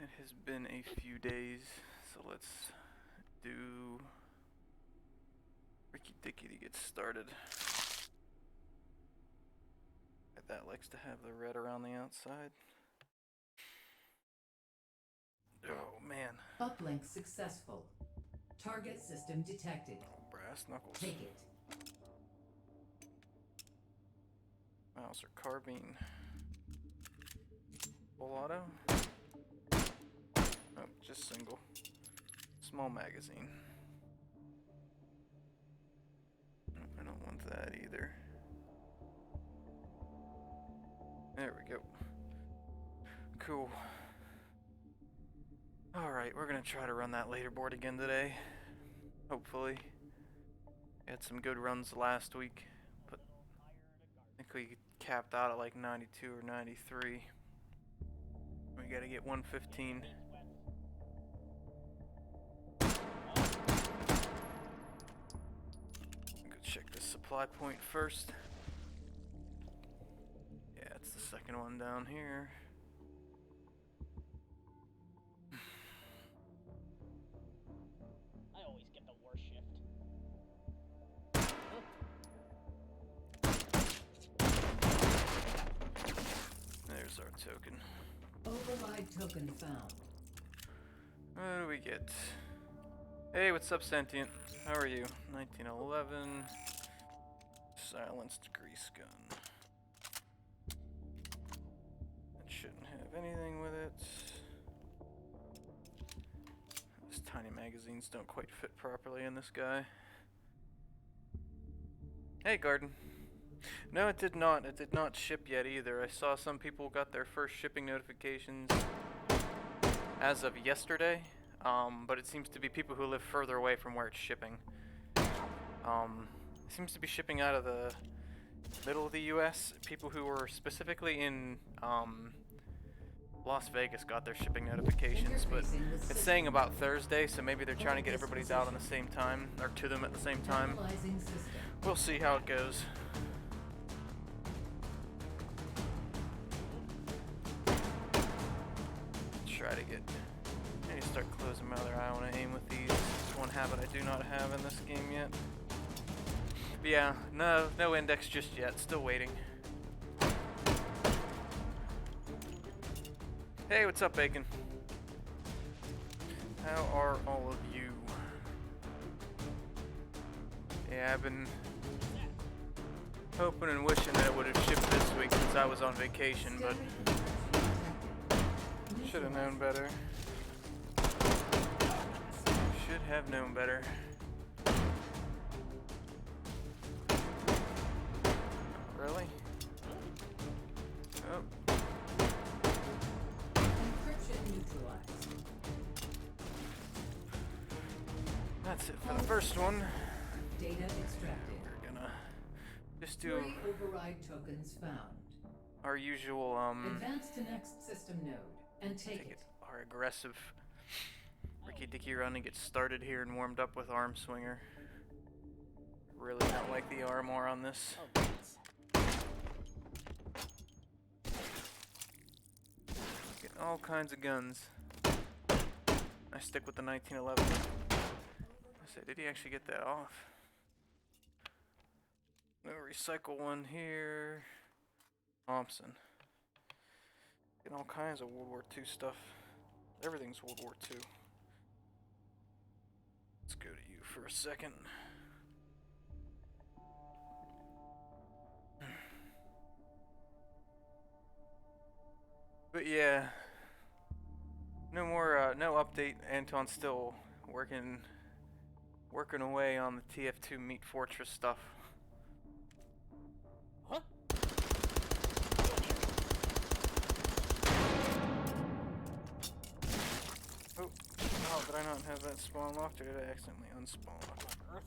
It has been a few days, so let's do Ricky Dicky to get started. That likes to have the red around the outside. Oh man. Uplink successful. Target system detected. Oh, brass knuckles. Take it. Mouse or carbine. Full auto? Oh, just single. Small magazine. Nope, I don't want that either. There we go. Cool. Alright, we're gonna try to run that leaderboard again today. Hopefully. Had some good runs last week, but I think we capped out at like 92 or 93. We gotta get 115. Go check the supply point first. Yeah, it's the second one down here. I always get the worst shift. There's our token. Override token found. What do we get? Hey, what's up, Sentient? How are you? 1911. Silenced grease gun. That shouldn't have anything with it. These tiny magazines don't quite fit properly in this guy. Hey, Garden. No, it did not. It did not ship yet either. I saw some people got their first shipping notifications as of yesterday, but it seems to be people who live further away from where it's shipping. It seems to be shipping out of the middle of the US. People who were specifically in Las Vegas got their shipping notifications, but it's saying about Thursday, so maybe they're trying to get everybody's out on the same time, or to them at the same time. We'll see how it goes. Try to get. I need to start closing my other eye. I want to aim with these. It's one habit I do not have in this game yet. But yeah, no index just yet. Still waiting. Hey, what's up, Bacon? How are all of you? Yeah, I've been hoping and wishing that it would have shipped this week since I was on vacation, but should have known better. Should have known better. Really? Oh. Encryption neutralized. That's it for the first one. Data extracted. We're gonna just do 3 override tokens found. our usual Advance to next system node and take it. our aggressive Ricky Dicky run and get started here and warmed up with arm swinger. Really don't like the armor on this. Oh, nice. Get all kinds of guns. I stick with the 1911. I say, did he actually get that off? No recycle one here. Thompson. Getting all kinds of World War II stuff. Everything's World War II. Let's go to you for a second. But yeah, no update. Anton's still working away on the TF2 Meat Fortress stuff. Huh? Oh, did I not have that spawn locked, or did I accidentally unspawn lock?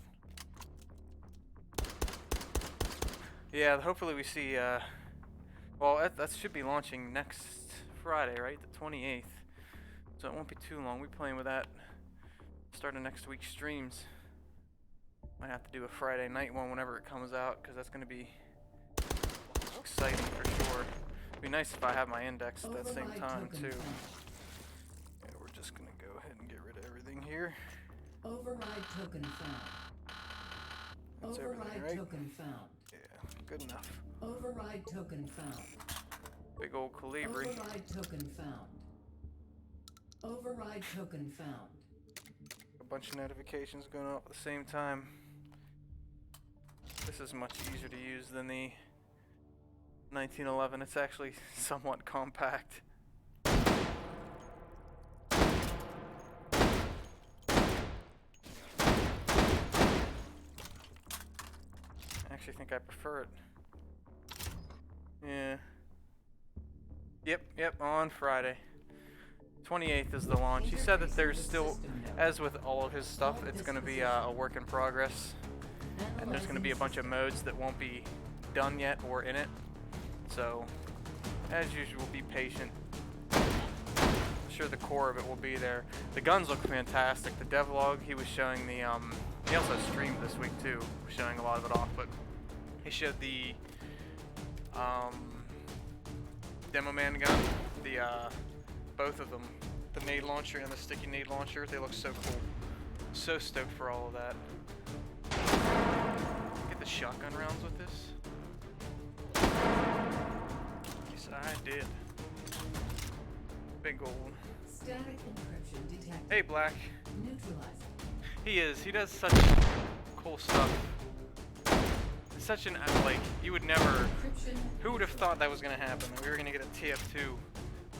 Yeah, hopefully we see, well, that should be launching next Friday, right? The 28th. So it won't be too long. We're playing with that starting next week's streams. Might have to do a Friday night one whenever it comes out, because that's going to be exciting for sure. It'd be nice if I have my index at that same time, too. here. Override token found. That's everything, Override right? token found. Yeah, good enough. Override token found. Big old Calibri. Override token found. Override token found. A bunch of notifications going off at the same time. This is much easier to use than the 1911. It's actually somewhat compact. I actually think I prefer it. Yeah. Yep, on Friday. 28th is the launch. He said that there's still, as with all of his stuff, it's going to be a work in progress. And there's going to be a bunch of modes that won't be done yet or in it. So, as usual, be patient. I'm sure the core of it will be there. The guns look fantastic. The devlog, he was showing the, he also streamed this week too, showing a lot of it off, but he showed the, Demo Man gun, the, both of them, the nade launcher and the sticky nade launcher. They look so cool. So stoked for all of that. Get the shotgun rounds with this. Yes, I did. Big old. Static encryption detected. Hey, Black. Neutralizing. He is. He does such cool stuff. It's such an, like, you would never. Encryption. Who would have thought that was gonna happen? That we were gonna get a TF2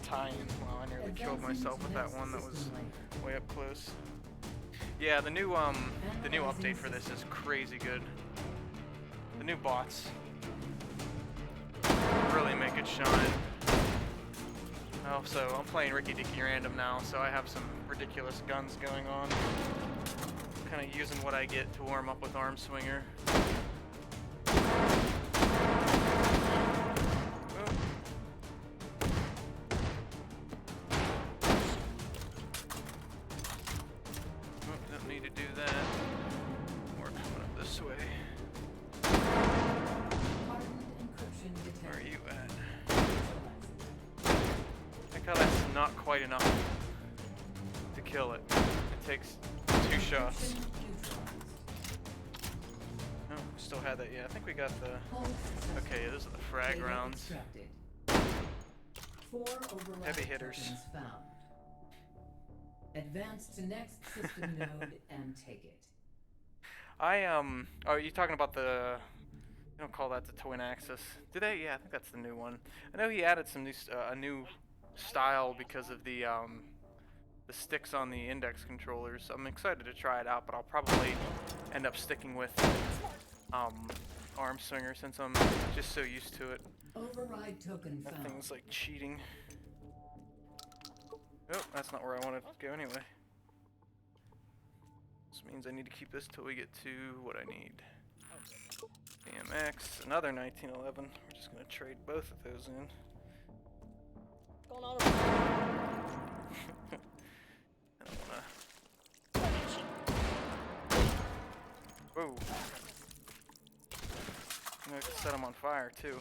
tie-in. Wow, I nearly killed myself with that one. That was way up close. Yeah, the new update for this is crazy good. The new bots really make it shine. Also, I'm playing Ricky Dicky Random now, so I have some ridiculous guns going on. Kind of using what I get to warm up with Arm Swinger. Not quite enough to kill it. It takes 2 shots. Oh, we still had that. Yeah, I think we got the. Okay, yeah, those are the frag rounds. Heavy hitters. Advance to next system node and take it. Oh, are you talking about the? You don't call that the twin axis? Did they? Yeah, I think that's the new one. I know he added some new, a new style because of the sticks on the index controllers. I'm excited to try it out, but I'll probably end up sticking with Arm Swinger since I'm just so used to it. Override token That found. thing's like cheating. Oh, that's not where I wanted to go anyway. This means I need to keep this till we get to what I need. DMX, another 1911. We're just gonna trade both of those in. Going on I don't wanna. Whoa. I'm gonna set them on fire too.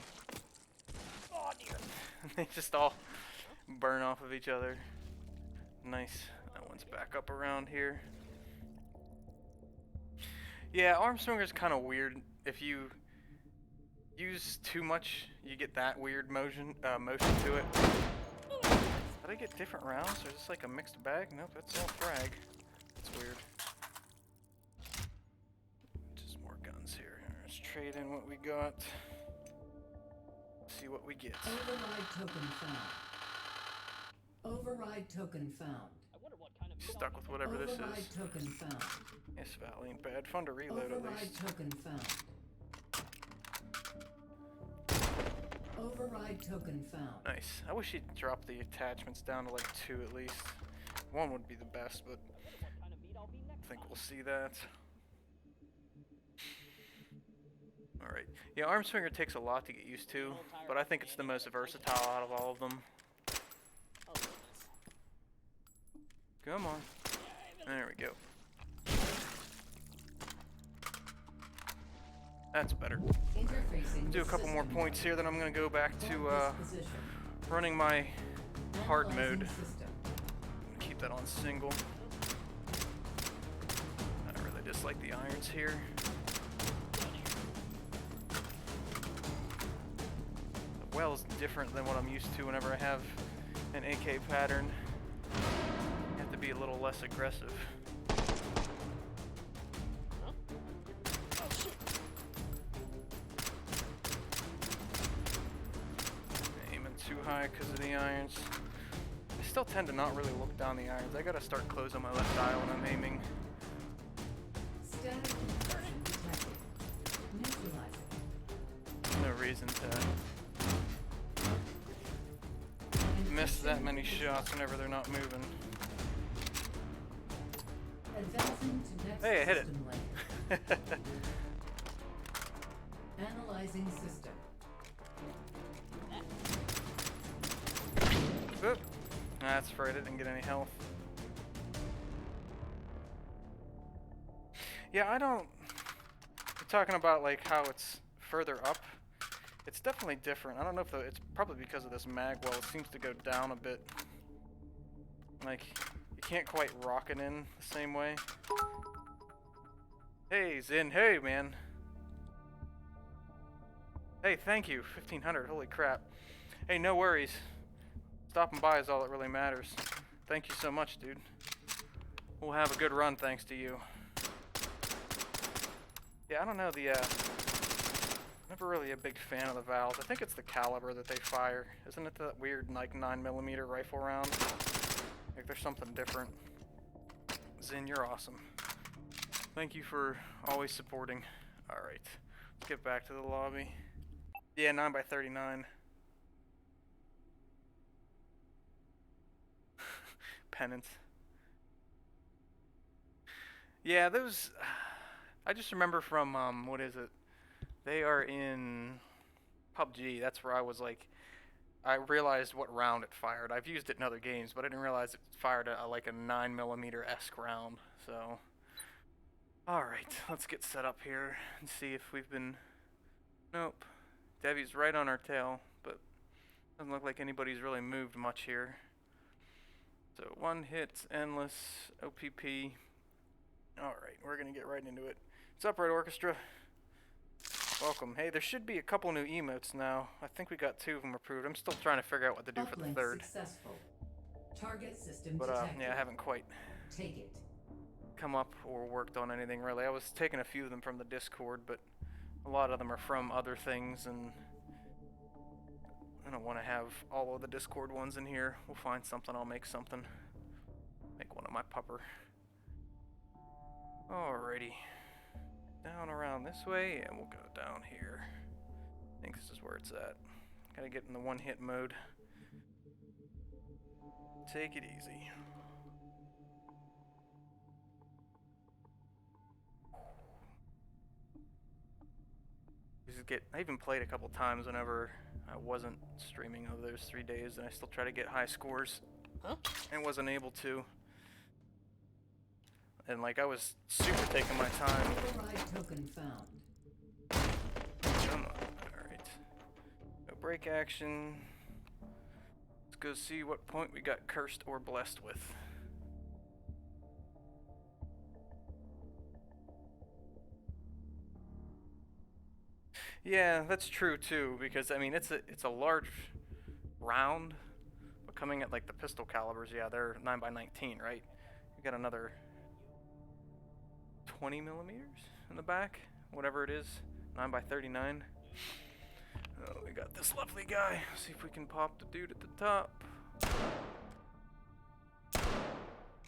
Oh dear. They just all burn off of each other. Nice. That one's back up around here. Yeah, Arm Swinger's kind of weird. If you use too much, you get that weird motion to it. Did I get different rounds, or is this like a mixed bag? Nope, that's all frag. That's weird. Just more guns here. Let's trade in what we got. See what we get. Override token found. Override token found. I wonder what kind of Stuck with whatever this Override is. token found. Yes, Val ain't bad. Fun to reload at Override least. token found. Override token found. Nice. I wish he'd drop the attachments down to like 2 at least. 1 would be the best, but what kind of meat I'll be next I think time. we'll see that. Alright. Yeah, Arm Swinger takes a lot to get used to, but I think it's the most versatile out of all of them. Oh goodness. Come on. There we go. That's better. Interfacing Do a with couple more system points here, then I'm gonna go back to node. Position. running my hard Analyzing mode. system. Keep that on single. dislike the irons here. The well's different than what I'm used to whenever I have an AK pattern. You have to be a little less aggressive. Huh? Oh shit! Aiming too high because of the irons. I still tend to not really look down the irons. I gotta start closing my left eye when I'm aiming. Static intrusion detected. Neutralizing. No reason to miss that many shots whenever they're not moving. Advancing to next Hey, I hit it. system layer. Analyzing system. Oop. That's right, I didn't get any health. Yeah, I don't... You're talking about like how it's further up. It's definitely different. I don't know if it's probably because of this mag well. It seems to go down a bit. Like, you can't quite rock it in the same way. Hey, Zin. Hey, man. Hey, thank you. 1500. Holy crap. Hey, no worries. Stopping by is all that really matters. Thank you so much, dude. We'll have a good run thanks to you. Yeah, I don't know, never really a big fan of the valves. I think it's the caliber that they fire. Isn't it that weird, like, 9mm rifle round? Like, there's something different. Zin, you're awesome. Thank you for always supporting. Alright, let's get back to the lobby. Yeah, 9x39. Penance. Yeah, those... I just remember from, what is it? They are in PUBG. That's where I was like... I realized what round it fired. I've used it in other games, but I didn't realize it fired like a 9mm-esque round. So... Alright, let's get set up here and see if we've been... Nope. Debbie's right on our tail, but doesn't look like anybody's really moved much here. So one hit, endless, OPP. Alright, we're gonna get right into it. What's up, Red Orchestra? Welcome. Hey, there should be a couple new emotes now. I think we got 2 of them approved. I'm still trying to figure out what to do for the Uplink 3rd. Successful. Target system But detected. yeah, I haven't quite Take it. come up or worked on anything really. I was taking a few of them from the Discord, but a lot of them are from other things, and I don't want to have all of the Discord ones in here. We'll find something, I'll make something. Make one of my pupper. Alrighty. Down around this way, and we'll go down here. I think this is where it's at. Gotta get in the one-hit mode. Take it easy. I even played a couple times whenever I wasn't streaming over those 3 days, and I still try to get high scores. Huh? And wasn't able to. And like I was super taking my time. Override token found. Come on. Alright. No break action. Let's go see what point we got cursed or blessed with. Yeah, that's true too, because I mean it's a large round, but coming at like the pistol calibers, yeah, they're 9x19, right? You got another 20mm in the back, whatever it is, 9x39. Oh, we got this lovely guy. See if we can pop the dude at the top.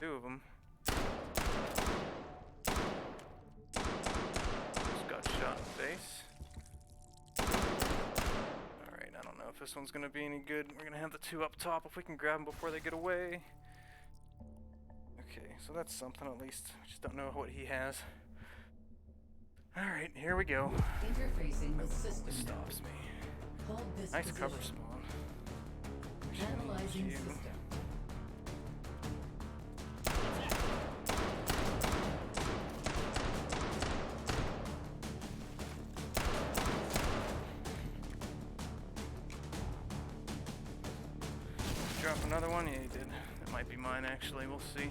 2 of them. Just got shot in the face. Alright, I don't know if this one's gonna be any good. We're gonna have the 2 up top if we can grab them before they get away. Okay, so that's something at least. We just don't know what he has. Alright, here we go. Interfacing with This system. stops me. Hold this Nice position. cover spawn. Analyzing You. system. Drop another one? Yeah, he did. That might be mine actually, we'll see.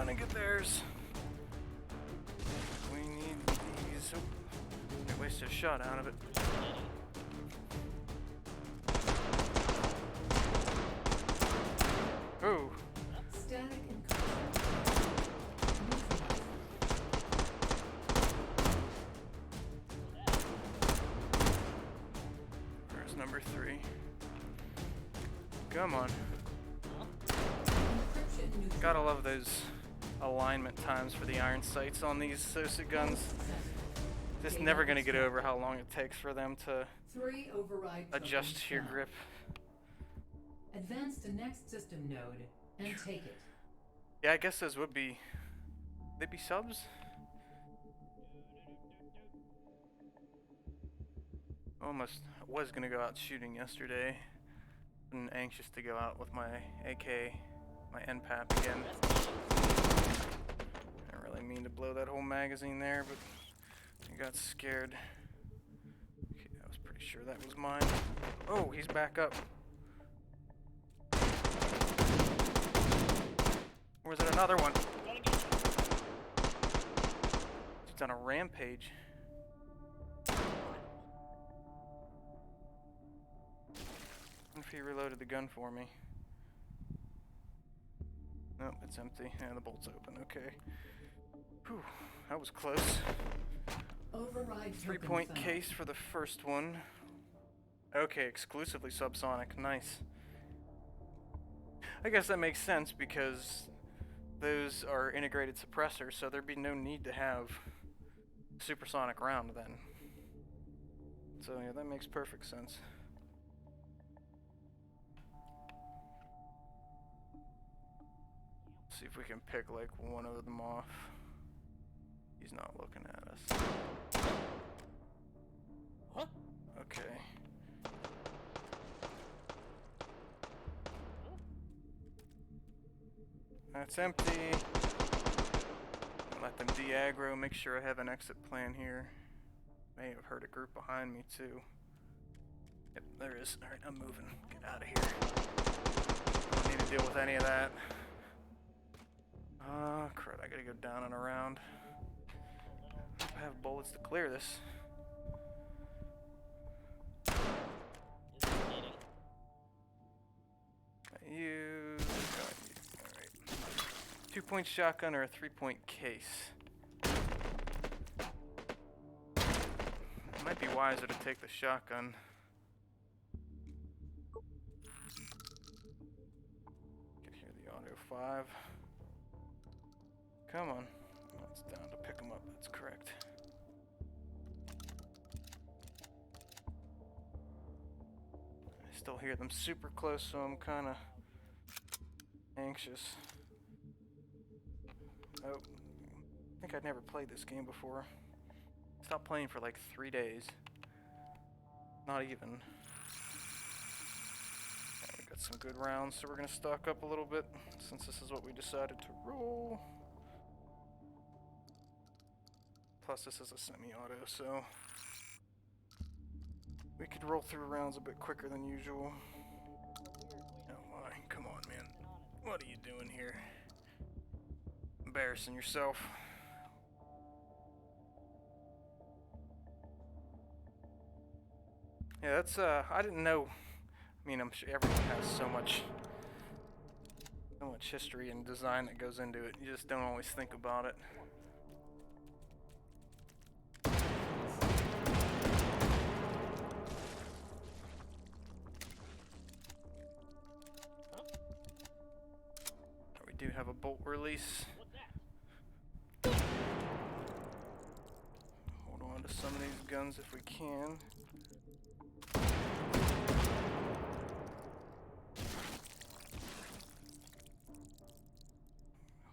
gonna get theirs. We need these. Oh, I wasted a shot out of it. Ooh. Static encryption. Neutralized. There's number 3. Come on. Encryption neutralized. Gotta love those alignment times for the iron sights on these Sosa guns. Successful. Just Data never gonna get extract. over how long it takes for them to 3 override adjust tokens your found. grip. Advance to next system node and take it. Yeah, I guess those would be. They'd be subs? Almost was gonna go out shooting yesterday. Been anxious to go out with my AK, my NPAP again. I didn't really mean to blow that whole magazine there, but I got scared. Okay, I was pretty sure that was mine. Oh, he's back up. Or is it another one? He's on a rampage. What if he reloaded the gun for me? Nope, it's empty. Yeah, the bolt's open. Okay. Whew, that was close. Override 3-point token found. case for the first one. Okay, exclusively subsonic. Nice. I guess that makes sense because those are integrated suppressors, so there'd be no need to have supersonic round then. So yeah, that makes perfect sense. See if we can pick like one of them off. He's not looking at us. Huh? Okay. That's empty. Let them de-aggro. Make sure I have an exit plan here. May have heard a group behind me too. Yep, there is. Alright, I'm moving. Get out of here. Don't need to deal with any of that. Crud, I gotta go down and around. I have bullets to clear this. You. Alright. 2-point shotgun or a 3-point case? It might be wiser to take the shotgun. Can hear the auto 5. Come on. Oh, it's down to pick him up. That's correct. I still hear them super close, so I'm kind of anxious. Oh, I think I'd never played this game before. Stopped playing for like 3 days. Not even. Yeah, we got some good rounds, so we're gonna stock up a little bit since this is what we decided to roll. Plus, this is a semi-auto, so we could roll through rounds a bit quicker than usual. Oh my, come on, man. What are you doing here? Embarrassing yourself. Yeah, that's, I didn't know. I mean, I'm sure everyone has so much history and design that goes into it. You just don't always think about it. We do have a bolt release. Hold on to some of these guns if we can.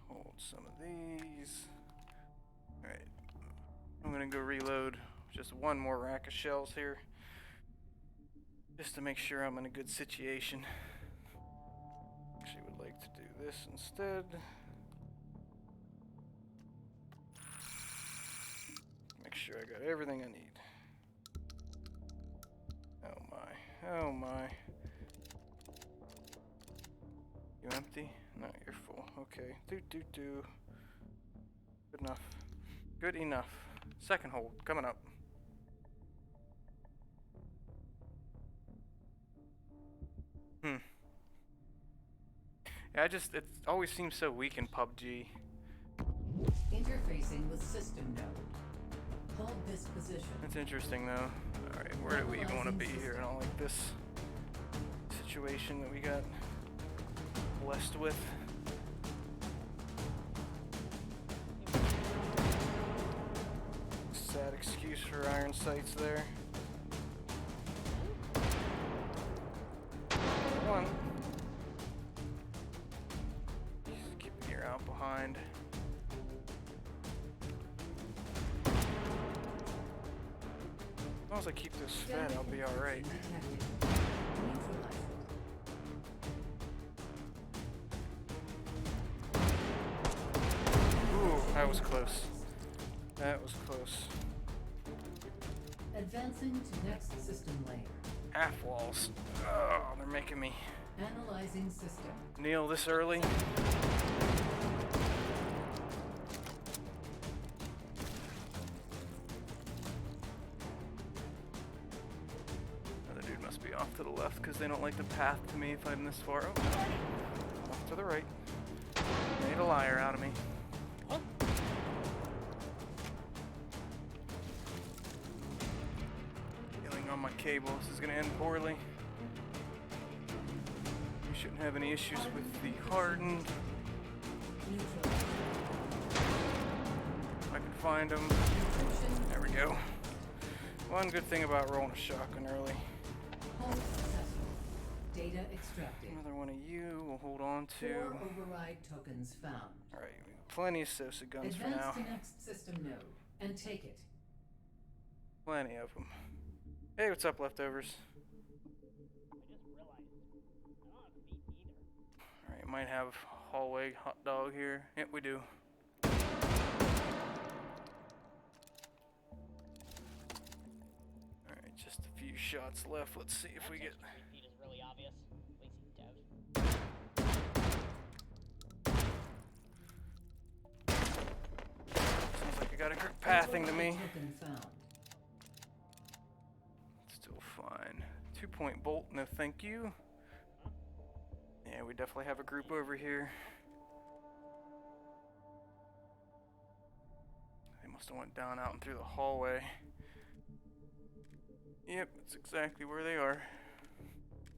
Hold some of these. Alright. I'm gonna go reload just one more rack of shells here. Just to make sure I'm in a good situation. Actually would like to do this instead. Make sure I got everything I need. Oh my, oh my. You empty? No, you're full. Okay. Do. Good enough. Good enough. Second hold coming up. Yeah, it always seems so weak in PUBG. Interfacing with system node. Hold this position. That's interesting though. Alright, where do we even want to be here? I don't like this situation that we got blessed with. Sad excuse for iron sights there. One. Just keep an ear out behind. As long as I keep this fed, I'll be alright. Ooh, that was close. That was close. Advancing to next system layer. Half walls. Oh, they're making me Analyzing system. kneel this early. Another dude must be off to the left because they don't like the path to me if I'm this far. Oh, off to the right. Made a liar out of me. Huh? Healing on my cable. This is going to end poorly. We shouldn't have any issues with the hardened. Neutralized. I can find them. Encryption. There we go. One good thing about rolling a shotgun early. Hold successful. Data extracted. Another one of you we'll hold on to. 4 override tokens found. Alright, we got plenty of Sosa guns for Advance now. to next system node and take it. Plenty of them. Hey, what's up, leftovers? I just realized I don't have meat either. Alright, might have hallway hot dog here. Yep, we do. Alright, just a few shots left. Let's see if we get. Meat is really obvious. Lazy dev. Sounds like I got a group pathing to me. Token found. Still fine. 2-point bolt, no thank you. Yeah, we definitely have a group over here. They must have went down out and through the hallway. Yep, that's exactly where they are.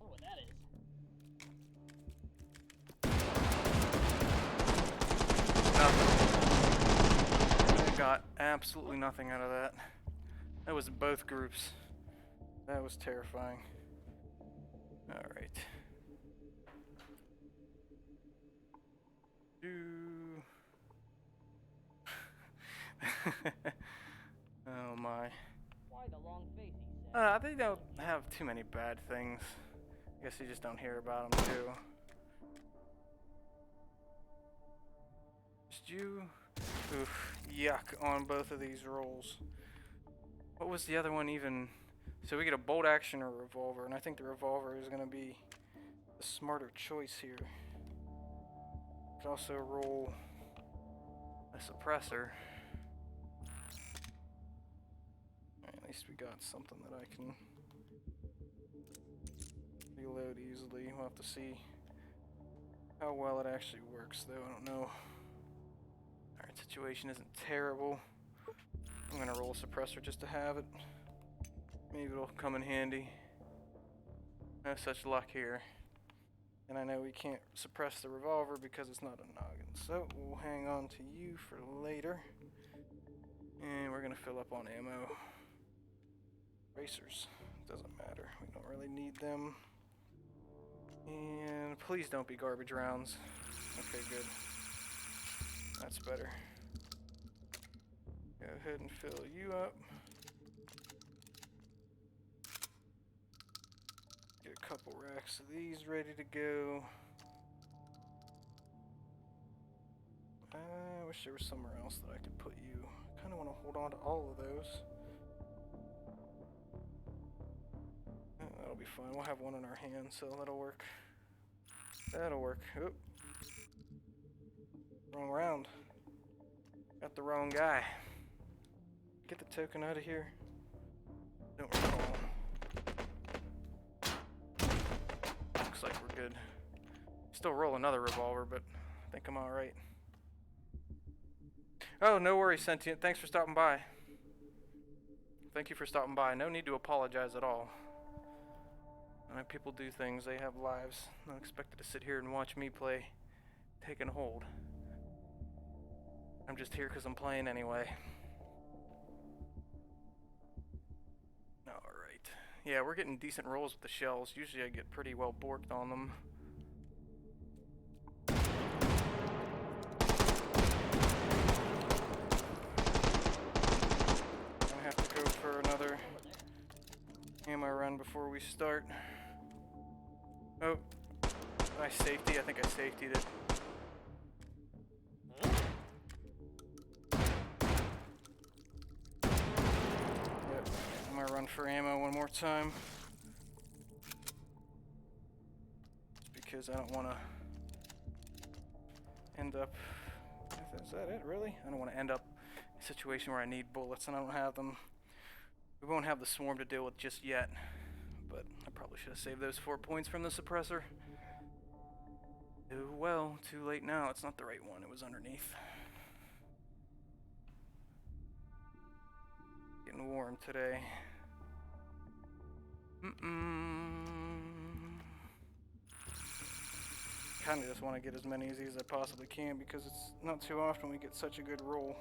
I wonder what that is. Nothing. I got absolutely nothing out of that. That was both groups. That was terrifying. Alright. Oh my. Why the long face, he said. They don't have too many bad things. I guess you just don't hear about them too. Just you. Oof. Yuck on both of these rolls. What was the other one even? So we get a bolt action or a revolver, and I think the revolver is going to be the smarter choice here. Could also roll a suppressor. Alright, at least we got something that I can reload easily. We'll have to see how well it actually works, though. I don't know. Alright, situation isn't terrible. I'm gonna roll a suppressor just to have it. Maybe it'll come in handy. No such luck here. And I know we can't suppress the revolver because it's not a noggin. So we'll hang on to you for later. And we're gonna fill up on ammo. Racers. Doesn't matter. We don't really need them. And please don't be garbage rounds. Okay, good. That's better. Go ahead and fill you up. Get a couple racks of these ready to go. I wish there was somewhere else that I could put you. I kind of want to hold on to all of those. That'll be fine. We'll have one in our hand, so that'll work. That'll work. Oop. Wrong round. Got the wrong guy. Get the token out of here. Don't recall. Looks like we're good. Still roll another revolver, but I think I'm alright. Oh, no worries, Sentient. Thanks for stopping by. Thank you for stopping by. No need to apologize at all. When people do things, they have lives. I'm not expected to sit here and watch me play Take and Hold. I'm just here because I'm playing anyway. Alright. Yeah, we're getting decent rolls with the shells. Usually I get pretty well borked on them. I have to go for another ammo run before we start. Oh. Nice safety. I think I safetied it. Yep. I'm gonna run for ammo one more time. Just because I don't want to end up... Is that it, really? I don't want to end up in a situation where I need bullets and I don't have them. We won't have the swarm to deal with just yet. But I probably should have saved those 4 points from the suppressor. Oh well, too late now. It's not the right one. It was underneath. Getting warm today. Kinda just want to get as many of these as I possibly can because it's not too often we get such a good roll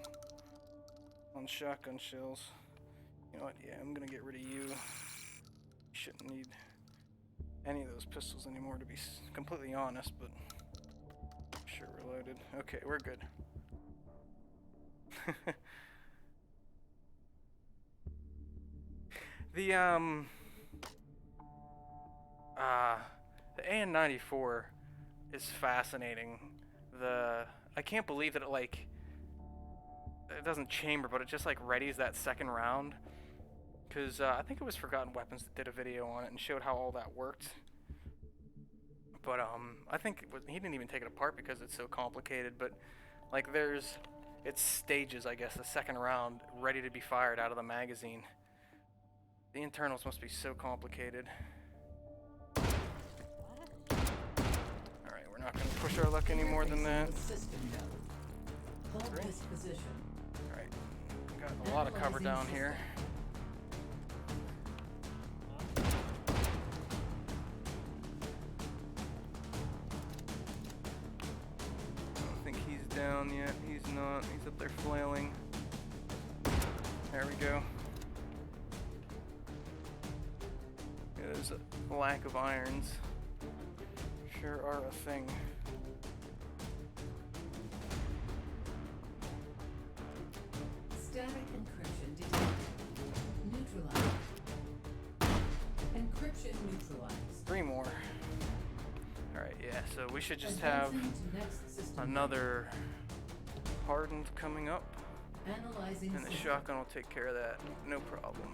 on shotgun shells. You know what? Yeah, I'm gonna get rid of you. Shouldn't need any of those pistols anymore, to be completely honest, but sure reloaded. Okay, we're good. The AN-94 is fascinating. I can't believe that it doesn't chamber, but it just like readies that second round. Because I think it was Forgotten Weapons that did a video on it and showed how all that worked. But I think he didn't even take it apart because it's so complicated. But like it's stages, I guess, the second round ready to be fired out of the magazine. The internals must be so complicated. Alright, we're not going to push our luck any more than that. Alright, got a lot of cover down here. Down yet. He's not. He's up there flailing. There we go. There's a lack of irons. Sure are a thing. Static encryption detected. Neutralized. Encryption neutralized. 3 more. Alright, yeah, so we should just have another hardened coming up. Analyzing And the shotgun will take care of that. No problem.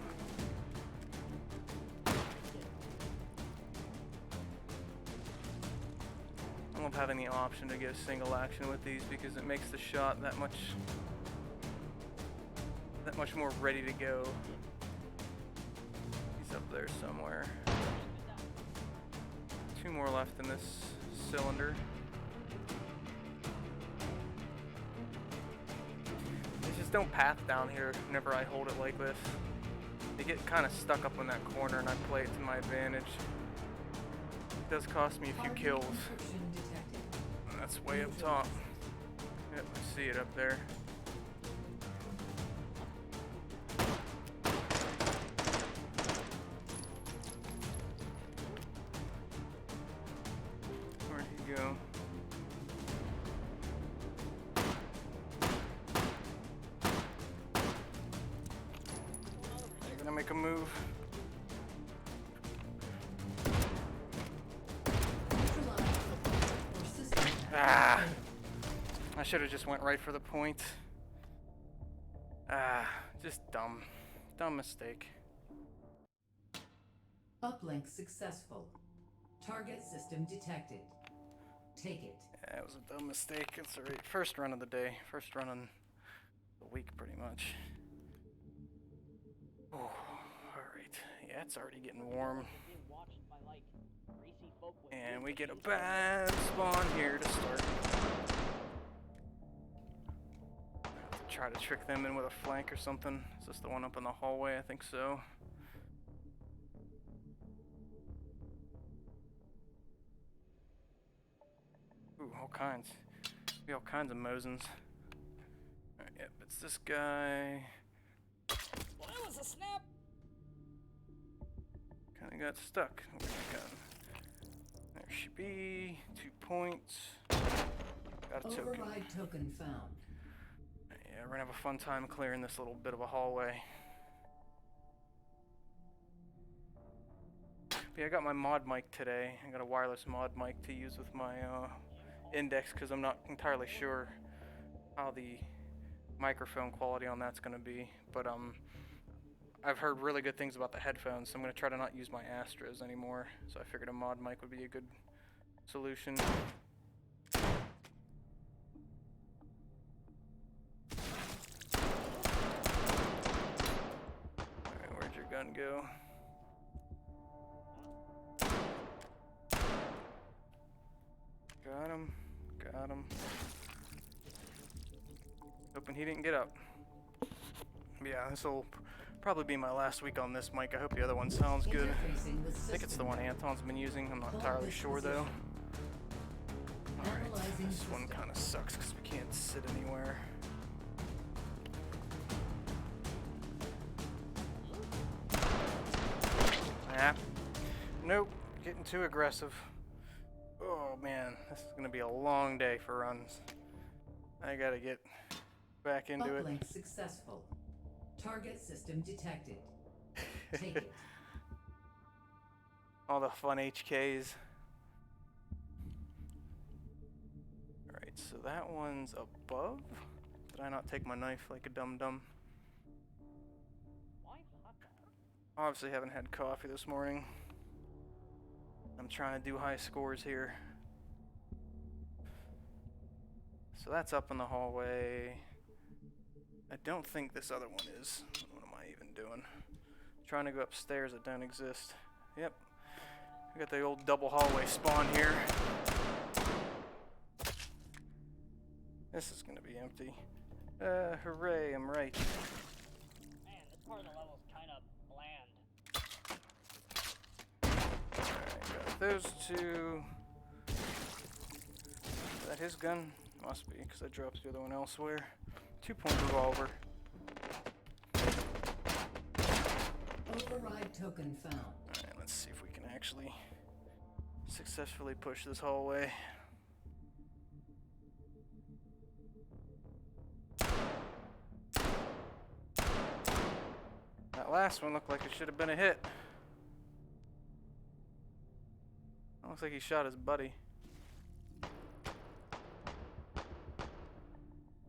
I love having the option to get a single action with these because it makes the shot that much more ready to go. He's up there somewhere. 2 more left in this cylinder. They just don't path down here whenever I hold it like this. They get kind of stuck up in that corner and I play it to my advantage. It does cost me a few kills. And that's way up top. Yep, I see it up there. Where'd he go? You're gonna make a move. Ah! I should have just went right for the point. Ah, just dumb. Dumb mistake. Uplink successful. Target system detected. Take it. Yeah, it was a dumb mistake. It's alright. First run of the day. First run on a week pretty much. Oh, all right. Yeah, it's already getting warm. Being watched by like greasy folk with And blue we get a issues. bad spawn here to start. Try to trick them in with a flank or something. Is this the one up in the hallway? I think so. Ooh, all kinds. Be all kinds of Mosins. Alright, yep, it's this guy. Well, that was a snap. Kinda got stuck. Where's the gun? There she be. 2 points. Got a token. Override token found. Yeah, we're gonna have a fun time clearing this little bit of a hallway. But yeah, I got my mod mic today. I got a wireless mod mic to use with my index because I'm not entirely sure how the microphone quality on that's gonna be. But I've heard really good things about the headphones, so I'm gonna try to not use my Astros anymore. So I figured a mod mic would be a good solution. Alright, where'd your gun go? Got him. Got him. Hoping he didn't get up. Yeah, this will probably be my last week on this mic. I hope the other one sounds good. Interfacing with I think it's the system one node. Anton's been using. I'm not Hold entirely this sure though. position. Alright, Analyzing this one system. kind of sucks because we can't sit anywhere. Ah. Nope. Getting too aggressive. Oh man, this is gonna be a long day for runs. I gotta get back into it. Uplink successful. Target system detected. Take it. All the fun HKs. Alright, so that one's above. Did I not take my knife like a dum-dum? Why hot dog? Obviously haven't had coffee this morning. I'm trying to do high scores here. So that's up in the hallway. I don't think this other one is. What am I even doing? Trying to go upstairs that don't exist. Yep. We got the old double hallway spawn here. This is gonna be empty. Hooray, I'm right. Man, this part of the level's kind of bland. Alright, got those two. Is that his gun? Must be, because I dropped the other one elsewhere. 2-point revolver. Override token found. Alright, let's see if we can actually successfully push this hallway. That last one looked like it should have been a hit. Looks like he shot his buddy.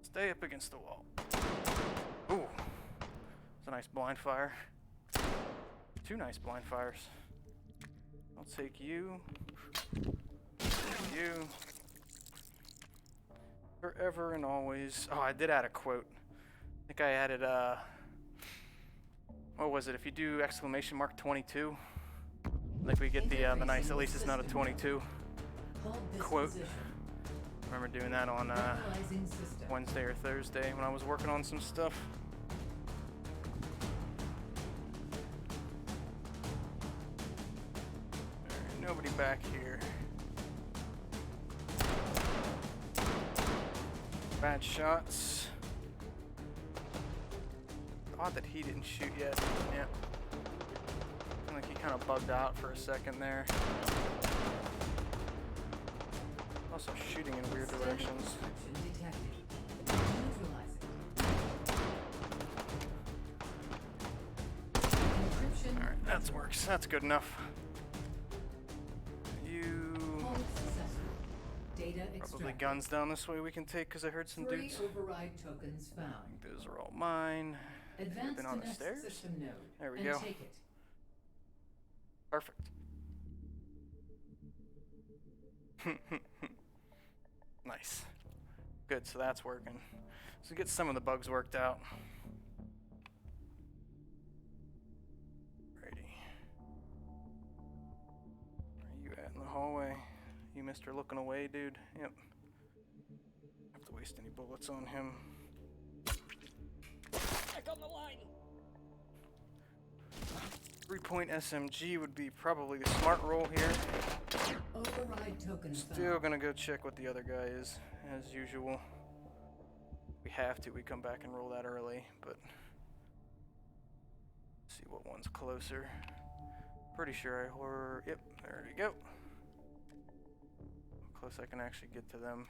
Stay up against the wall. Ooh. It's a nice blind fire. 2 nice blind fires. I'll take you. You. Forever and always. Oh, I did add a quote. I think I added, what was it? If you do exclamation mark 22, like we get the nice, at least it's not a 22 Hold this quote. position. Remember doing that on Analyzing system. Wednesday or Thursday when I was working on some stuff. Alright, nobody back here. Bad shots. Odd that he didn't shoot yet. Yeah. I feel like he kind of bugged out for a second there. Also shooting in weird Standard directions. obstruction detected. Neutralizing. Encryption. Alright, that works. That's good enough. You... Hold successful. Data Probably extracted. guns down this way we can take because I heard some 3 dudes. override tokens I found. think those are all mine. Advance been to on the next stairs? system node. There we and go. Take it. Perfect. Nice. Good, so that's working. So get some of the bugs worked out. Righty. Where are you at in the hallway? You Mr. Looking Away, dude? Yep. Don't have to waste any bullets on him. Back on the line. 3-point SMG would be probably the smart roll here. Override token Still found. gonna go check what the other guy is, as usual. We have to, we come back and roll that early, but see what one's closer. Pretty sure I heard, yep, there we go. How close I can actually get to them.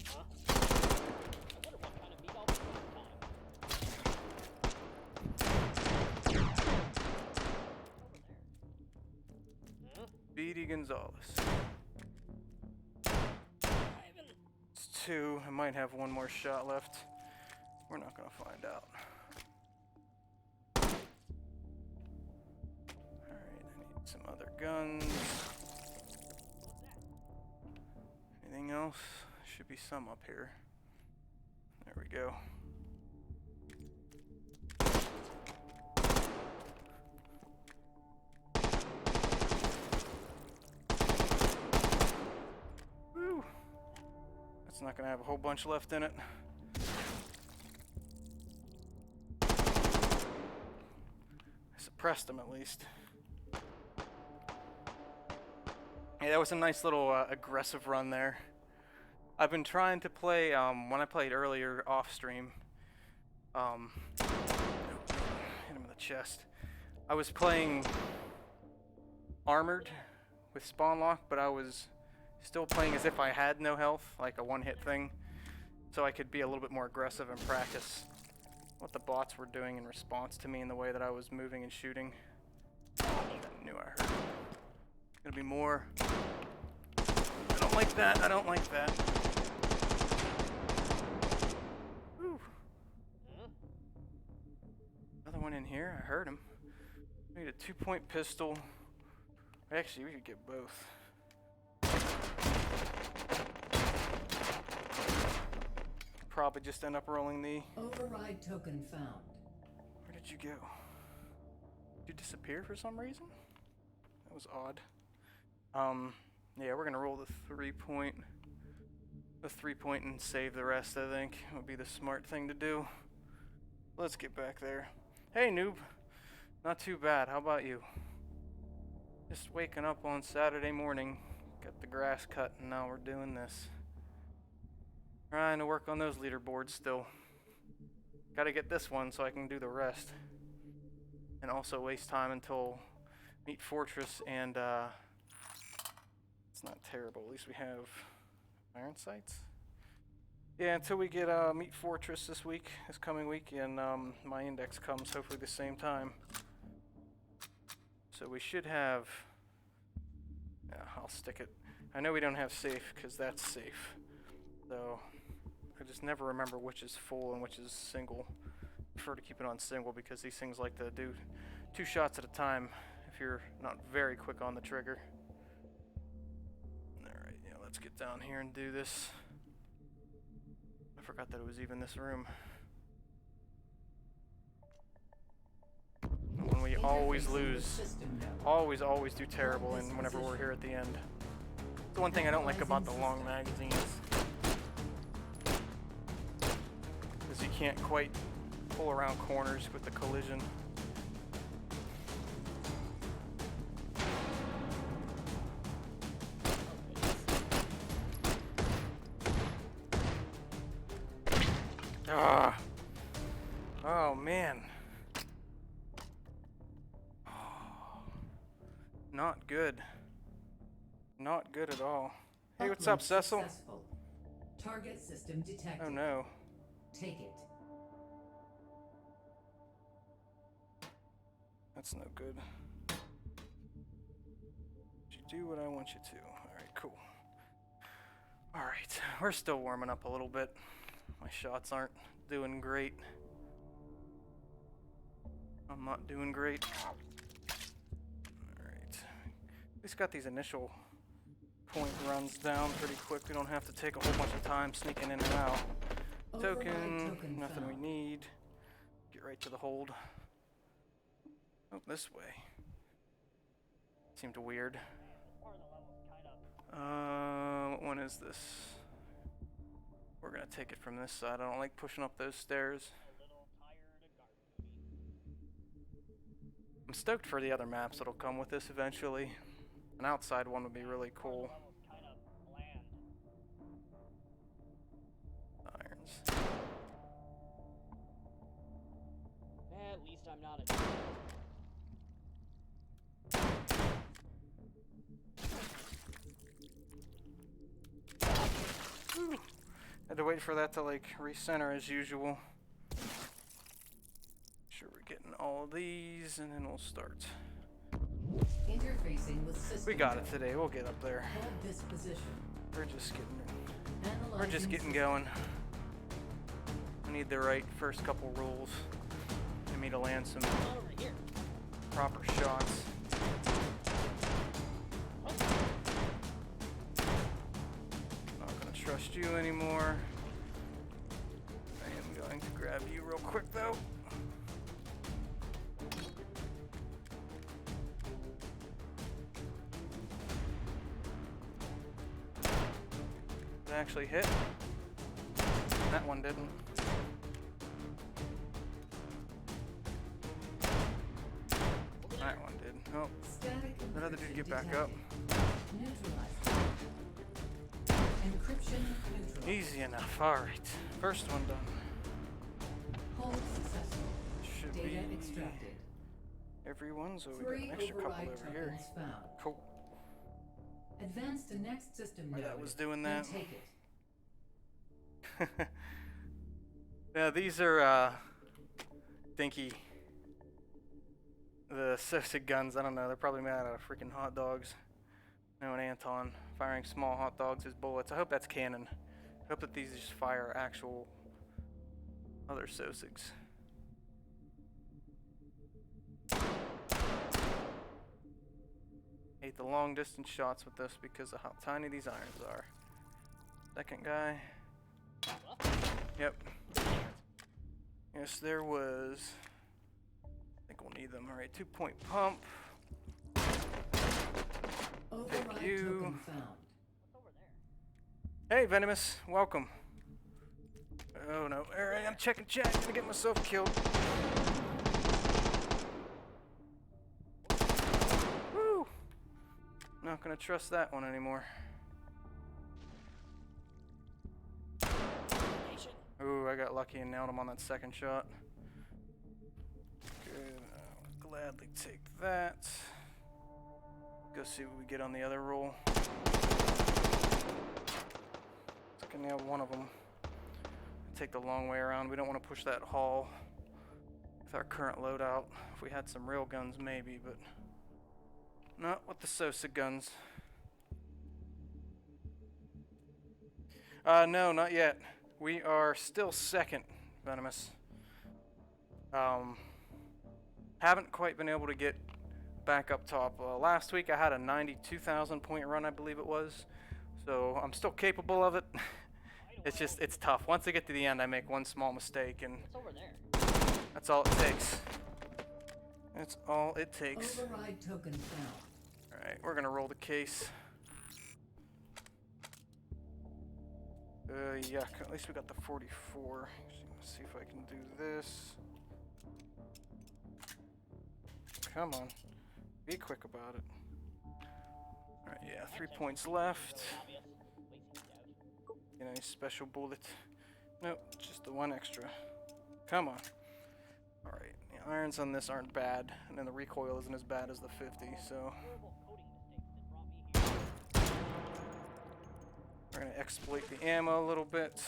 Huh? I wonder what kind of meat I'll be this time. Over there. Huh? Speedy Gonzalez. Ivan. It's 2. I might have one more shot left. We're not gonna find out. Alright, I need some other guns. Anything else? Should be some up here. There we go. Woo! That's not gonna have a whole bunch left in it. I suppressed them at least. Yeah, that was a nice little aggressive run there. I've been trying to play, when I played earlier off stream, hit him in the chest. I was playing armored with spawn lock, but I was still playing as if I had no health, like a one-hit thing, so I could be a little bit more aggressive and practice what the bots were doing in response to me in the way that I was moving and shooting. I knew I heard it. Gonna be more. I don't like that. I don't like that. Whew. Huh? Another one in here. I heard him. We need a 2-point pistol. Actually, we could get both. Probably just end up rolling the. Override token found. Where did you go? Did you disappear for some reason? That was odd. Yeah, we're gonna roll the 3-point. The 3-point and save the rest, I think. Would be the smart thing to do. Let's get back there. Hey, noob. Not too bad. How about you? Just waking up on Saturday morning. Got the grass cut, and now we're doing this. Trying to work on those leaderboards still. Gotta get this one so I can do the rest. And also waste time until Meat Fortress and, it's not terrible. At least we have iron sights. Yeah, until we get Meat Fortress this coming week, and my index comes hopefully the same time. So we should have. Yeah, I'll stick it. I know we don't have safe because that's safe. So I just never remember which is full and which is single. Prefer to keep it on single because these things like to do 2 shots at a time if you're not very quick on the trigger. Alright, yeah, let's get down here and do this. I forgot that it was even this room. When we always Interfacing with lose, system node. always do terrible, and whenever we're here at the end. The one thing I don't like about the long magazines is you can't quite pull around corners with the collision. Ah. Oh man. Not good. Not good at all. Hey, what's up, Upload Cecil? successful. Target system detected. Oh no. Take it. That's no good. You do what I want you to. Alright, cool. Alright, we're still warming up a little bit. My shots aren't doing great. I'm not doing great. Alright. At least got these initial point runs down pretty quick. We don't have to take a whole bunch of time sneaking in and out. Token, nothing we need. Get right to the hold. Oh, this way. Seemed weird. Part of the level's kind of What one is this? We're gonna take it from this side. I don't like pushing up those stairs. a little tired of garden duty. I'm stoked for the other maps that'll come with this eventually. An outside one would be really cool. Part of the level's kind of bland. Irons. At least I'm not a Whew. Had to wait for that to like recenter as usual. Sure we're getting all of these and then we'll start. Interfacing with system. We got it today. We'll get up there. Hold this position. We're just Analyzing getting going. We need the right first couple rolls for me to land some over here. proper shots. Not gonna trust you anymore. I am going to grab you real quick though. Did it actually hit? That one didn't. That one did. Oh, static that other dude encryption get back detected. up. Neutralized. Encryption neutralized. Easy enough. Alright. First one done. Hold successful. Should Data be extracted. everyone, so we got 3 an extra couple override over here. tokens found. Cool. Advance to next system While node. that was doing and that. take it. Now these are dinky. The Sosig guns, I don't know, they're probably made out of freaking hot dogs. Knowing Anton, firing small hot dogs as bullets. I hope that's canon. I hope that these just fire actual other Sosigs. Hate the long distance shots with this because of how tiny these irons are. Second guy. Yep. Yes, there was. I think we'll need them. Alright, 2-point pump. Override you. token found. What's over there? Hey, Venomous, welcome. Oh no, alright, I'm checking chat, gonna get myself killed. Woo! Not gonna trust that one anymore. Nation. Ooh, I got lucky and nailed him on that second shot. Good, I'll gladly take that. Go see what we get on the other roll. I can nail one of them. Take the long way around. We don't want to push that hall with our current loadout. If we had some real guns, maybe, but not with the Sosa guns. No, not yet. We are still second, Venomous. Haven't quite been able to get back up top. Last week I had a 92,000 point run, I believe it was. So I'm still capable of it. It's tough. Once I get to the end, I make one small mistake, and What's over there? that's all it takes. That's all it takes. Override token found. Alright, we're gonna roll the case. Yuck. At least we got the 44. Let's see if I can do this. Come on. Be quick about it. Alright, yeah, 3 points left. Obvious. Lacey's out. Get any special bullet? Nope, just the one extra. Come on. Alright, the irons on this aren't bad, and then the recoil isn't as bad as the 50, so Horrible coding mistakes that brought me here. we're gonna exploit the ammo a little bit,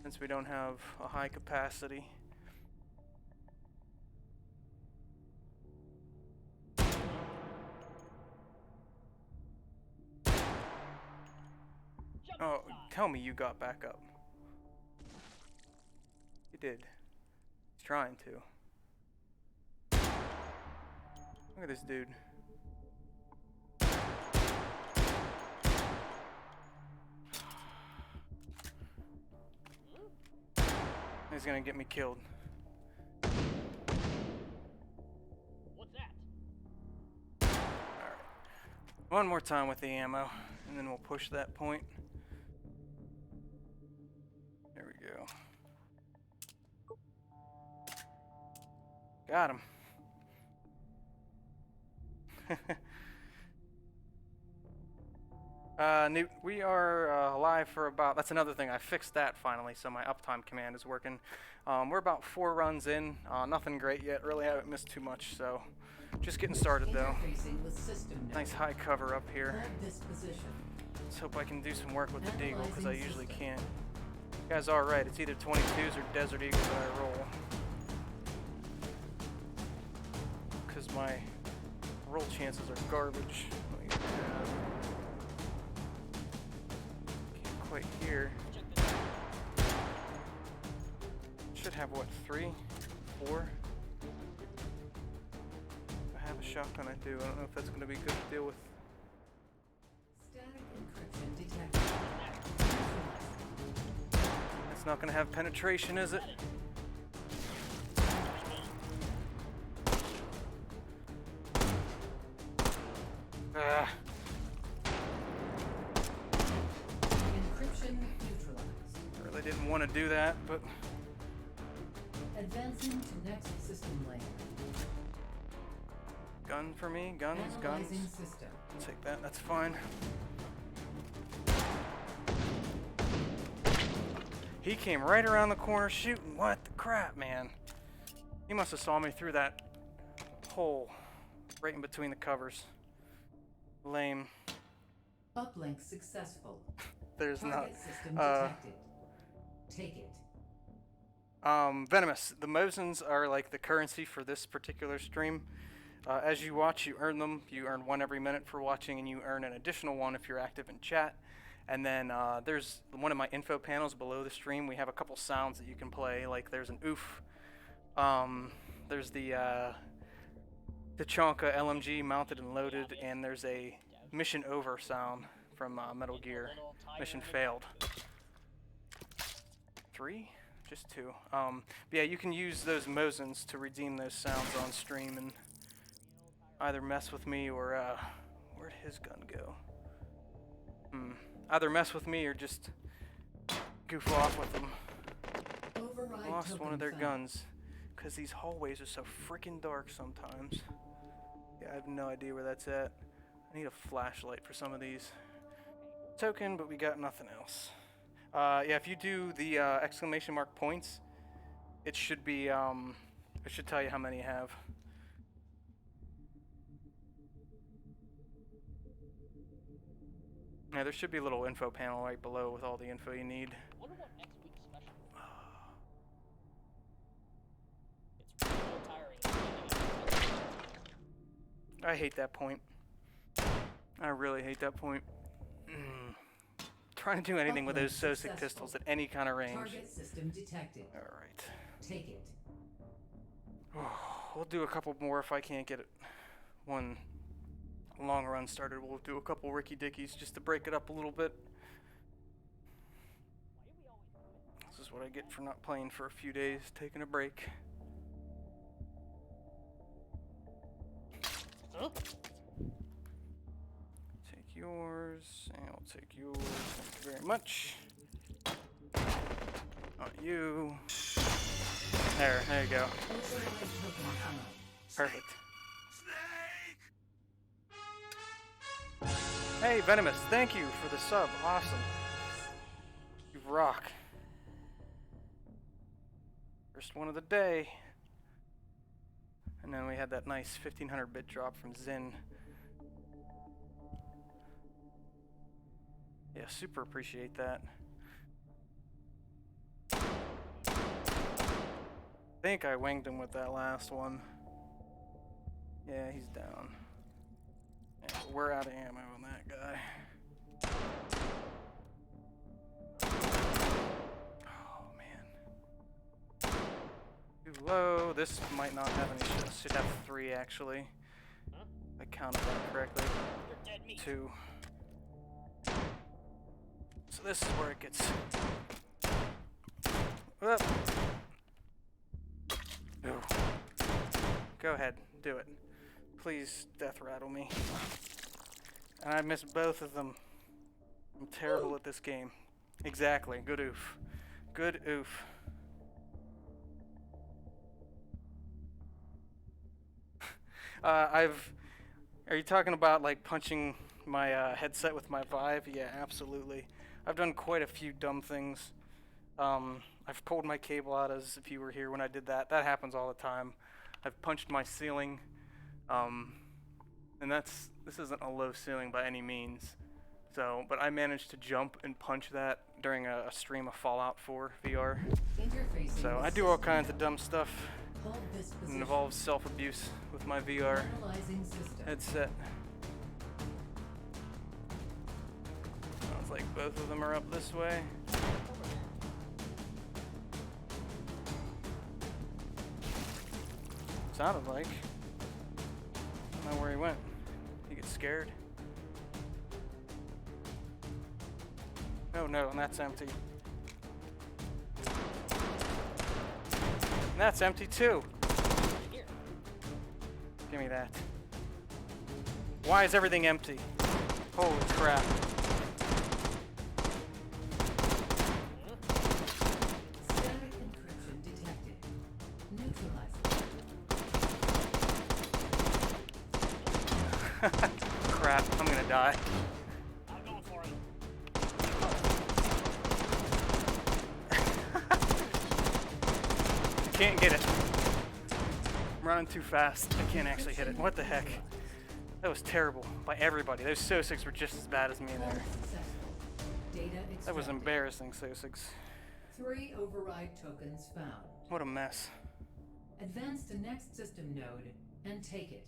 since we don't have a high capacity. Jump Oh, inside. tell me you got back up. You did. He's trying to. Look at this dude. He's gonna get me killed. What's that? Alright. One more time with the ammo, and then we'll push that point. There we go. Got him. Newt, we are live for about, that's another thing, I fixed that finally, so my uptime command is working. We're about 4 runs in, nothing great yet, really haven't missed too much, so just getting started though. Interfacing with system node. Nice high cover up here. Hold this position. Let's hope I can do some work with the Deagle, because I Analyzing usually system. can't. You guys are right, it's either 22s or Desert Eagles that I roll. Because my roll chances are garbage. Let me grab. Can't quite hear. Check this out. Should have what, 3, 4? If I have a shotgun, I do. I don't know if that's going to be good to deal with. Static encryption detected. That's not going to have penetration, is it? Ah, Encryption neutralized. I really didn't want to do that, but Advancing to next system layer. gun for me, guns. Analyzing system. Take that, that's fine. He came right around the corner shooting. What the crap, man? He must have saw me through that hole right in between the covers. Lame. Uplink successful. There's not. Target system detected. Take it. Venomous. The Mosins are like the currency for this particular stream. As you watch, you earn them. You earn 1 every minute for watching, and you earn an additional 1 if you're active in chat. And then there's one of my info panels below the stream. We have a couple sounds that you can play. Like there's an oof. There's the Tachanka LMG mounted and loaded, and there's a mission over sound from Metal Gear. Mission failed. 3? Just 2. But yeah, you can use those Mosins to redeem those sounds on stream and either mess with me or where'd his gun go? Either mess with me or just goof off with them. Override Lost token one of their found. guns because these hallways are so freaking dark sometimes. Yeah, I have no idea where that's at. I need a flashlight for some of these. Token, but we got nothing else. Yeah, if you do the exclamation mark points, it should be it should tell you how many you have. Yeah, there should be a little info panel right below with all the info you need. Wonder what next week's special is. It's real tiring. I hate that point. I really hate that point. Trying to do anything with those Uplink Sosik successful. pistols at any kind of range. Target system detected. Alright. Take it. We'll do a couple more if I can't get it. One long run started. We'll do a couple Ricky Dickies just to break it up a little bit. This is what I get for not playing for a few days, taking a break. Huh? Take yours, and I'll take yours. Thank you very much. Not you. There you go. Override token found. Perfect. Hey, Venomous, thank you for the sub. Awesome. You rock. First one of the day. And then we had that nice 1500 bit drop from Zin. Yeah, super appreciate that. I think I winged him with that last one. Yeah, he's down. Yeah, we're out of ammo on that guy. Oh man. Too low. This might not have any shots. Should have 3 actually. Huh? If I counted that correctly. You're dead meat. 2. So this is where it gets. Whoop. Go ahead, do it. Please death rattle me. And I missed both of them. I'm terrible at this game. Exactly. Good oof. Good oof. Are you talking about like punching my headset with my Vive? Yeah, absolutely. I've done quite a few dumb things. I've pulled my cable out, as if you were here when I did that. That happens all the time. I've punched my ceiling, and this isn't a low ceiling by any means. So, but I managed to jump and punch that during a stream of Fallout 4 VR. Interfacing So I the do all system. kinds of dumb stuff. Hold this It position. involves self-abuse with my VR Analyzing system. headset. Sounds like both of them are up this way. Sounded like. I don't know where he went. He gets scared. Oh no, and that's empty. And that's empty too. Here. Give me that. Why is everything empty? Holy crap. Static encryption detected. Neutralized. Crap, I'm gonna die. I'm going for it. Can't get it. I'm running too fast. I can't actually hit it. What the heck? That was terrible by everybody. Those Sosigs were just as bad as me in Hold there. successful. Data extracted. That was embarrassing, Sosigs. 3 override tokens found. What a mess. Advance to next system node and take it.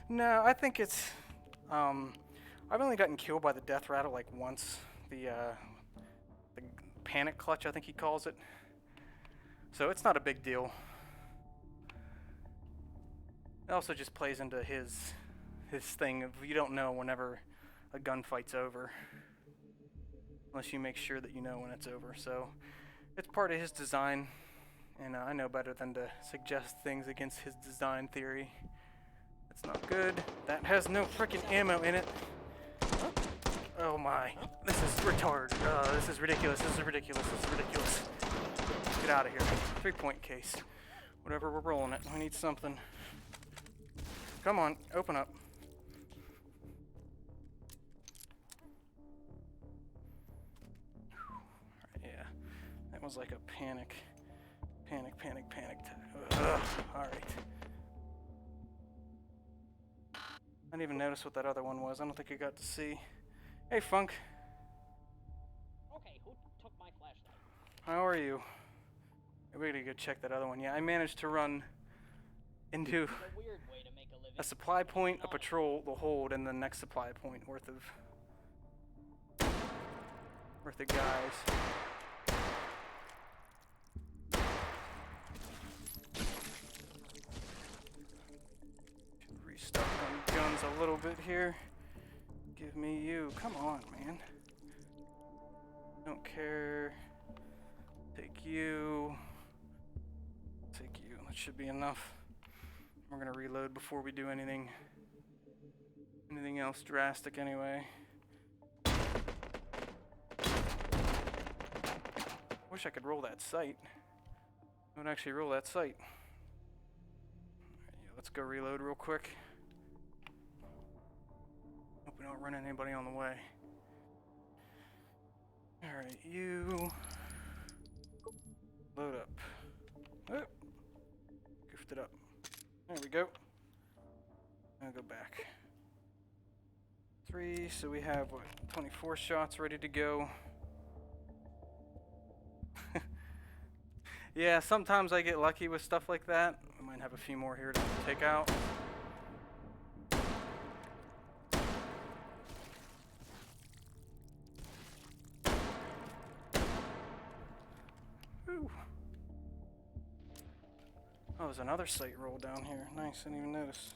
No, I think it's. I've only gotten killed by the death rattle like once. The panic clutch, I think he calls it. So it's not a big deal. It also just plays into his thing of you don't know whenever a gunfight's over, unless you make sure that you know when it's over. So it's part of his design, and I know better than to suggest things against his design theory. It's not good. That has no freaking ammo in it. Oh my. This is retarded. This is ridiculous. This is ridiculous. This is ridiculous. Get out of here. 3-point case. Whatever, we're rolling it. We need something. Come on, open up. Yeah. That was like a panic. Panic. Alright. I didn't even notice what that other one was. I don't think I got to see. Hey, Funk. Okay, who took my flashlight? How are you? We gotta go check that other one. Yeah, I managed to run into It's a weird way to make a living. a supply point, a Not patrol, the hold, and the next supply point worth of guys. Should restock on guns a little bit here. Give me you. Come on, man. Don't care. Take you. Take you. That should be enough. We're gonna reload before we do anything else drastic anyway. Wish I could roll that sight. I would actually roll that sight. Alright, yeah, let's go reload real quick. Hope we don't run anybody on the way. Alright, you load up. Oh, goofed it up. There we go. I'll go back. 3, so we have what, 24 shots ready to go. Yeah, sometimes I get lucky with stuff like that. I might have a few more here to take out. Ooh. Oh, there's another sight roll down here. Nice, I didn't even notice.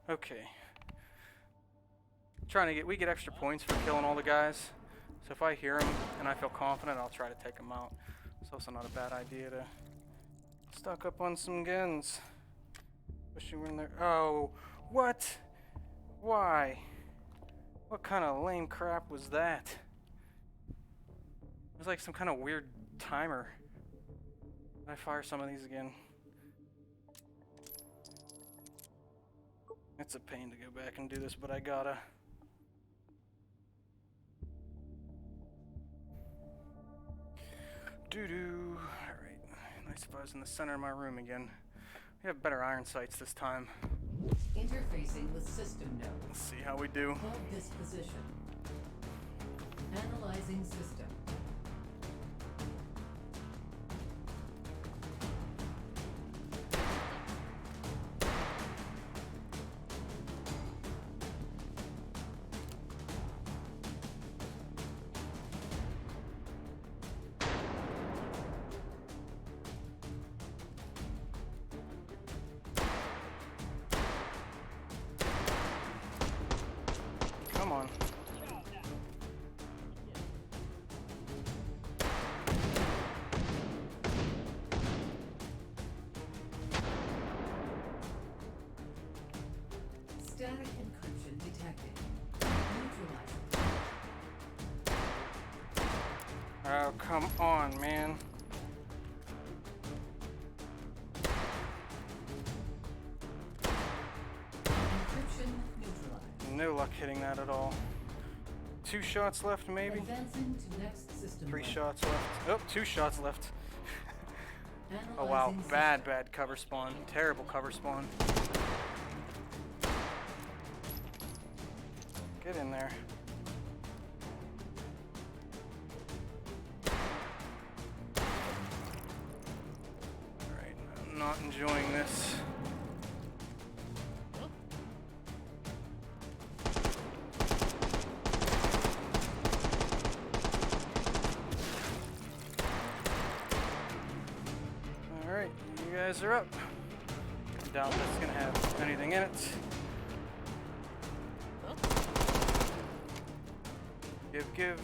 Okay. We get extra points for killing all the guys. So if I hear them and I feel confident, I'll try to take them out. It's also not a bad idea to stock up on some guns. Especially when they're. Oh, what? Why? What kind of lame crap was that? It was like some kind of weird timer. I fire some of these again. It's a pain to go back and do this, but I gotta. Doo-doo. Alright. Nice if I was in the center of my room again. We have better iron sights this time. Interfacing with system node. Let's see how we do. Hold this position. Analyzing system. Come on. Static encryption detected. Neutralizing. Oh, come on, man. Encryption neutralized. No luck hitting that at all. 2 shots left, maybe? Advancing to next system 3 node. shots left. Oh, 2 shots left. Oh wow, Analyzing bad cover spawn. Terrible cover spawn. Get in there. Alright, I'm not enjoying this. Alright, you guys are up. I doubt that's gonna have anything in it. Give.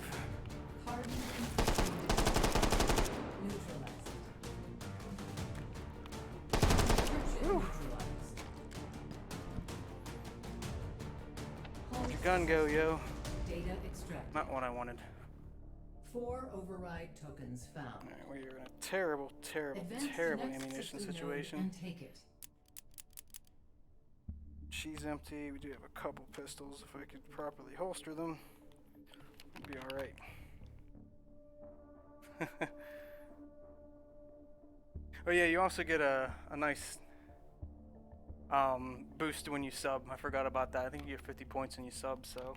Hardened encryption detected. Neutralized. Encryption Whew. neutralized. Where'd your gun go, yo? Data extracted. Not what I wanted. 4 override tokens found. Alright, we are in a terrible Advance to terrible next ammunition system node situation. and take it. She's empty. We do have a couple pistols. If I could properly holster them, it'd be alright. Oh yeah, you also get a nice boost when you sub. I forgot about that. I think you get 50 points when you sub, so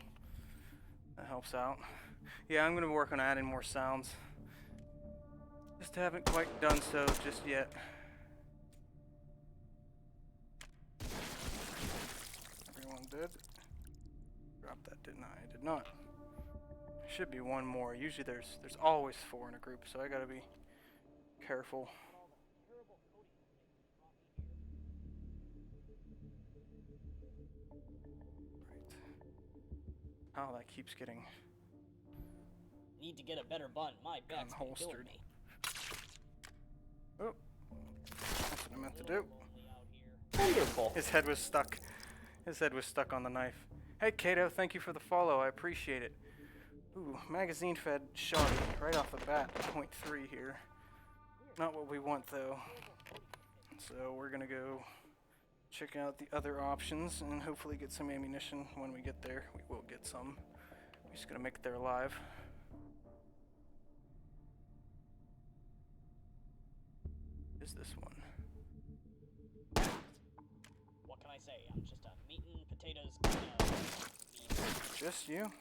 that helps out. Yeah, I'm gonna work on adding more sounds. Just haven't quite done so just yet. Everyone dead? Dropped that, didn't I? I did not. Should be one more. Usually there's always 4 in a group, so I gotta be careful. Right. Oh, that keeps getting Need to get a better button. My back's been killing unholstered. me. Oh, that's what I meant to do. Lonely out here. Wonderful. His head was stuck. His head was stuck on the knife. Hey, Kato, thank you for the follow. I appreciate it. Ooh, magazine fed shoddy right off the bat. 0.3 here. Not what we want, though. So we're gonna go check out the other options and hopefully get some ammunition when we get there. We will get some. We're just gonna make it there alive. Is this one? What can I say? I'm just a meat and potatoes kind of meat. Just you?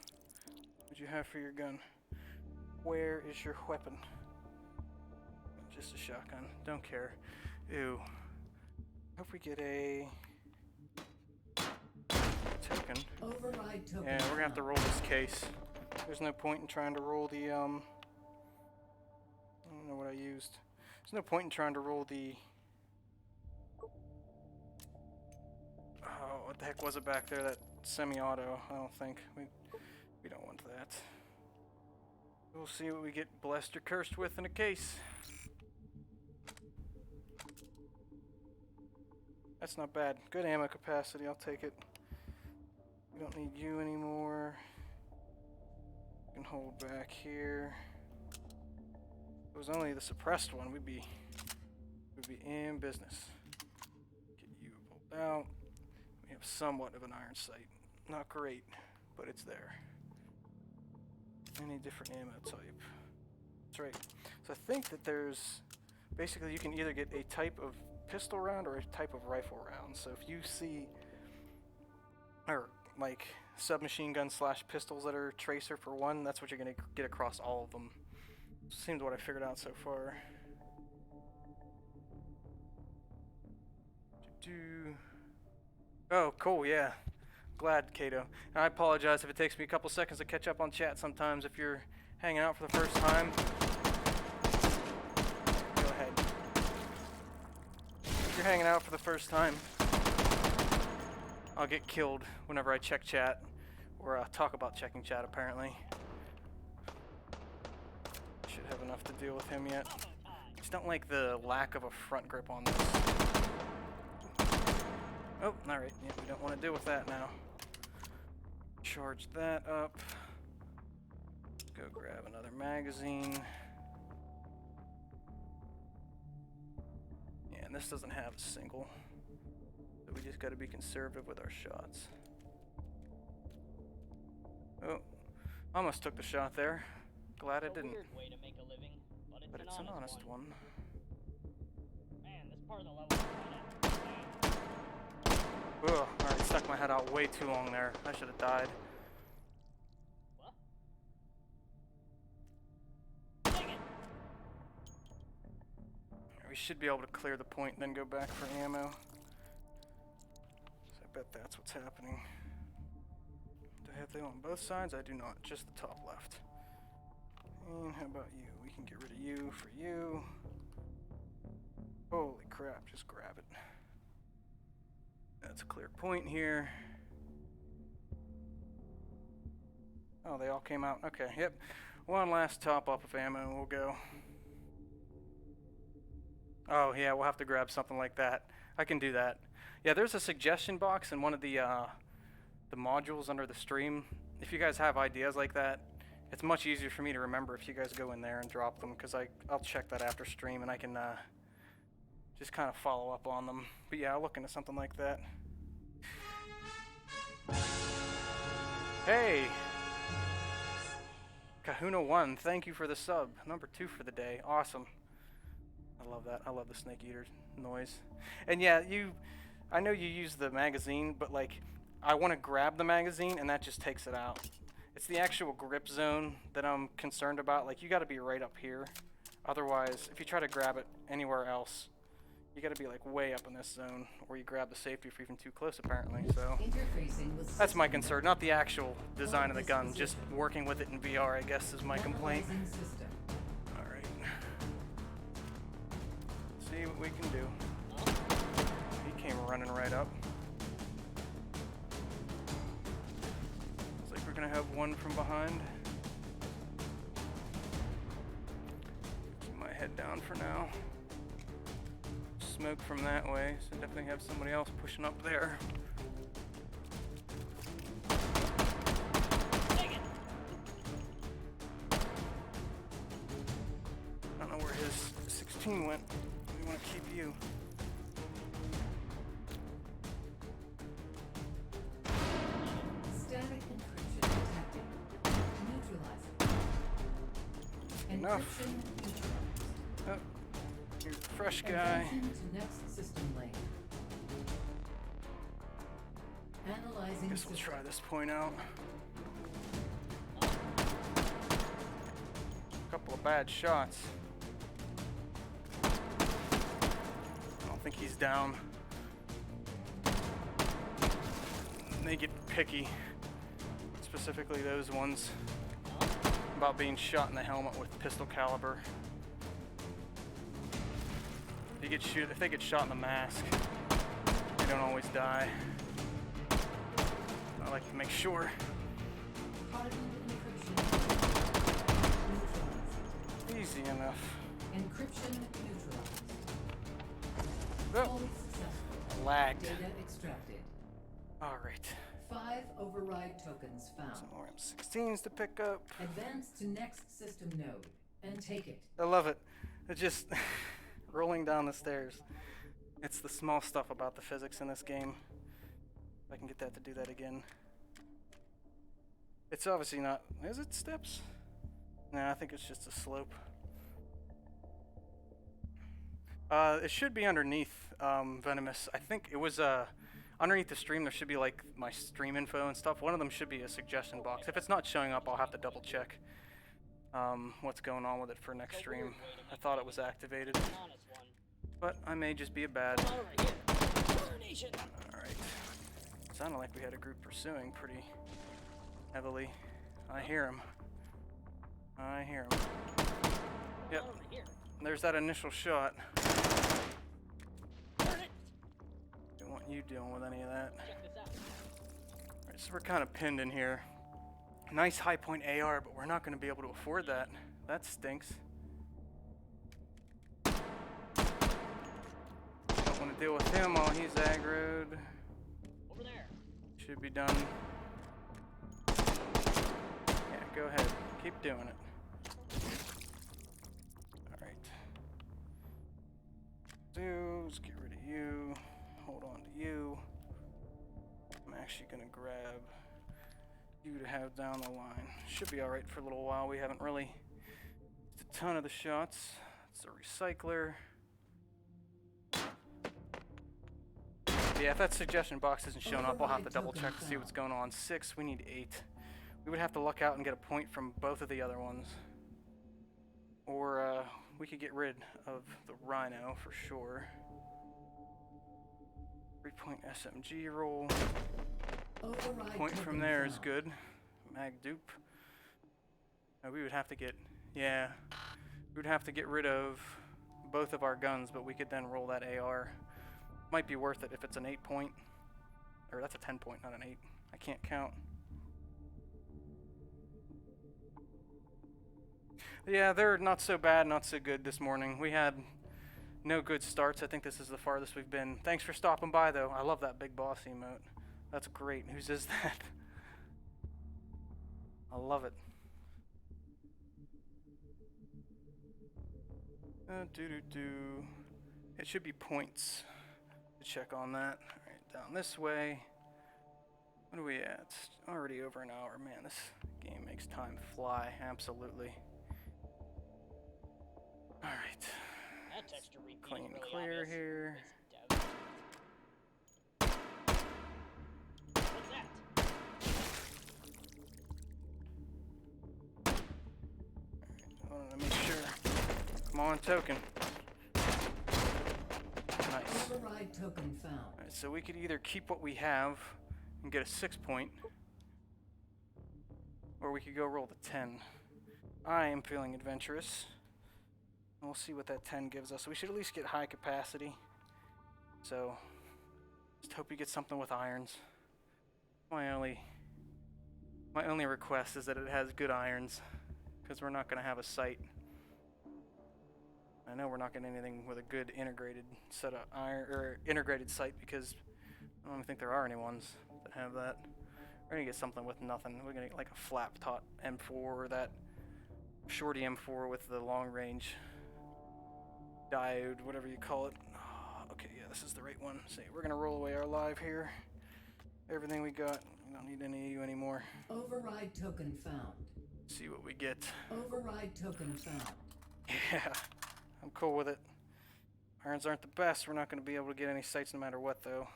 What'd you have for your gun? Where is your weapon? Just a shotgun. Don't care. Ew. Hope we get a token. Override token. Yeah, we're gonna have to roll this case. There's no point in trying to roll the I don't know what I used. There's no point in trying to roll the oh, what the heck was it back there? That semi-auto, I don't think. We don't want that. We'll see what we get blessed or cursed with in a case. That's not bad. Good ammo capacity, I'll take it. We don't need you anymore. We can hold back here. If it was only the suppressed one, we'd be in business. Get you pulled out. We have somewhat of an iron sight. Not great, but it's there. Any different ammo type. That's right. So I think that there's basically you can either get a type of pistol round or a type of rifle round. So if you see or like submachine gun / pistols that are tracer for one, that's what you're gonna get across all of them. Seems what I figured out so far. Oh, cool, yeah. Glad, Kato. And I apologize if it takes me a couple seconds to catch up on chat sometimes if you're hanging out for the first time. Go ahead. If you're hanging out for the first time, I'll get killed whenever I check chat, or talk about checking chat, apparently. Should have enough to deal with him yet. Just don't like the lack of a front grip on this. Oh, alright, yeah, we don't want to deal with that now. Charge that up. Go grab another magazine. Yeah, and this doesn't have a single. So we just gotta be conservative with our shots. Oh, almost took the shot there. Glad I It's a didn't. weird way to make a living, but It's an honest one. Man, this part of the level is kinda Ugh, alright, stuck my head out way too long there. I should have died. What? Dang it! We should be able to clear the point and then go back for ammo. So I bet that's what's happening. Do I have them on both sides? I do not, just the top left. And how about you? We can get rid of you for you. Holy crap, just grab it. That's a clear point here. Oh, they all came out. Okay, yep. One last top up of ammo and we'll go. Oh, yeah, we'll have to grab something like that. I can do that. Yeah, there's a suggestion box in one of the modules under the stream. If you guys have ideas like that, it's much easier for me to remember if you guys go in there and drop them, because I'll check that after stream and I can just kind of follow up on them. But yeah, I'll look into something like that. Hey! Kahuna1, thank you for the sub. Number 2 for the day. Awesome. I love that. I love the snake eater noise. And yeah, I know you use the magazine, but like, I want to grab the magazine and that just takes it out. It's the actual grip zone that I'm concerned about. Like, you got to be right up here. Otherwise, if you try to grab it anywhere else, you got to be like way up in this zone, or you grab the safety if you're even too close, apparently. So Interfacing with that's my concern, not the actual design of the gun. Just working with it in VR, I guess, is my complaint. Analyzing system. All right. See what we can do. He came running right up. Looks like we're gonna have one from behind. Keep my head down for now. Smoke from that way, so definitely have somebody else pushing up there. Dang it! I don't know where his 16 went. We want to keep you. Static encryption detected. Neutralizing. Enough. Encryption neutralized. Oh, you're a fresh guy. Advancing to next system lane. Analyzing Guess we'll system. try this point out. Couple of bad shots. I don't think he's down. They get picky, specifically those ones, about being shot in the helmet with pistol caliber. If they get shot in the mask, they don't always die. I like to make sure. Hardened encryption. Neutralized. enough. Encryption neutralized. Oh, Fully successful. lagged. Data extracted. All right. 5 override tokens found. Some more M16s to pick up. Advance to next system node and take it. I love it. It's just rolling down the stairs. It's the small stuff about the physics in this game. If I can get that to do that again. It's obviously not. Is it steps? No, I think it's just a slope. It should be underneath Venomous. I think it was underneath the stream. There should be like my stream info and stuff. One of them should be a suggestion box. If it's not showing up, I'll have to double check what's going on with it for next stream. I thought it was activated, Honest one. but I may just be a bad. Come on over here. Coronation. Alright. Sounded like we had a group pursuing pretty heavily. I hear him. I hear him. Yep. Come on over here. There's that initial shot. Burn it. Don't want you dealing with any of that. Check this out. Alright, so we're kind of pinned in here. Nice high point AR, but we're not going to be able to afford that. That stinks. Don't want to deal with him while he's aggroed. Over there. Should be done. Yeah, go ahead. Keep doing it. Alright. Let's get rid of you. Hold on to you. I'm actually going to grab you to have down the line. Should be alright for a little while. We haven't really used a ton of the shots. It's a recycler. Yeah, if that suggestion box isn't showing up, I'll have to double check to see what's going on. 6, we need 8. We would have to luck out and get a point from both of the other ones. Or we could get rid of the Rhino for sure. 3-point SMG roll. Override Point from token there is found. good. Mag dupe. We would have to get, yeah, we would have to get rid of both of our guns, but we could then roll that AR. Might be worth it if it's an 8-point, or that's a 10-point, not an 8. I can't count. Yeah, they're not so bad, not so good this morning. We had no good starts. I think this is the farthest we've been. Thanks for stopping by, though. I love that big boss emote. That's great. Whose is that? I love it. It should be points to check on that. Alright, down this way. What are we at? Already over an hour. Man, this game makes time fly. Absolutely. Alright. That texture repeat is Clean really clear obvious. here. It's What's that? I wanted to make sure. Come on, token. Nice. Override token found. Alright, so we could either keep what we have and get a 6-point, or we could go roll the 10. I am feeling adventurous. We'll see what that 10 gives us. We should at least get high capacity. So, just hope we get something with irons. My only request is that it has good irons, because we're not going to have a sight. I know we're not getting anything with a good integrated set of iron or integrated sight, because I don't even think there are any ones that have that. We're gonna get something with nothing. We're gonna get like a flap tot M4 or that shorty M4 with the long range diode, whatever you call it. Okay, yeah, this is the right one. See, we're gonna roll away our live here. Everything we got. We don't need any of you anymore. Override token found. See what we get. Override token found. Yeah, I'm cool with it. Irons aren't the best. We're not going to be able to get any sights no matter what, though.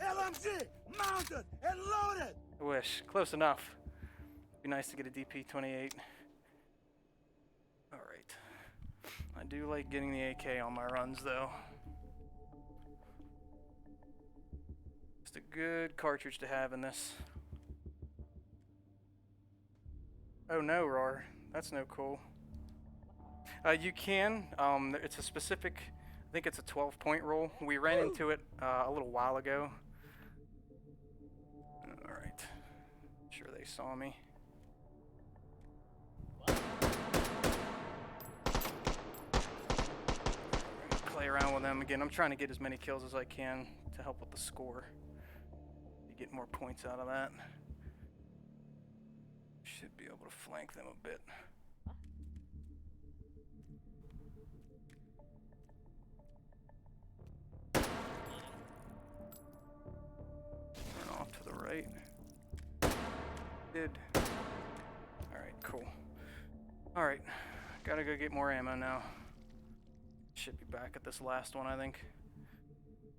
LMG mounted and loaded. I wish. Close enough. Be nice to get a DP-28. Alright. I do like getting the AK on my runs, though. Just a good cartridge to have in this. Oh no, Roar. That's no cool. You can. It's a specific, I think it's a 12-point roll. We ran into it a little while ago. Alright. Sure they saw me. them. Again, I'm trying to get as many kills as I can to help with the score. You get more points out of that. Should be able to flank them a bit. Turn off to the right. Did. Alright, cool. Alright, gotta go get more ammo now. Should be back at this last one, I think.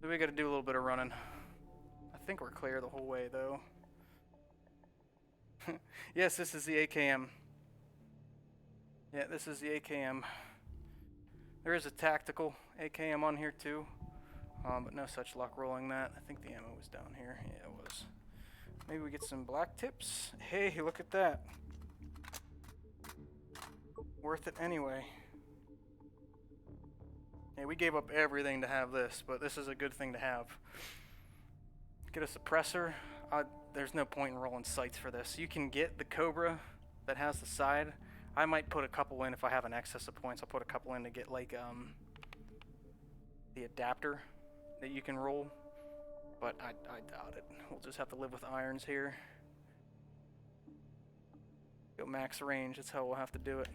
So we gotta do a little bit of running. I think we're clear the whole way, though. Yes, this is the AKM. Yeah, this is the AKM. There is a tactical AKM on here, too. But no such luck rolling that. I think the ammo was down here. Yeah, it was. Maybe we get some black tips. Hey, look at that. Worth it anyway. Yeah, we gave up everything to have this, but this is a good thing to have. Get a suppressor. There's no point in rolling sights for this. You can get the Cobra that has the side. I might put a couple in if I have an excess of points. I'll put a couple in to get like the adapter that you can roll. But I doubt it. We'll just have to live with irons here. Go max range. That's how we'll have to do it.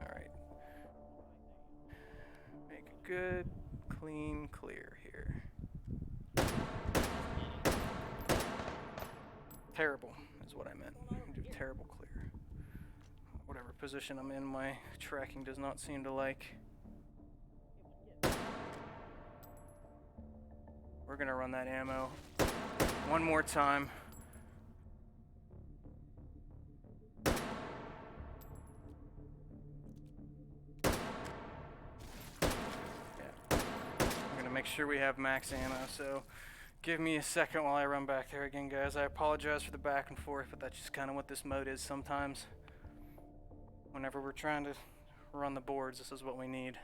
Alright. Make a good, clean clear here. Terrible is what I meant. Do terrible clear. Whatever position I'm in, my tracking does not seem to like. We're gonna run that ammo one more time. Make sure we have max ammo, so give me a second while I run back there again, guys. I apologize for the back and forth, but that's just kind of what this mode is sometimes. Whenever we're trying to run the boards, this is what we need.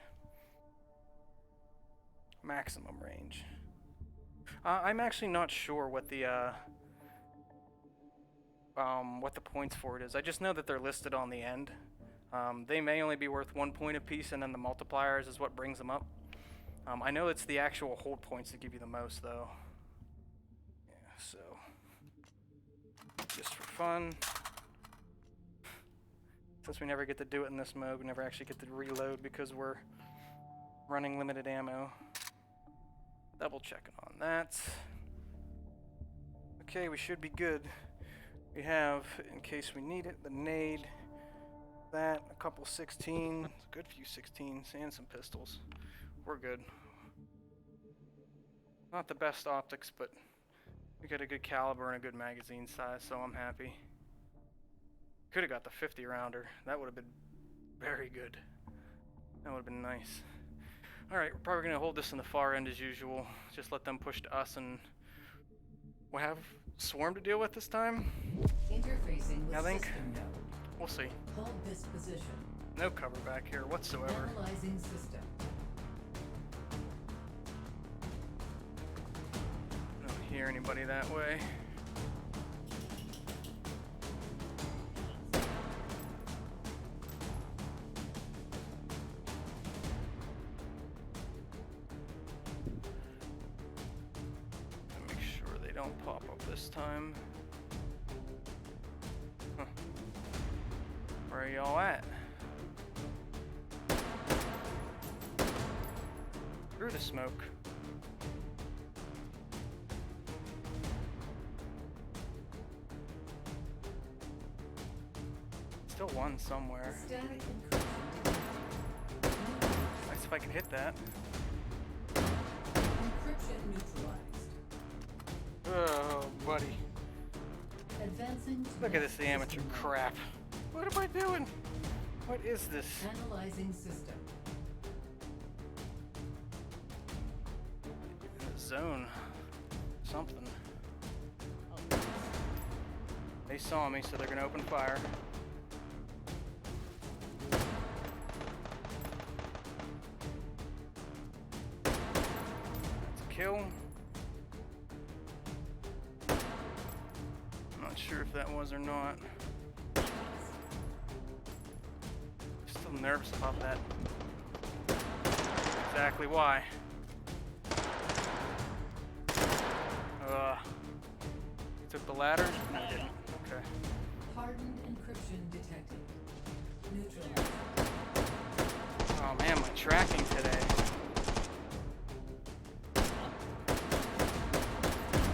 Maximum range. I'm actually not sure what the points for it is. I just know that they're listed on the end. They may only be worth 1 point apiece, and then the multipliers is what brings them up. I know it's the actual hold points that give you the most, though. Yeah, so just for fun, since we never get to do it in this mode, we never actually get to reload because we're running limited ammo. Double checking on that. Okay, we should be good. We have, in case we need it, the nade, that, a couple 16s, a good few 16s, and some pistols. We're good. Not the best optics, but we got a good caliber and a good magazine size, so I'm happy. Could have got the 50 rounder. That would have been very good. That would have been nice. Alright, we're probably going to hold this in the far end as usual. Just let them push to us, and we'll have Swarm to deal with this time. Interfacing with I think. system node. We'll see. Hold this position. No cover back here whatsoever. Analyzing system. I don't hear anybody that way. Make sure they don't pop up this time. Huh. Where are y'all at? Through the smoke. Still one somewhere. Static encryption. Nice if I can hit that. Encryption neutralized. Oh, buddy. Advancing to Look at this next amateur system node. crap. What am I doing? What is this? Analyzing system. Zone. Something. They saw me, so they're gonna open fire. That's a kill. I'm not sure if that was or not. Still nervous about that Exactly why. Took the ladder? No, I didn't. Okay. Hardened encryption detected. Neutralized. Oh man, my tracking today.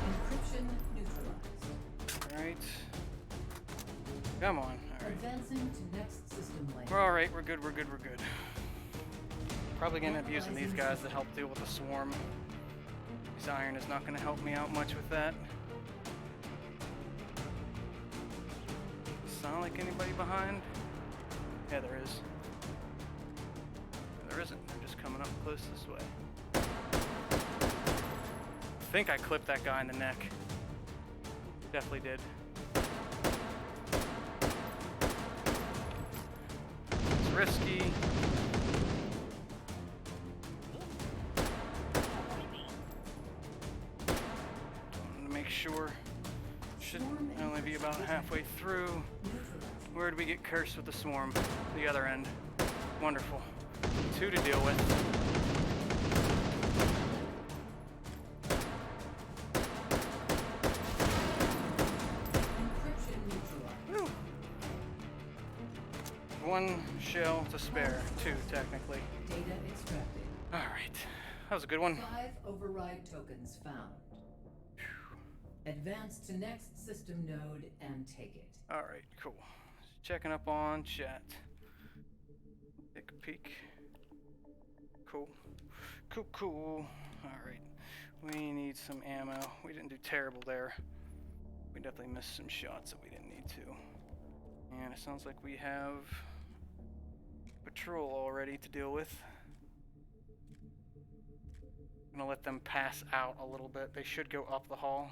Encryption neutralized. Alright. Come on. Alright. Advancing to next system lane. We're alright, we're good, we're good, we're good. Probably gonna end up using these guys to help deal with the swarm. This iron is not gonna help me out much with that. Sound like anybody behind? Yeah, there is. There isn't. They're just coming up close this way. I think I clipped that guy in the neck. Definitely did. It's risky. I'm gonna make sure. Should only be about halfway through. Where did we get cursed with the swarm? The other end. Wonderful. 2 to deal with. Encryption neutralized. Woo. 1 shell to spare. 2, technically. Data extracted. Alright. That was a good one. 5 override tokens found. Advance to next system node and take it. Alright, cool. Checking up on chat. Take a peek. Cool. Cool. Alright. We need some ammo. We didn't do terrible there. We definitely missed some shots that we didn't need to. And it sounds like we have patrol already to deal with. I'm gonna let them pass out a little bit. They should go up the hall.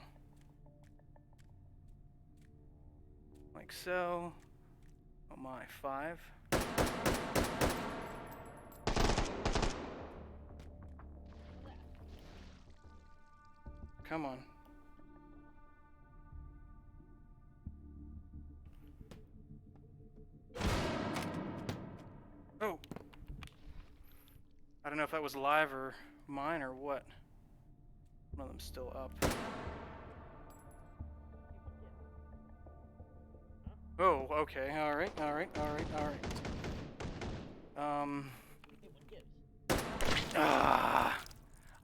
Like so. Oh my, 5. Come on. Oh! I don't know if that was live or mine or what. One of them's still up. Oh, okay, alright. I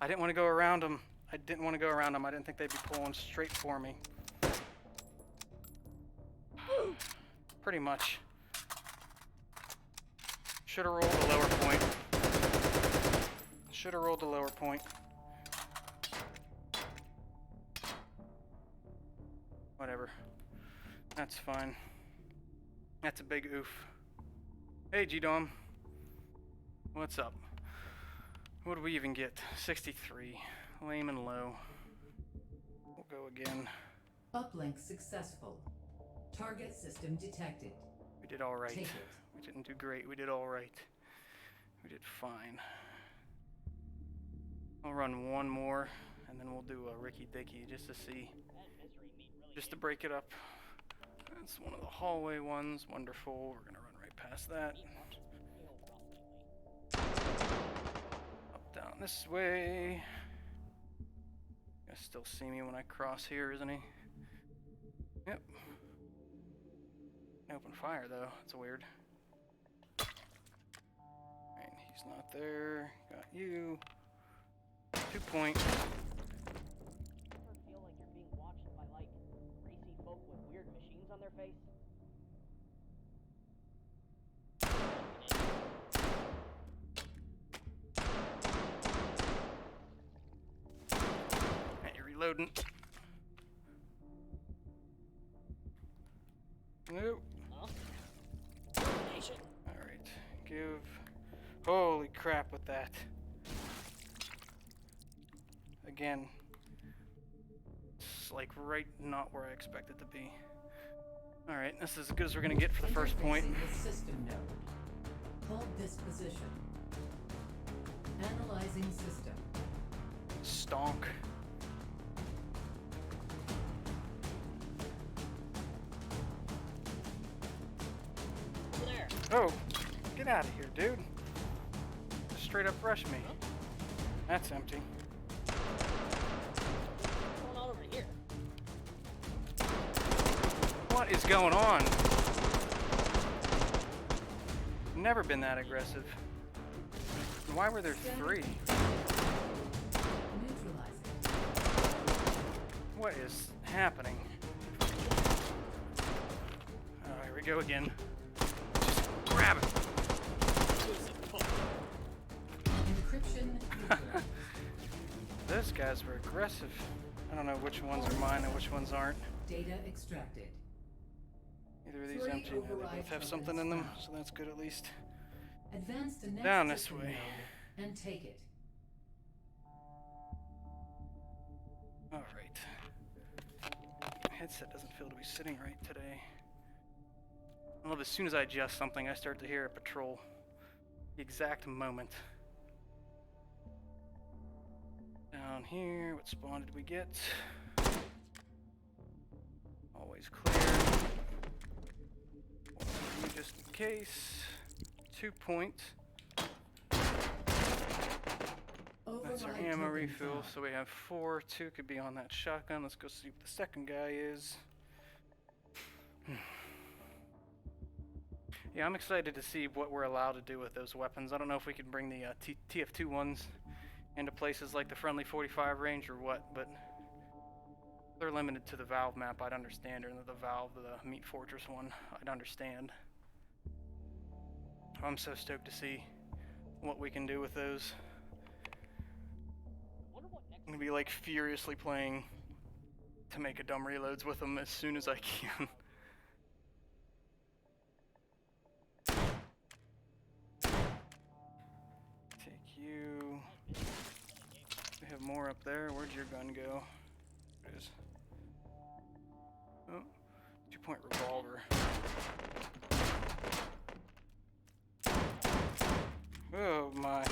didn't want to go around them. I didn't think they'd be pulling straight for me. Pretty much. Should have rolled the lower point. Whatever. That's fine. That's a big oof. Hey, G-Dom. What's up? What do we even get? 63. Lame and low. We'll go again. Uplink successful. Target system detected. We did alright. Take it. We didn't do great. We did alright. We did fine. I'll run one more, and then we'll do a Ricky Dicky just to see. Just to break it up. That's one of the hallway ones. Wonderful. We're gonna run right past that. Up, down this way. Gonna still see me when I cross here, isn't he? Yep. Open fire though. That's weird. Alright, he's not there. Got you. 2 point. Ever feel like you're being watched by, like, crazy folk with weird machines on their face? Hey, you're reloading. Nope. Huh? Domination. Alright. Give. Holy crap with that. Again. It's like right not where I expect it to be. Alright, this is as good as we're gonna get for the first point. Interfacing with system node. Hold this position. Analyzing system. Stonk. Over there. Oh! Get out of here, dude. Just straight up rush me. Huh? That's empty. What's going on over here? What is going on? Never been that aggressive. And why were there 3? Neutralizing. What is happening? Oh, here we go again. Just grab it. Encryption neutralized. Those guys were aggressive. I don't know which ones are mine and which ones aren't. Data extracted. Either of these 3 empty. No, they override both have something tokens in them, found. so that's good at least. Advance to next Down this system way. node and take it. Alright. Headset doesn't feel to be sitting right today. I love as soon as I adjust something, I start to hear a patrol. The exact moment. Down here, what spawn did we get? Always clear. One for you just in case. 2 point. That's our Override ammo token refill, found. so we have 4. 2 could be on that shotgun. Let's go see what the second guy is. Yeah, I'm excited to see what we're allowed to do with those weapons. I don't know if we can bring the TF2 ones into places like the friendly 45 range or what, but if they're limited to the Valve map, I'd understand, or the Meat Fortress one, I'd understand. I'm so stoked to see what we can do with those. I wonder what next. I'm gonna be like furiously playing to make a dumb reloads with them as soon as I can. Take you. We have more up there. Where'd your gun go? There it is. Oh, 2-point revolver. Oh my.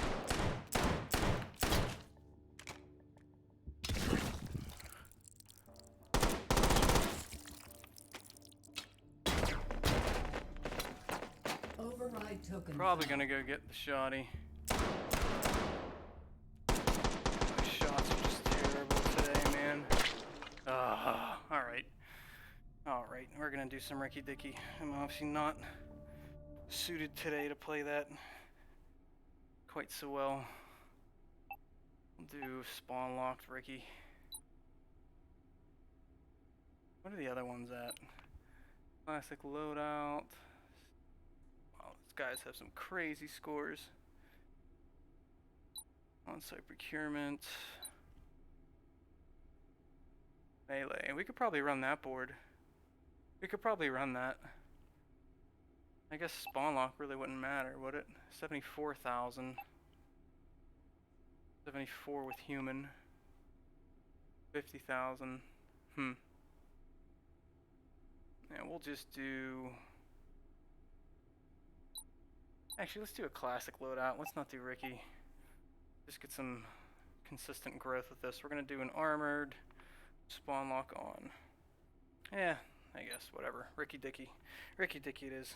Override token Probably found. gonna go get the shotty. My shots are just terrible today, man. Alright. Alright, we're gonna do some Ricky Dicky. I'm obviously not suited today to play that quite so well. We'll do spawn locked Ricky. What are the other ones at? Classic loadout. Wow, these guys have some crazy scores. On-site procurement. Melee. We could probably run that board. We could probably run that. I guess spawn lock really wouldn't matter, would it? 74,000. 74 with human. 50,000. Yeah, we'll just do... Actually, let's do a classic loadout. Let's not do Ricky. Just get some consistent growth with this. We're gonna do an armored spawn lock on. Yeah, I guess, whatever. Ricky Dicky. Ricky Dicky it is.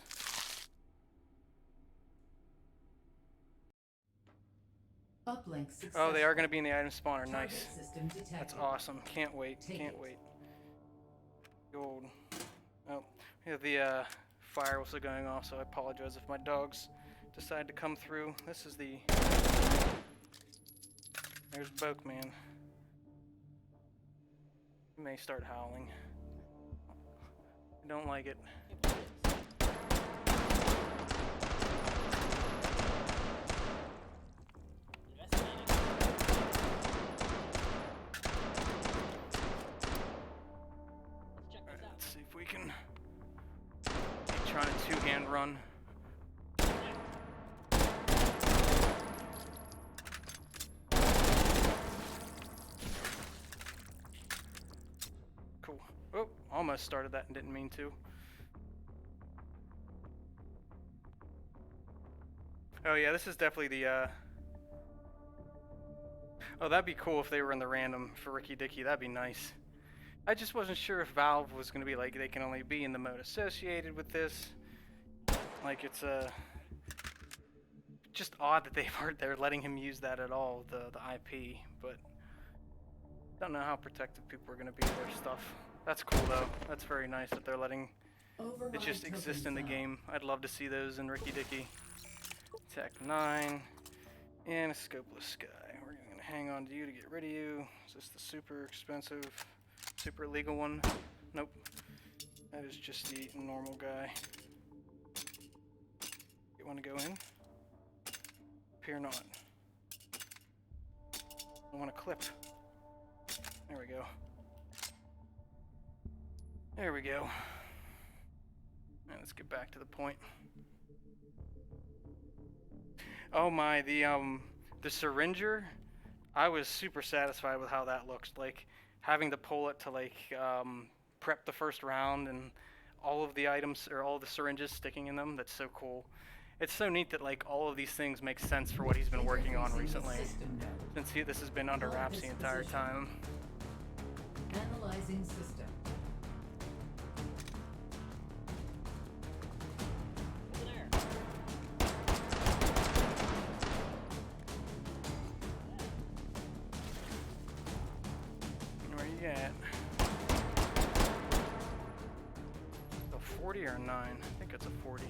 Uplink successful. Oh, they are gonna be in the item spawner. Target Nice. system detected. That's awesome. Can't wait. Take Can't it. wait. Gold. Oh, yeah, the fire was going off, so I apologize if my dogs decide to come through. This is the... There's Boke Man. He may start howling. I don't like it. Alright, let's see if we can... Trying to two-hand run. Cool. Oh, almost started that and didn't mean to. Oh yeah, this is definitely the, Oh, that'd be cool if they were in the random for Ricky Dicky. That'd be nice. I just wasn't sure if Valve was going to be like, they can only be in the mode associated with this. Like it's a just odd that they're letting him use that at all, the IP, but don't know how protective people are going to be of their stuff. That's cool though. That's very nice that they're letting Override it just exist in the token game. I'd love to see those in Ricky Dicky. Tech 9 and a scopeless sky. We're going to hang on to you to get rid of you. Is this the super expensive, super illegal one? Nope. That is just the normal guy. You want to go in? Appear not. I want to clip. There we go. There we go. Alright, let's get back to the point. Oh my, the syringer, I was super satisfied with how that looks. Like, having to pull it to, like, prep the first round and all of the items, or all of the syringes sticking in them, that's so cool. It's so neat that, like, all of these things make sense for what he's been working on Interfacing with recently. system node. Since this has been under wraps the entire time. Analyzing system. Over there. Where you at? A 40 or a 9? I think it's a 40.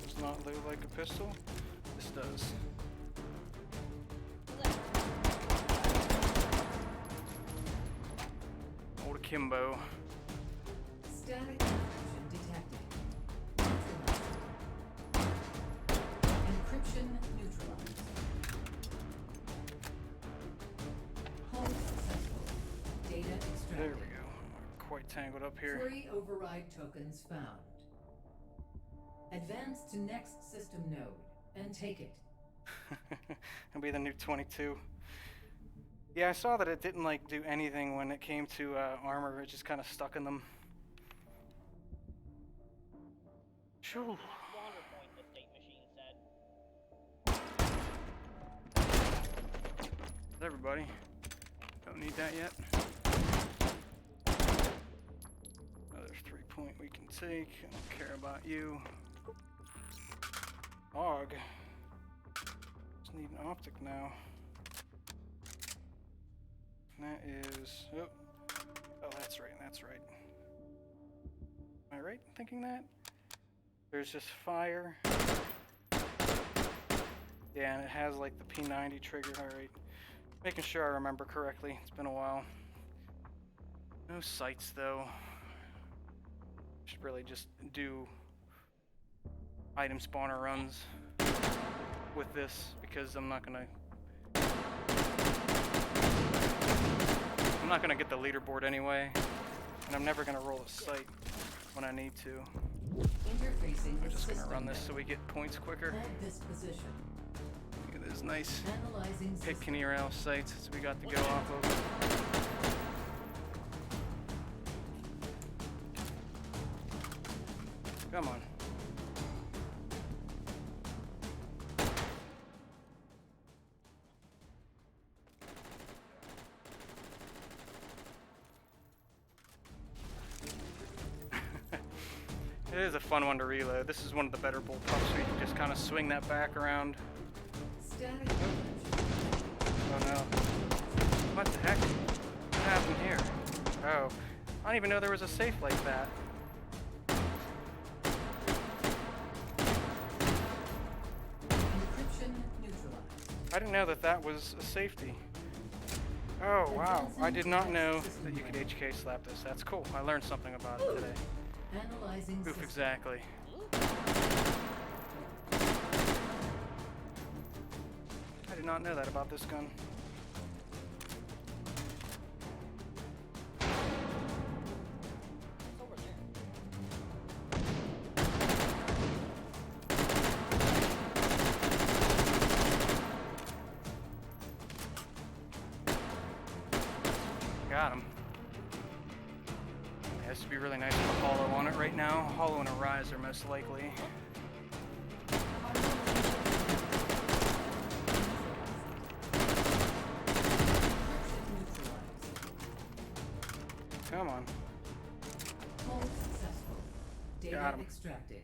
Does not look like a pistol. This does. Old akimbo. Static encryption detected. Encryption neutralized. Hold successful. Data extracted. There we go. We're quite tangled up here. 3 override tokens found. Advance to next system node and take it. It'll be the new 22. Yeah, I saw that it didn't like do anything when it came to armor. It just kind of stuck in them. Shoo. Longer point, the state machine said. Everybody. Don't need that yet. Another 3-point we can take. I don't care about you. Og. Just need an optic now. And that is. Oh, that's right. That's right. Am I right in thinking that? There's just fire. Yeah, and it has like the P90 trigger. Alright. Making sure I remember correctly. It's been a while. No sights though. Should really just do item spawner runs with this because I'm not gonna get the leaderboard anyway, and I'm never gonna roll a sight when I need to. Interfacing We're with just gonna system run this so node. we get points quicker. Hold this position. Look at this nice Analyzing system. Pitcairn rail sights that we got to go off of. Come on. It is a fun one to reload. This is one of the better bullpups where you can just kind of swing that back around. Static encryption. Oh no. What the heck? What happened here? Oh. I didn't even know there was a safe like that. Encryption neutralized. I didn't know that that was a safety. Oh wow. I did not know that you could HK slap this. That's cool. I learned something about it today. Analyzing Oof, system. exactly. I did not know that about this gun. It's over there. Got him. It has to be really nice with a hollow on it right now. Hollow and a riser most likely. Encryption neutralized. Come Come on. Hold successful. Got Data 'em. extracted.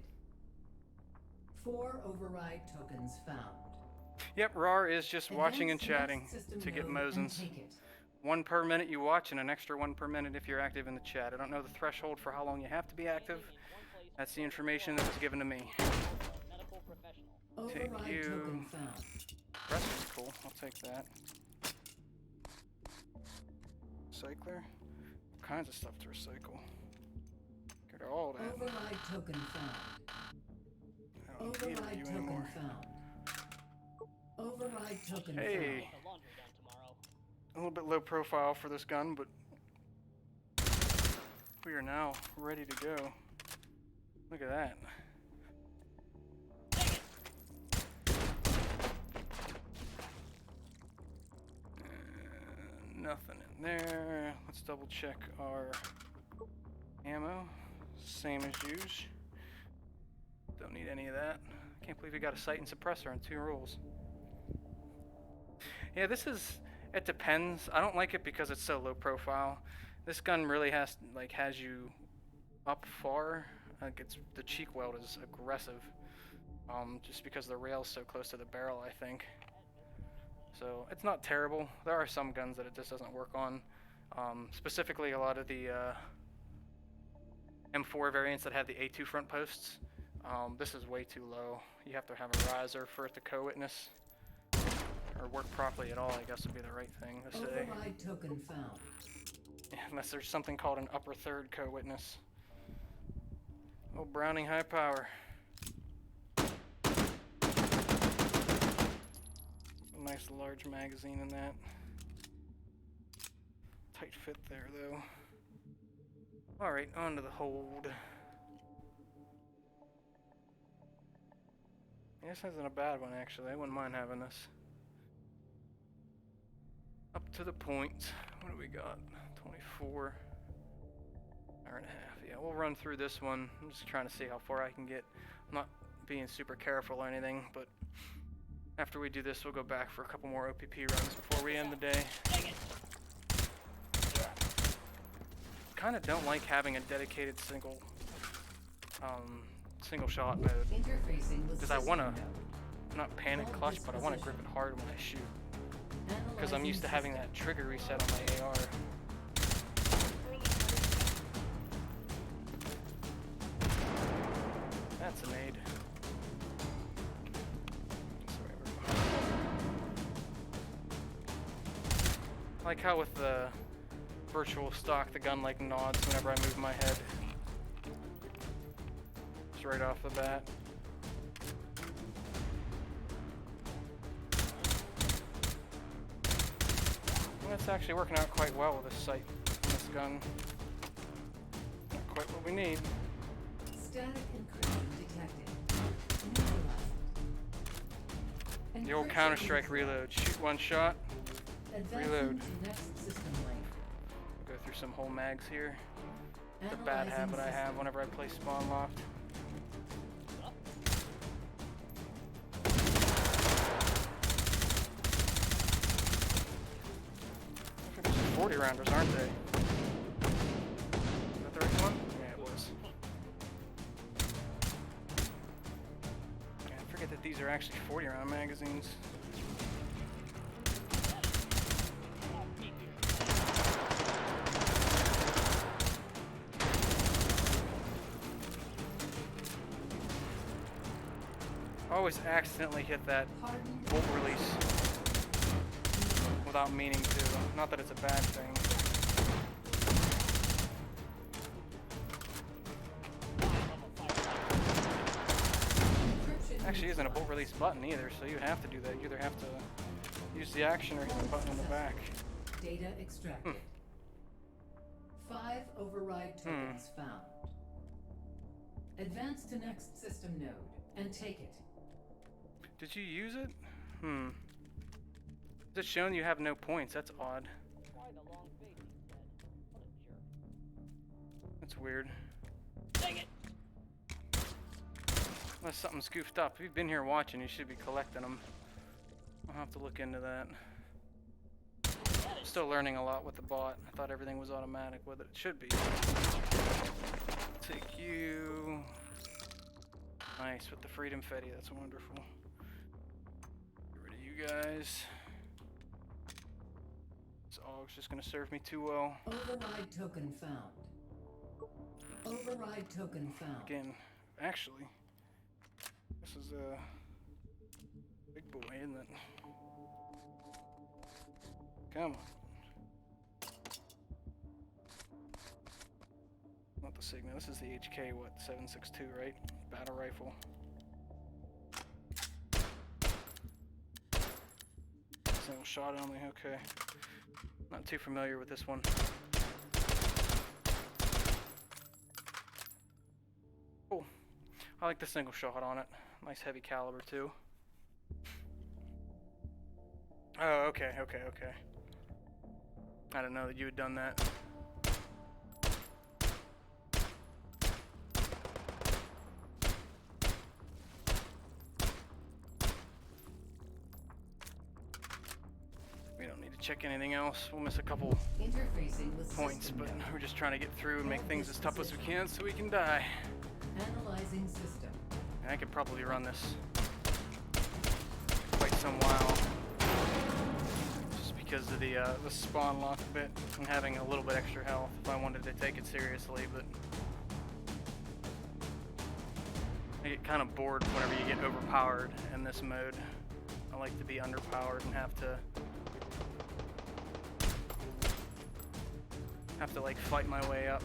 4 override tokens found. Yep, RAR is just watching and Advance the chatting next system to get node and Mosins. take it. 1 per minute you watch and an extra 1 per minute if you're active in the chat. I don't know the threshold for how long you have to be active. That's the information that was given to me. Medical professional. Take Override you. token found. Rest is cool. I'll take that. Recycler? All kinds of stuff to recycle. Get all that. Override token found. I don't need Override you token anymore. found. Override token Hey. Get the laundry done tomorrow. A little bit low profile for this gun, but we are now ready to go. Look at that. Nothing in there. Let's double check our ammo. Same as usual. Don't need any of that. Can't believe we got a sight and suppressor on 2 rolls. Yeah, this is, it depends. I don't like it because it's so low profile. This gun really has you up far. Like the cheek weld is aggressive. Just because the rail's so close to the barrel, I think. So it's not terrible. There are some guns that it just doesn't work on. Specifically, a lot of the M4 variants that have the A2 front posts. This is way too low. You have to have a riser for it to co-witness. Or work properly at all, I guess would be the right thing to say. Override token found. Unless there's something called an upper third co-witness. Oh, Browning high power. A nice large magazine in that. Tight fit there, though. Alright, on to the hold. This isn't a bad one, actually. I wouldn't mind having this. Up to the point. What do we got? 24. Hour and a half. Yeah, we'll run through this one. I'm just trying to see how far I can get. I'm not being super careful or anything, but after we do this, we'll go back for a couple more OPP runs before we end the day. Kind of don't like having a dedicated single shot mode. Interfacing with Because I want to, system node. not panic clutch, but I want to grip it hard when I shoot. Because I'm Analyzing used to having system. that trigger reset on my AR. That's an aid. Sorry, we're behind. I like how with the virtual stock, the gun like nods whenever I move my head. Just right off the bat. And that's actually working out quite well with this sight and this gun. Not quite what we need. Static encryption detected. Neutralized. The old Encryption Counter-Strike neutralized. reload. Shoot one shot, Advancing reload. to next system link. go through some whole mags here. It's a bad Analyzing habit I have system. whenever I play spawn locked. I think these are 40 rounders, aren't they? Is that the right one? Yeah, it was. Yeah, I forget that these are actually 40 round magazines. I always accidentally hit that Hardened. bolt release without meaning to. Not that it's a bad thing. Encryption Actually isn't a neutralized. bolt release button either, so you have to do that. You either have to use the action or hit the button in the back. Data extracted. 5 override tokens found. Advance to next system node and take it. Did you use it? Is it showing you have no points? That's odd. Try the long face instead. What a jerk. That's weird. Dang it! Unless something's goofed up. If you've been here watching, you should be collecting them. I'll have to look into that. still learning a lot with the bot. I thought everything was automatic with it. It should be. Take you. Nice with the freedom fetty. That's wonderful. Get rid of you guys. This aug's just gonna serve me too well. Override token found. Override token found. Again, actually, this is a big boy, isn't it? Come on. Not the Sigma. This is the HK, what, 762, right? Battle rifle. Single shot only, okay. Not too familiar with this one. Cool. I like the single shot on it. Nice heavy caliber too. Oh, okay. I didn't know that you had done that. We don't need to check anything else. We'll miss a couple Interfacing with points, system but node. we're just trying to get through and make things as tough as we can so we can die. Analyzing system. And I could probably run this quite some while. Just because of the spawn lock bit and having a little bit extra health if I wanted to take it seriously, but I get kind of bored whenever you get overpowered in this mode. I like to be underpowered and have to like fight my way up.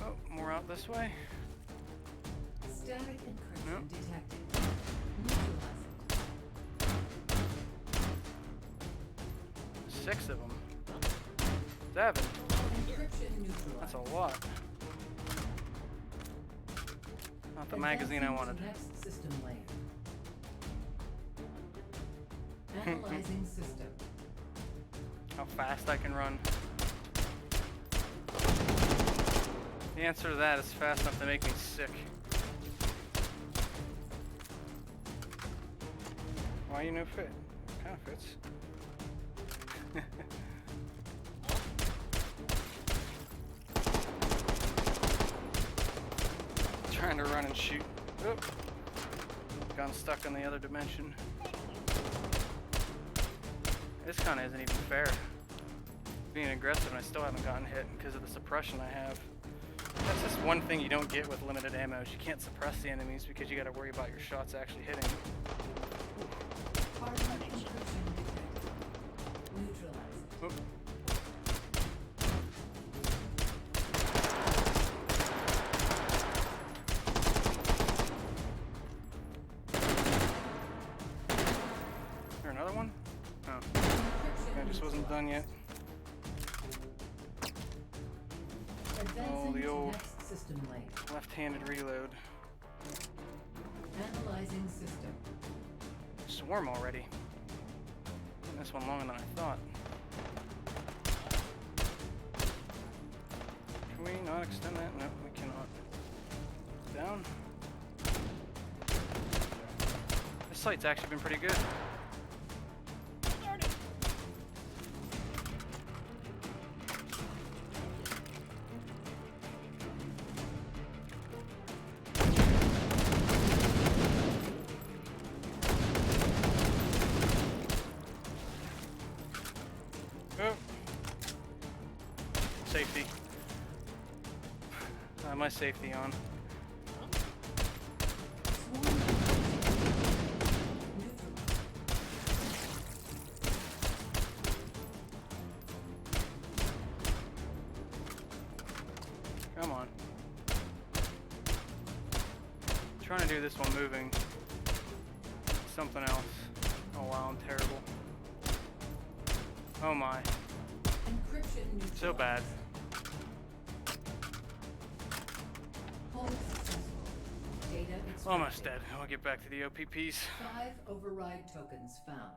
Oh, more out this way. Static encryption Nope. detected. Neutralize it. 6 of them. 7. Encryption neutralized. That's a lot. Not the magazine I Advancing to wanted. Next system layer. Analyzing system. How fast I can run. The answer to that is fast enough to make me sick. Why you no fit? Kind of fits. Trying to run and shoot. Oop. Gotten stuck in the other dimension. This kind of isn't even fair. Being aggressive and I still haven't gotten hit because of the suppression I have. That's just one thing you don't get with limited ammo is you can't suppress the enemies because you got to worry about your shots actually hitting. Partial encryption detected. Neutralized. Oop. Is there another one? Oh, Encryption I just wasn't done yet. Advancing the to old- next system layer. Left-handed reload. Analyzing system. Swarm already. This one longer than I thought. Can we not extend that? No, we cannot. Down. This site's actually been pretty good. Oh. Safety. My safety on. Swarm. Neutralized. Come on. Trying to do this while moving. Something else. Oh wow, I'm terrible. Oh my. Encryption neutralized. So bad. Hold successful. Data extracted. Almost dead. I'll get back to the OPPs. 5 override tokens found.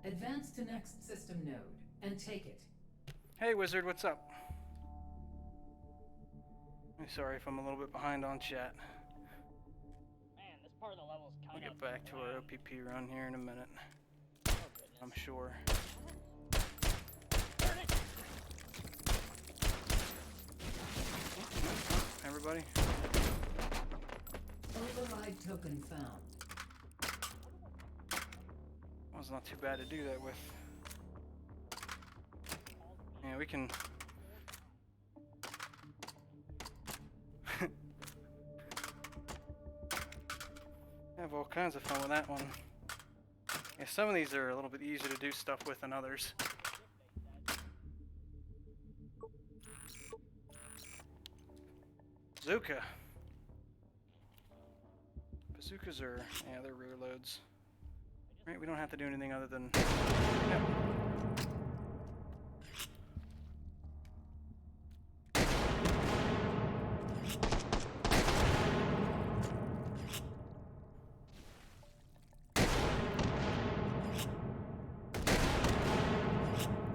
Advance to next system node. and take it. Hey, Wizard, what's up? I'm sorry if I'm a little bit behind on chat. Man, this part of the level's We'll kind of. get back to our OPP run here in a minute, Oh goodness. I'm sure. Burn it! Everybody? Override token found. Well, it's not too bad to do that with. Yeah, we can. Have all kinds of fun with that one. Yeah, some of these are a little bit easier to do stuff with than others. Bazooka. Bazookas are, yeah, they're rear loads. Right, we don't have to do anything other than. Yep.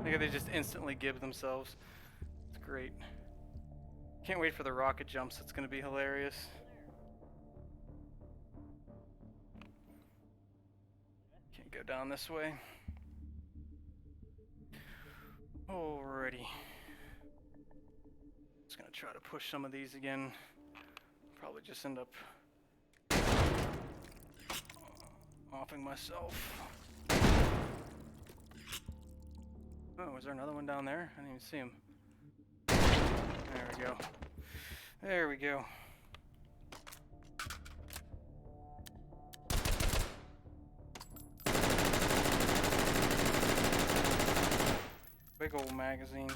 Look at they just instantly give themselves. It's great. Can't wait for the rocket jumps. It's gonna be hilarious. Can't go down this way. Alrighty. Just gonna try to push some of these again. Probably just end up offing myself. Oh, was there another one down there? I didn't even see him. There we go. There we go. Big old magazine.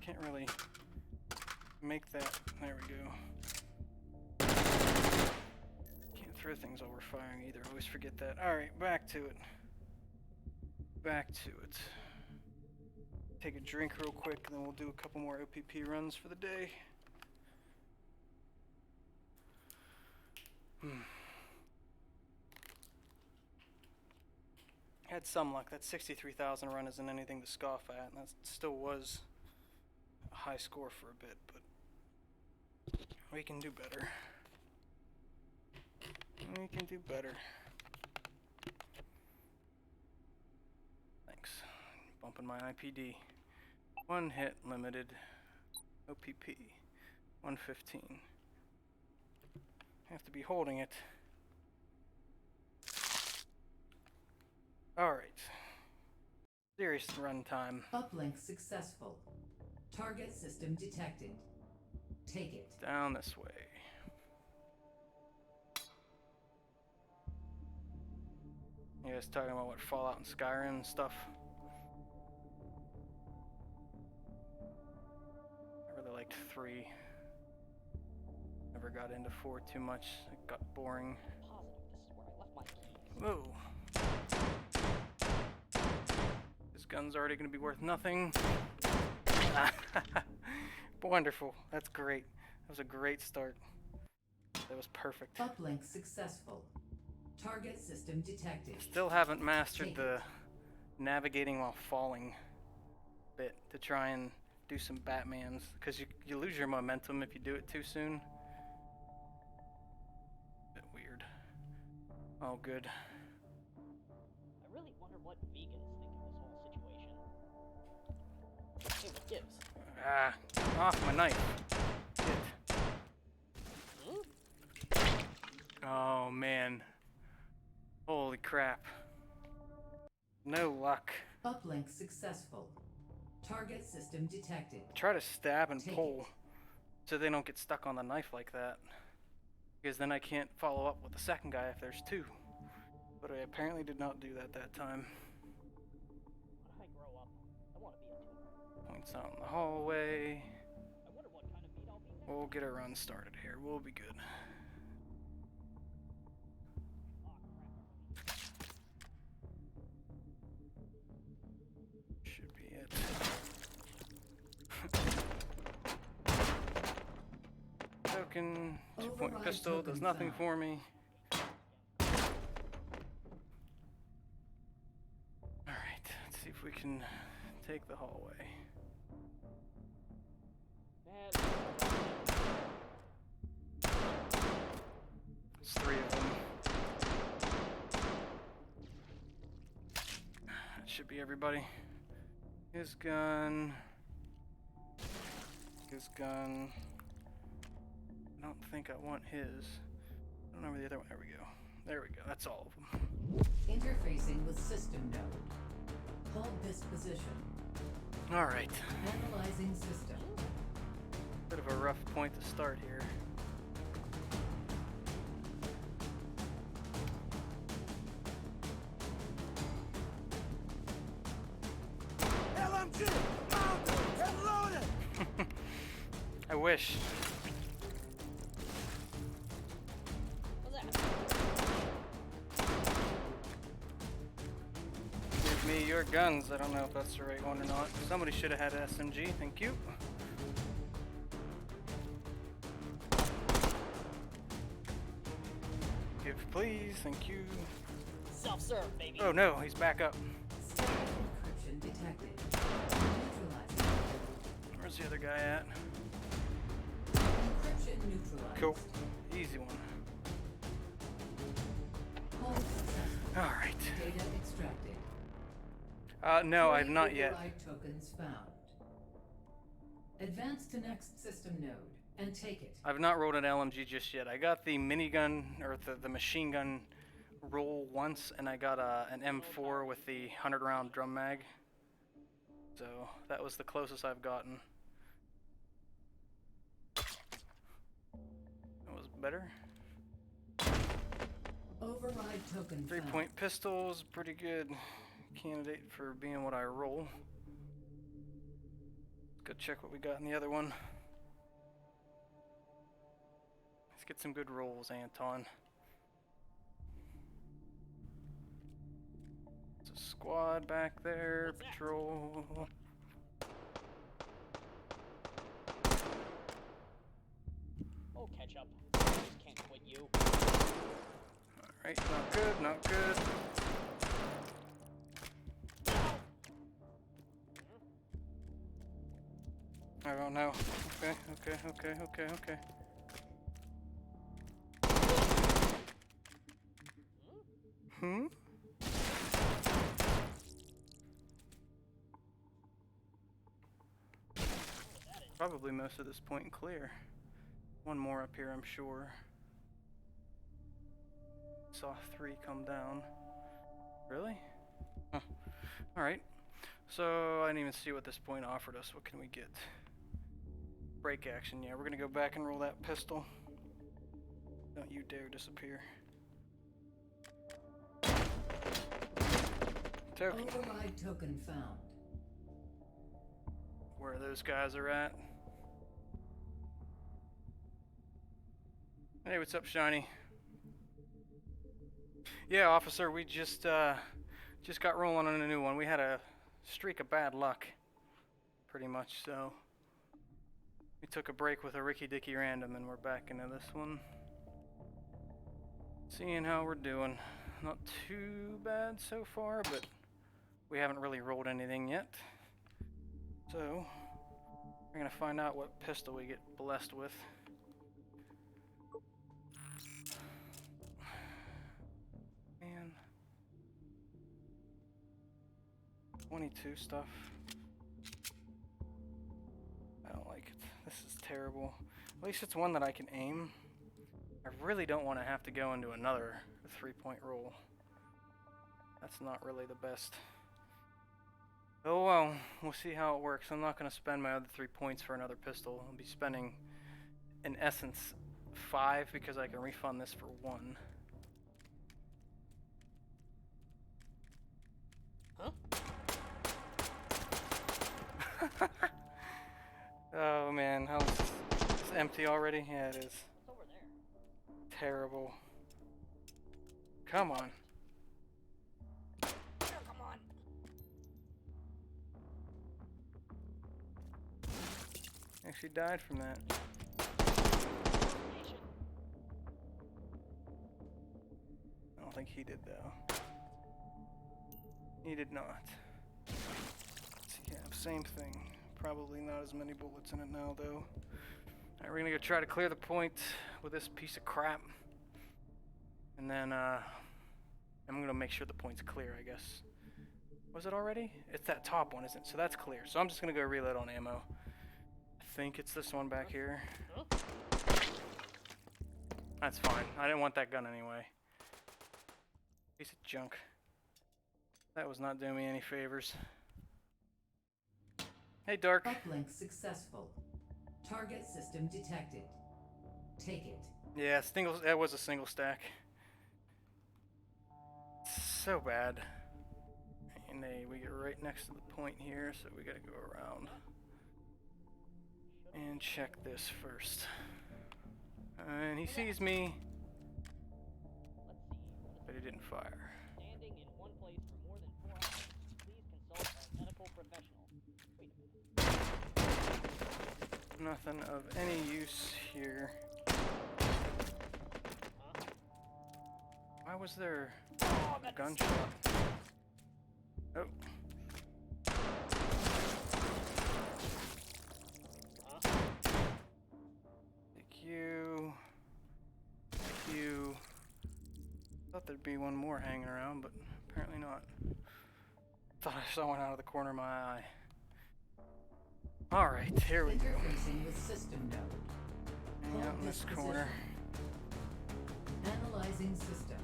Can't really make that. There we go. Can't throw things over firing either. I always forget that. Alright, back to it. Back to it. Take a drink real quick, and then we'll do a couple more OPP runs for the day. Had some luck. That 63,000 run isn't anything to scoff at, and that still was a high score for a bit, but we can do better. We can do better. Thanks. Bumping my IPD. One hit limited. OPP. 115. Have to be holding it. Alright. Serious run time. Uplink successful. Target system detected. Take it. Down this way. You guys talking about what Fallout and Skyrim and stuff? I really liked 3. Never got into 4 too much. It got boring. Positive this is where I left my keys. Whoa. This gun's already going to be worth nothing. Wonderful. That's great. That was a great start. That was perfect. Uplink successful. Target system detected. Still haven't mastered Take the it. navigating while falling bit to try and do some Batmans, because you lose your momentum if you do it too soon. Bit weird. Oh, good. I really wonder what vegans think of this whole situation. Hey, what gives? Ah, off my knife. Shit. Oh man. Holy crap. No luck. Uplink successful. Target system detected. Try to stab and Take pull so they don't get stuck on the knife like that. Because then I can't follow up with the second guy if there's 2. But I apparently did not do that time. When I grow up, I want to be a tutor. Points out in the hallway. I wonder what kind of meat I'll be there. We'll get a run started here. We'll be good. Oh, crap. Should be it. Token. 2-point Override pistol does token nothing found. for me. see if we can take the hallway. It's 3 of them. That should be everybody. His gun. His gun. I don't think I want his. I don't know where the other one. There we go. There we go. That's all of them. Interfacing with system node. Hold this position. All right. Analyzing system. Bit of a rough point to start here. LMG, mounted and loaded! I wish. What's that? Give me your guns. I don't know if that's the right one or not. Somebody should have had an SMG. Thank you. Give, please. Thank you. Self-serve, baby. Oh no, he's back up. Static encryption detected. Neutralizing. Where's the other guy at? Encryption neutralized. Cool. Easy one. Hold successful. All right. Data extracted. No, I've 3 not yet. override tokens found. Advance to next system node and take it. I've not rolled an LMG just yet. I got the minigun or the machine gun roll once, and I got an M4 with the 100-round drum mag. So that was the closest I've gotten. That was better. Override token found. 3-point pistols, pretty good candidate for being what I roll. Let's go check what we got in the other one. Let's get some good rolls, Anton. There's a squad back there, What's that? patrol. Oh, catch up. Just can't quit you. Alright, not good, not good. I don't know. Okay. Hmm? Probably most of this point clear. One more up here, I'm sure. Saw 3 come down. Really? Huh. Alright. So, I didn't even see what this point offered us. What can we get? Break action. Yeah, we're gonna go back and roll that pistol. Don't you dare disappear. Token. Override token found. Where those guys are at. Hey, what's up, Shiny? Yeah, officer, we just got rolling on a new one. We had a streak of bad luck, pretty much, so we took a break with a Ricky Dicky random and we're back into this one. Seeing how we're doing. Not too bad so far, but we haven't really rolled anything yet. So, we're gonna find out what pistol we get blessed with. Man. 22 stuff. I don't like it. This is terrible. At least it's one that I can aim. I really don't want to have to go into another 3-point roll. That's not really the best. Oh well, we'll see how it works. I'm not going to spend my other 3 points for another pistol. I'll be spending, in essence, 5 because I can refund this for 1. Huh? Oh man, how's it's empty already? Yeah, it is. It's over there. Terrible. Come on. Here, come on. Actually died from that. Nation. I don't think he did though. He did not. same thing. Probably not as many bullets in it now, though. Alright, we're gonna go try to clear the point with this piece of crap. And then, I'm gonna make sure the point's clear, I guess. Was it already? It's that top one, isn't it? So that's clear. So I'm just gonna go reload on ammo. I think it's this one back here. Huh? That's fine. I didn't want that gun anyway. Piece of junk. That was not doing me any favors. Hey, Dark. Uplink successful. Target system detected. Take it. Yeah, that was a single stack. So bad. And we get right next to the point here, so we gotta go around and check this first. And he sees me, Let's see. but he didn't fire. Standing in one place for more than 4 hours. Please consult a medical professional. Wait a minute. Nothing of any use here. Huh? Why was there Oh, a that's gunshot? Oh. Huh? Thank you. Thank you. Thought there'd be one more hanging around, but apparently not. Thought I saw one out of the corner of my eye. Alright, here we go. Interfacing with system node. Hang out in this corner. Analyzing system.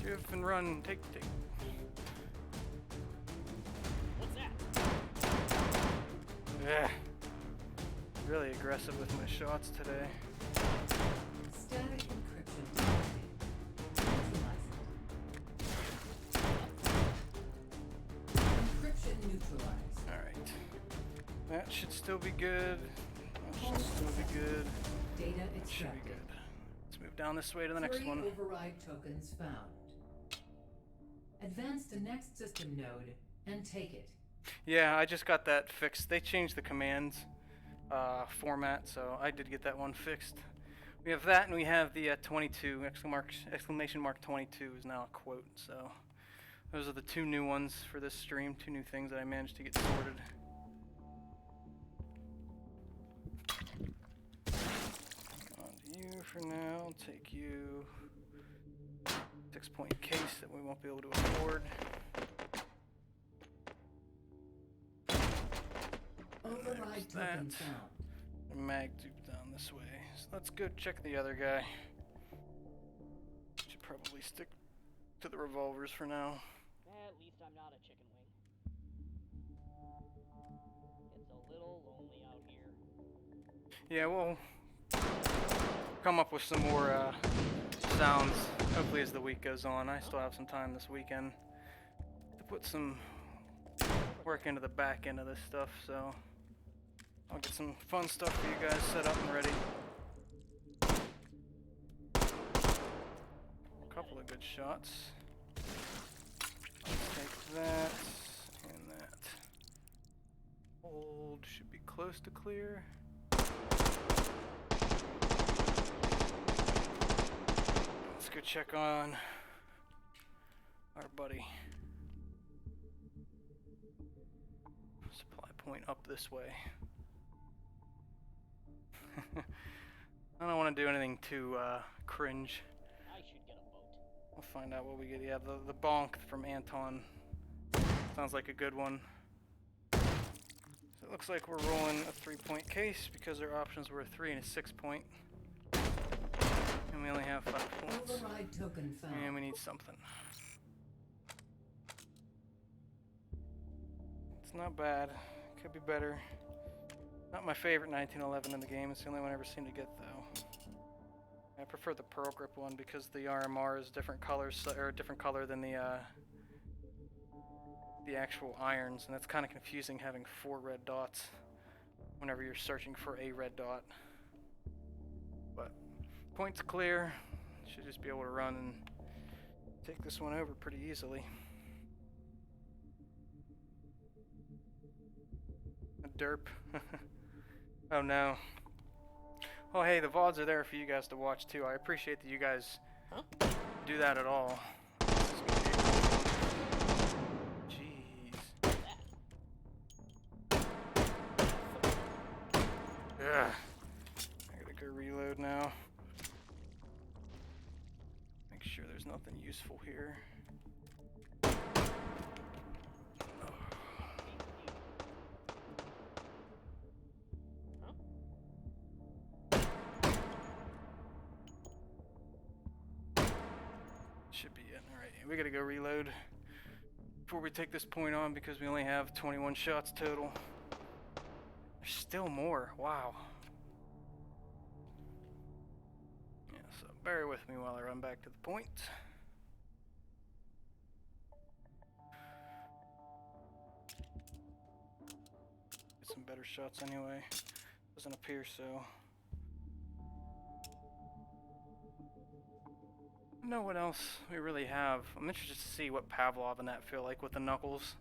Give and run. Take. What's that? Yeah. Really aggressive with my shots today. Static encryption detected. Neutralize it. Encryption neutralized. Alright. That should still be good. That should still be good. Data That should be extracted. good. Let's move down this way to the next 3 one. override tokens found. Advance to next system node and take it. Yeah, I just got that fixed. They changed the commands format, so I did get that one fixed. We have that, and we have the 22 exclamation mark 22 is now a quote. So those are the 2 new ones for this stream. 2 new things that I managed to get sorted. On to you for now. I'll take you. 6-point case that we won't be able to afford. Override There's token that. found. A mag dupe down this way. So let's go check the other guy. Should probably stick to the revolvers for now. At least I'm not a chicken wing. It's a little lonely out here. Yeah, we'll come up with some more sounds, hopefully as the week goes on. I still have some time this weekend to put some work into the back end of this stuff, so I'll get some fun stuff for you guys set up and ready. A couple of good shots. Let's take that and that. Hold should be close to clear. Let's go check on our buddy. Supply point up this way. I don't want to do anything too cringe. I should get a boat. We'll find out what we get. Yeah, the bonk from Anton sounds like a good one. So it looks like we're rolling a 3-point case because our options were a 3 and a 6-point. And we only have 5 points. Override token found. And we need something. It's not bad. Could be better. Not my favorite 1911 in the game. It's the only one I ever seem to get, though. I prefer the pearl grip one because the RMR is different colors, or a different color than the actual irons, and that's kind of confusing having 4 red dots whenever you're searching for a red dot. But point's clear. Should just be able to run and Take this one over pretty easily. A derp. Oh no. Oh hey, the VODs are there for you guys to watch too. I appreciate that you guys do that at all. Jeez. Ugh. I gotta go reload now. Make sure there's nothing useful here. Should be it. Alright, we gotta go reload before we take this point on because we only have 21 shots total. There's still more. Wow. Yeah, so bear with me while I run back to the point. Get some better shots anyway. Doesn't appear so. I don't know what else we really have. I'm interested to see what Pavlov and that feel like with the knuckles.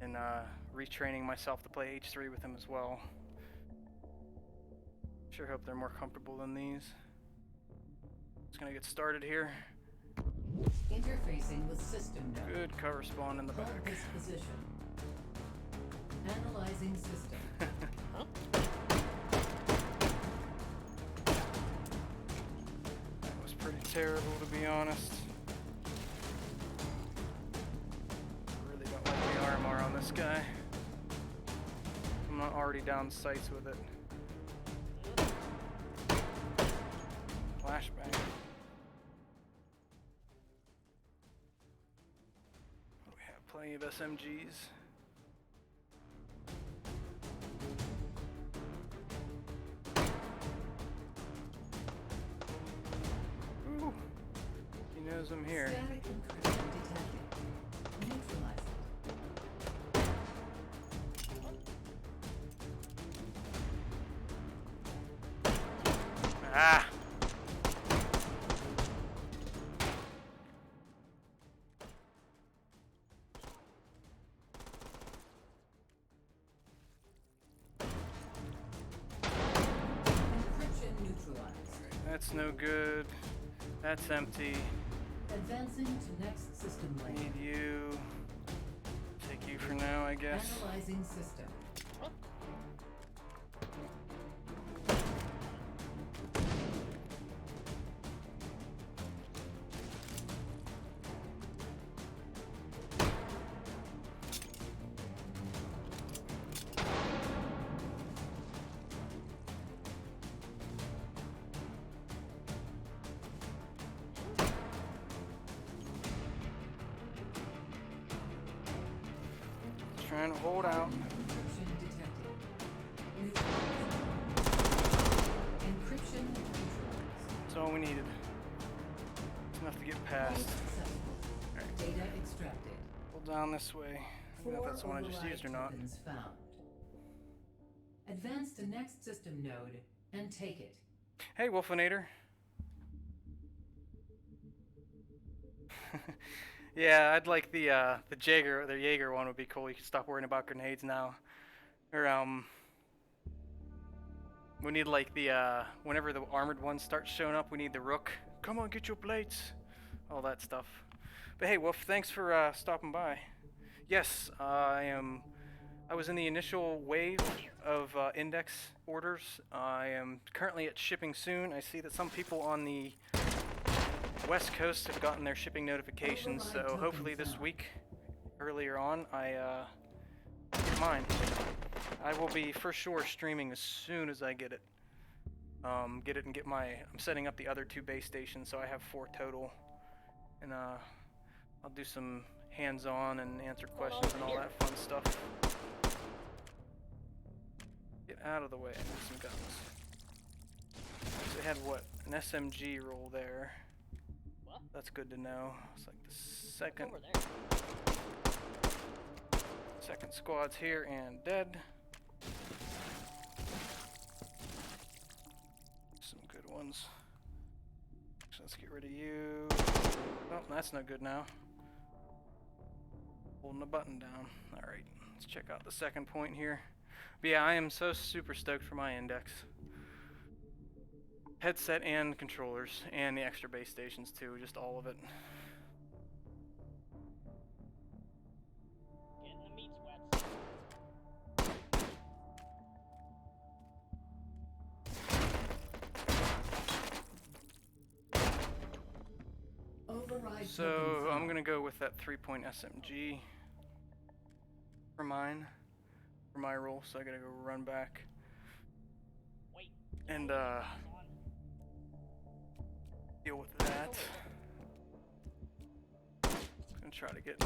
And retraining myself to play H3 with him as well. Sure hope they're more comfortable than these. Just gonna get started here. Interfacing with system node. Good cover spawn in the Hold back. this position. Analyzing system. That was pretty terrible, to be honest. Really don't like the armor on this guy. I'm not already down sights with it. Flashbang. We have plenty of SMGs. Ooh, he knows I'm here. Static encryption detected. Neutralize it. Ah! Encryption neutralized. That's no good. That's empty. Advancing to next system layer. Need you. Take you for now, I guess. Analyzing system. Trying to hold out. Encryption detected. Neutralized. Encryption neutralized. That's all we needed. It's enough to get past. Successful. Alright, Data extracted. pull down this way. I don't know if that's the one I just override used or not. tokens found. Advance to next system node and take it. Hey, Wolfinator. Yeah, I'd like the Jaeger one would be cool. You can stop worrying about grenades now. Or we need like the whenever the armored ones start showing up, we need the Rook. Come on, get your plates. All that stuff. But hey, Wolf, thanks for stopping by. Yes, I was in the initial wave of index orders. I am currently at shipping soon. I see that some people on the West Coast have gotten their shipping notifications, so hopefully this week, earlier on, I get mine. I will be for sure streaming as soon as I get it. I'm setting up the other 2 base stations, so I have 4 total. And I'll do some hands-on and answer questions and all that fun stuff. Get out of the way, I need some guns. So they had what? An SMG roll there. What? That's good to know. It's like the second Over there. second squad's here and dead. Some good ones. So let's get rid of you. Well, that's no good now. Holding the button down. Alright, let's check out the second point here. But yeah, I am so super stoked for my index. Headset and controllers, and the extra base stations too, just all of it. Getting the meat sweats. Override So token I'm found. gonna go with that 3-point SMG for mine, for my roll. So I gotta go run back Wait. and On. deal with that. Gonna try to get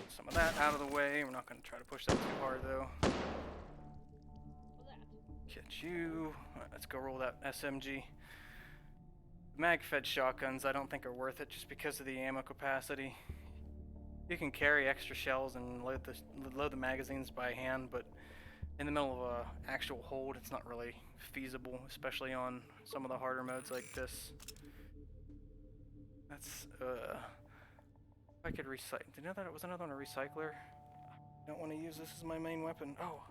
some of that out of the way. We're not gonna try to push that too hard though. For that. Catch you. Alright, let's go roll that SMG. Mag-fed shotguns I don't think are worth it just because of the ammo capacity. You can carry extra shells and load the magazines by hand, but in the middle of a actual hold, it's not really feasible, especially on some of the harder modes like this. That's if I could recycle. Did you know that it was another one, a recycler? I don't want to use this as my main weapon. Oh,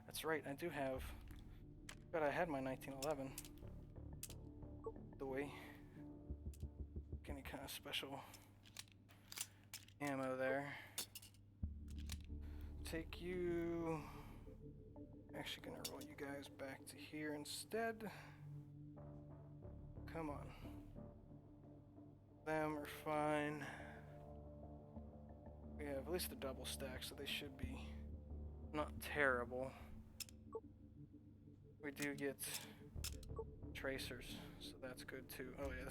that's right, I do have. But I had my 1911. The way. Any kind of special ammo there. Take you. Actually gonna roll you guys back to here instead. Come on. Them are fine. We have at least a double stack, so they should be not terrible. We do get tracers, so that's good too. Oh yeah,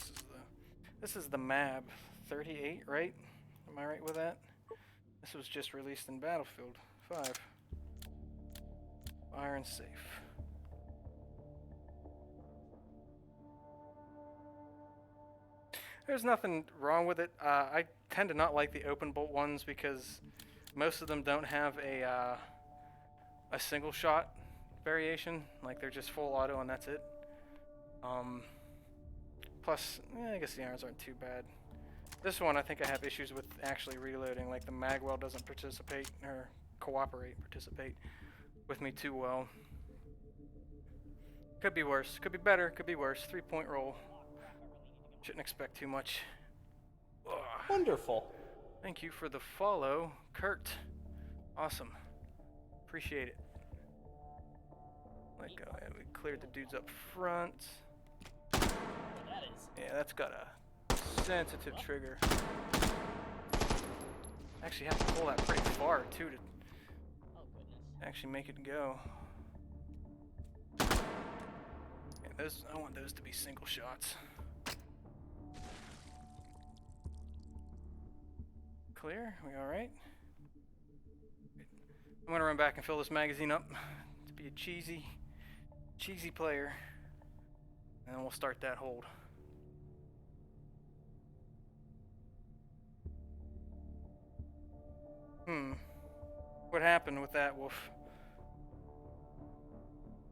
this is the MAB 38, right? Am I right with that? This was just released in Battlefield 5. Fire and safe. There's nothing wrong with it. I tend to not like the open bolt ones because most of them don't have a single shot variation. Like they're just full auto and that's it. Plus, I guess the irons aren't too bad. This one I think I have issues with actually reloading. Like the magwell doesn't participate or participate with me too well. Could be worse. Could be better. Could be worse. 3-point roll. Shouldn't expect too much. Ugh. Wonderful. Thank you for the follow, Kurt. Awesome. Appreciate it. Let go. Yeah, we cleared the dudes up front. What that is. Yeah, that's got a sensitive trigger. Actually have to pull that pretty far too to Oh goodness. actually make it go. Yeah, those I want those to be single shots. Clear? We all right? I'm gonna run back and fill this magazine up to be a cheesy player, and then we'll start that hold. What happened with that, Wolf?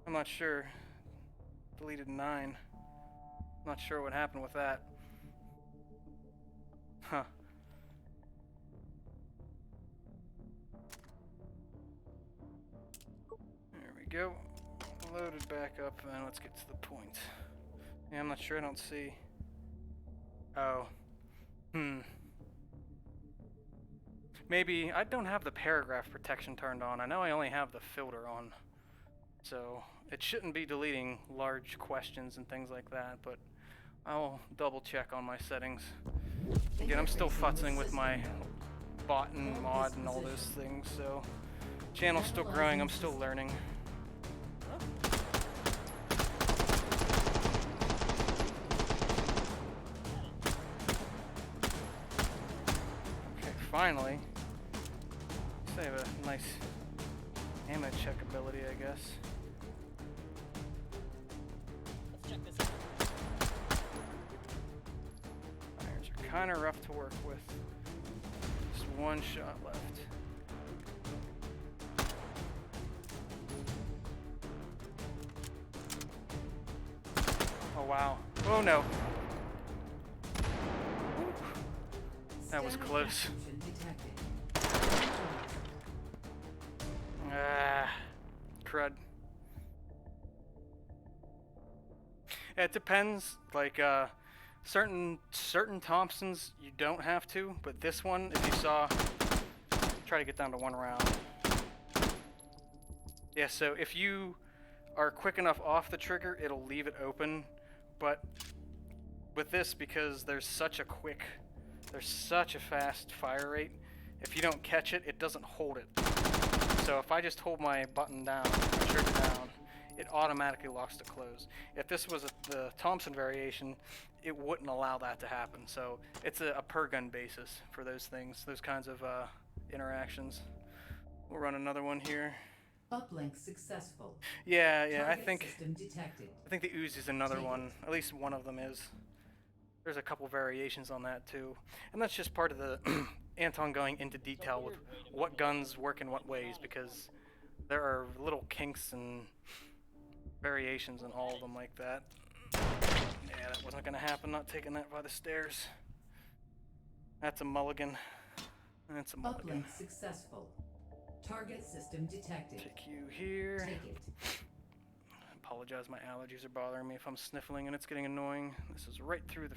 I'm not sure. Deleted 9. Not sure what happened with that. Huh. There we go. Loaded back up, and then let's get to the point. Yeah, I'm not sure. I don't see. Oh. Maybe I don't have the paragraph protection turned on. I know I only have the filter on. So it shouldn't be deleting large questions and things like that, but I'll double check on my settings. Again, I'm still futzing with my bot and mod and all those things, so channel's still growing, I'm still learning. Okay, finally. They have a nice ammo check ability, I guess. Let's check this out. Irons are kind of rough to work with. Just one shot left. Oh wow. Oh no. That was Static close. intrusion detected. Ah, crud. Yeah, it depends. Like, certain Thompsons you don't have to, but this one, if you saw, try to get down to 1 round. Yeah, so if you are quick enough off the trigger, it'll leave it open, but with this, because there's such a fast fire rate, if you don't catch it, it doesn't hold it. So if I just hold my button down, my trigger down, it automatically locks to close. If this was the Thompson variation, it wouldn't allow that to happen. So it's a per gun basis for those things, those kinds of interactions. We'll run another one here. Uplink successful. Yeah, I Target think system detected. the Uzi's another Take one. At least one of them is. There's a couple variations on that too, and that's just part of the Anton going into detail with what guns work in what ways, because there are little kinks and variations in all of them like that. Yeah, that wasn't gonna happen. Not taking that by the stairs. That's a mulligan. That's a mulligan. Uplink successful. Target system detected. Take you here. Take it. Apologize, my allergies are bothering me if I'm sniffling and it's getting annoying. This is right through the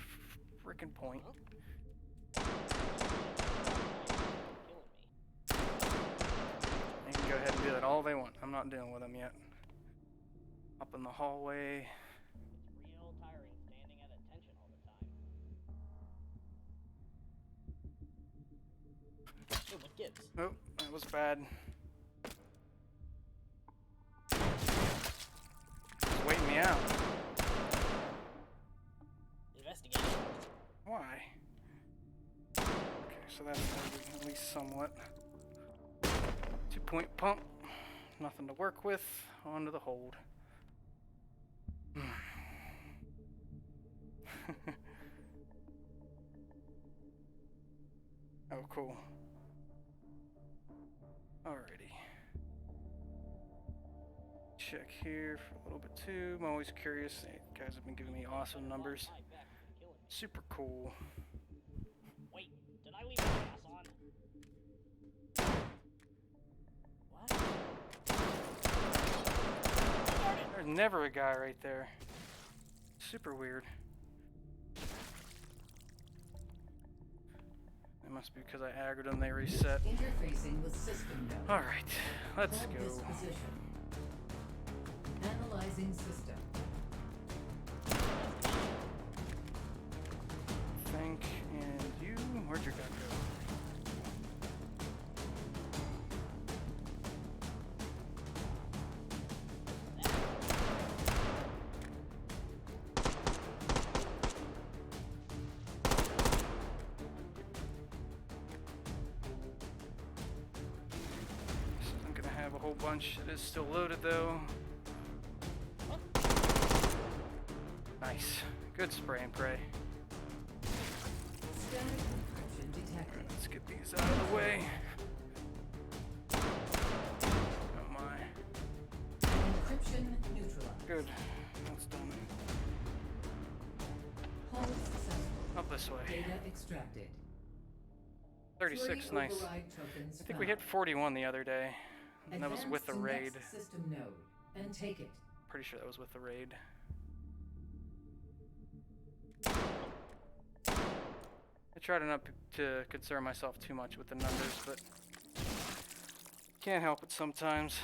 frickin' point. They can go ahead and do that all they want. I'm not dealing with them yet. Up in the hallway. It's real tiring standing at attention all the time. Hey, what gives? Oh, that was bad. It's waiting me out. Investigate. Why? Okay, so that's maybe at least somewhat. 2-point pump. Nothing to work with. On to the hold. Oh, cool. Alrighty. Check here for a little bit too. I'm always curious. You guys have been giving me awesome numbers. Super cool. Wait, did I leave the gas on? What? There's never a guy right there. Super weird. It must be because I aggroed them, they reset. Interfacing with system node. Alright, let's Hold go. this position. Analyzing system. Think, and you, where'd your gun go? This isn't gonna have a whole bunch. It is still loaded though. Nice. Good spray and pray. Static encryption detected. Let's get these out of the way. Oh my. Encryption neutralized. Good. That's done. Hold successful. Up this way. Data extracted. 36, 3 nice. override tokens I think we hit found. 41 the other day. And that was Advance with the to raid. next system node and take it. Pretty sure that was with the raid. I try to not to concern myself too much with the numbers, but can't help it sometimes.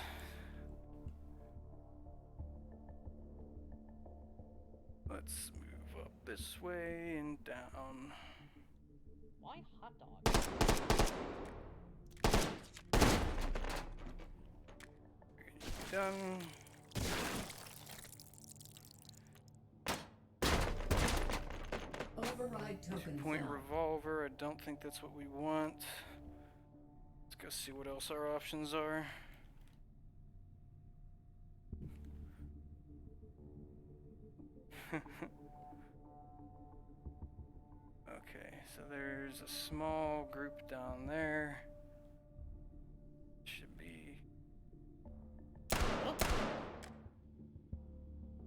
Let's move up this way and down. Why hot dogs? Done. Override token 2-point found. revolver. I don't think that's what we want. Let's go see what else our options are. Okay, so there's a small group down there. Should be.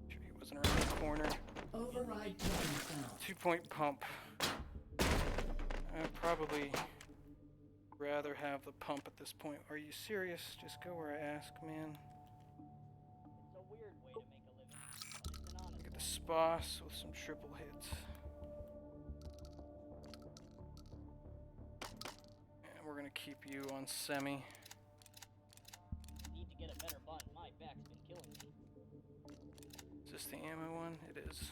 Sure he wasn't around the corner. Override token found. 2-point pump. I'd probably rather have the pump at this point. Are you serious? Just go where I ask, man. It's a weird way to make a living, but it's an honest Get the one. Sposs with some triple hits. And we're gonna keep you on semi. Need to get a better button. My back's been killing me. Is this the ammo one? It is.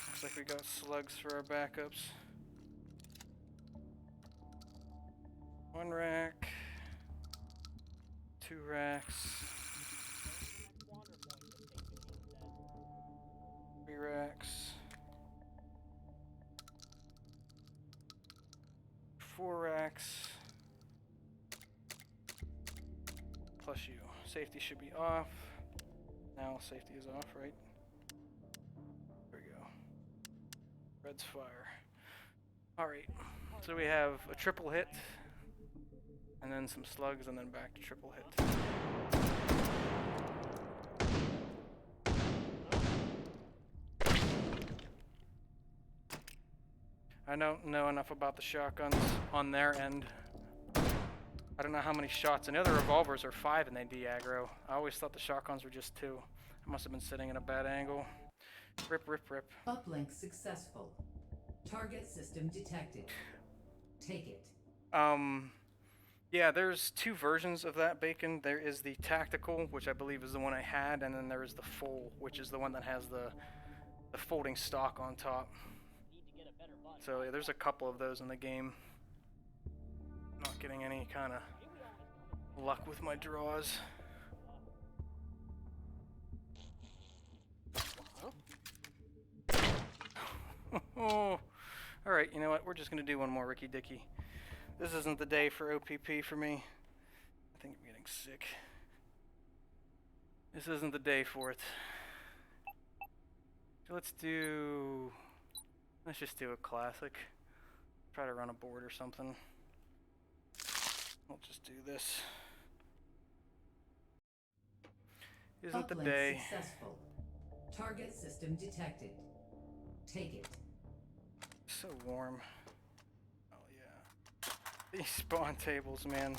Looks like we got slugs for our backups. 1 rack. 2 racks. Wander point that takes me instead. 3 racks. 4 racks. Plus you. Safety should be off. Now safety is off, right? There we go. Red's fire. Alright. So we have a triple hit. And then some slugs, and then back to triple hit. I don't know enough about the shotguns on their end. I don't know how many shots. I know the revolvers are 5 and they de-aggro. I always thought the shotguns were just 2. I must have been sitting in a bad angle. Rip, rip, rip. Uplink successful. Target system detected. Take it. Yeah, there's 2 versions of that bacon. There is the tactical, which I believe is the one I had, and then there is the full, which is the one that has the folding stock on top. Need to get a better button. So yeah, there's a couple of those in the game. Not getting any kind of luck with my draws. Oh, all right. You know what? We're just gonna do one more Ricky Dicky. This isn't the day for OPP for me. I think I'm getting sick. This isn't the day for it. So let's just do a classic. Try to run a board or something. We'll just do this. Isn't the Uplink day. successful. Target system detected. Take it. So warm. Oh yeah. These spawn tables, man.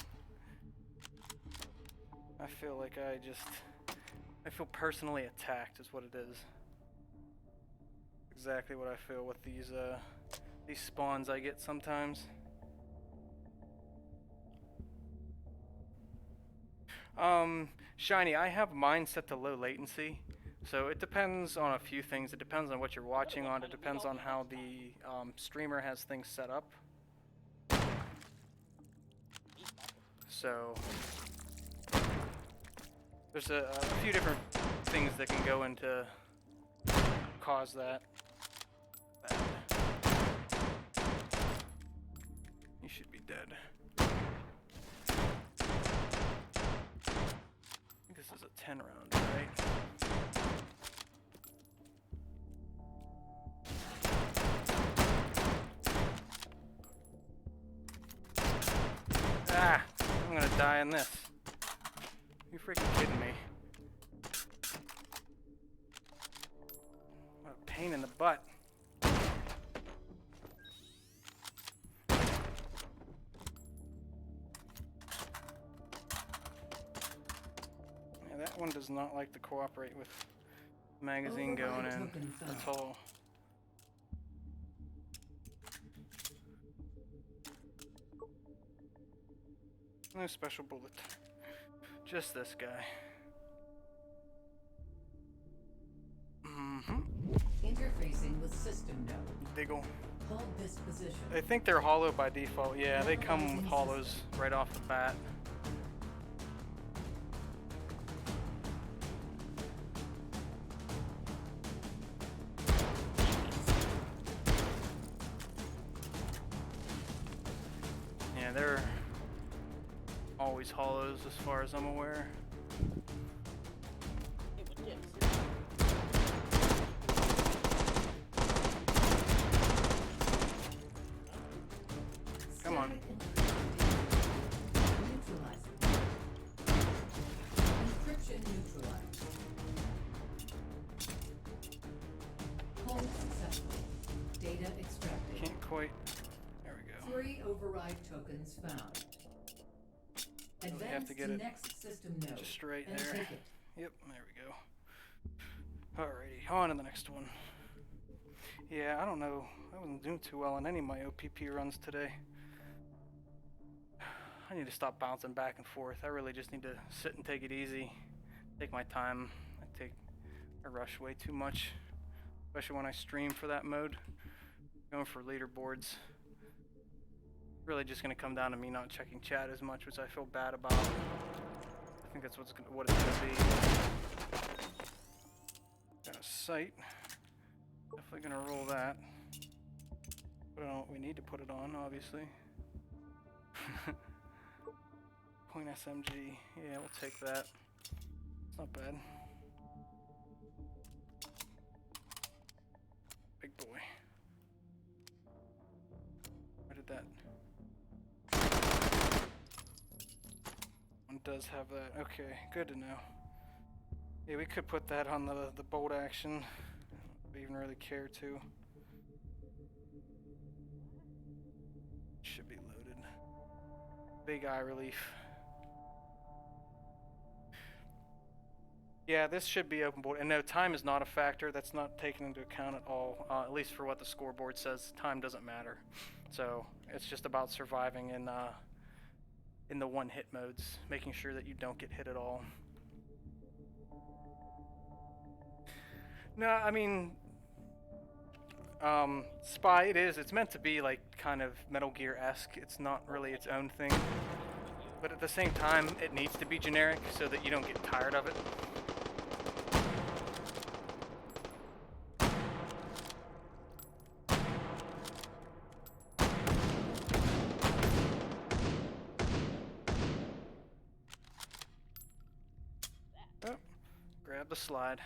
I feel like I feel personally attacked is what it is. Exactly what I feel with these spawns I get sometimes. Shiny, I have mine set to low latency. So it depends on a few things. It depends on what you're watching on. It depends on how the streamer has things set up. So there's a few different things that can go into cause that. You should be dead. I think this is a 10 round, right? Ah! I'm gonna die in this. You freaking kidding me? What a pain in the butt. Yeah, that one does not like to cooperate with magazine going in at all. No special bullet. Just this guy. Interfacing with system node. Diggle. Hold this position. I think they're hollow by default. Yeah, they come with hollows right off the bat. Yeah, they're always hollows as far as I'm aware. It would get Come on. Neutralizer. Encryption neutralized. Hold successful. override tokens found. we have Advance to to get it next system node just right and there. take it. Yep, there we go. Alrighty, on to the next one. Yeah, I don't know. I wasn't doing too well on any of my OPP runs today. I need to stop bouncing back and forth. I really just need to sit and take it easy. Take my time. I rush way too much, especially when I stream for that mode. Going for leaderboards. Really just gonna come down to me not checking chat as much, which I feel bad about. I think that's what it's gonna be. Got a sight. Definitely gonna roll that. Put it on what we need to put it on, obviously. Point SMG. Yeah, we'll take that. It's not bad. Big boy. Where did that? One does have that. Okay, good to know. Yeah, we could put that on the bolt action. I don't even really care to. Should be loaded. Big eye relief. Yeah, this should be open board. And no, time is not a factor. That's not taken into account at all. At least for what the scoreboard says, time doesn't matter. So it's just about surviving in the one-hit modes, making sure that you don't get hit at all. No, I mean, Spy, it's meant to be like kind of Metal Gear-esque. It's not really its own thing. But at the same time, it needs to be generic so that you don't get tired of it. Oh, grab the slide.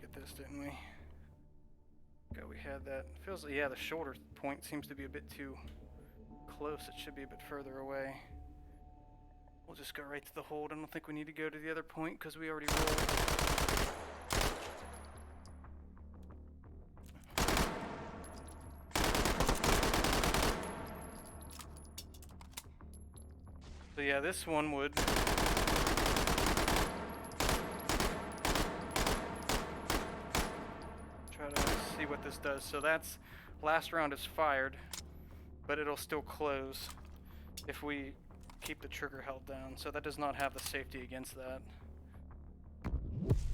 Get this, didn't we? Okay, we had that. Feels like, yeah, the shoulder point seems to be a bit too close. It should be a bit further away. We'll just go right to the hold. I don't think we need to go to the other point because we already rolled. So yeah, this one would try to see what this does. So that's last round is fired, but it'll still close if we keep the trigger held down. So that does not have the safety against that.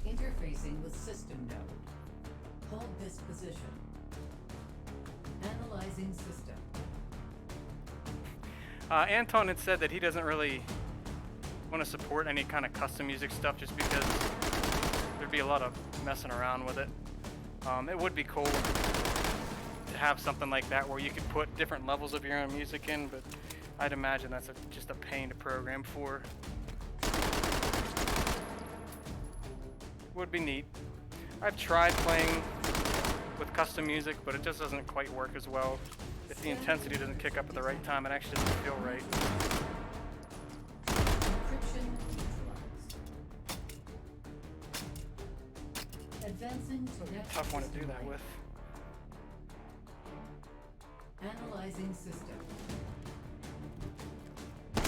Interfacing with system node. Hold this position. Analyzing system. Anton had said that he doesn't really want to support any kind of custom music stuff just because there'd be a lot of messing around with it. It would be cool to have something like that where you could put different levels of your own music in, but I'd imagine that's just a pain to program for. Would be neat. I've tried playing with custom music, but it just doesn't quite work as well. If the intensity doesn't kick up at the right time, it actually doesn't feel right. Encryption neutralized. Advancing to next Tough one to do system that node. with. Analyzing system. That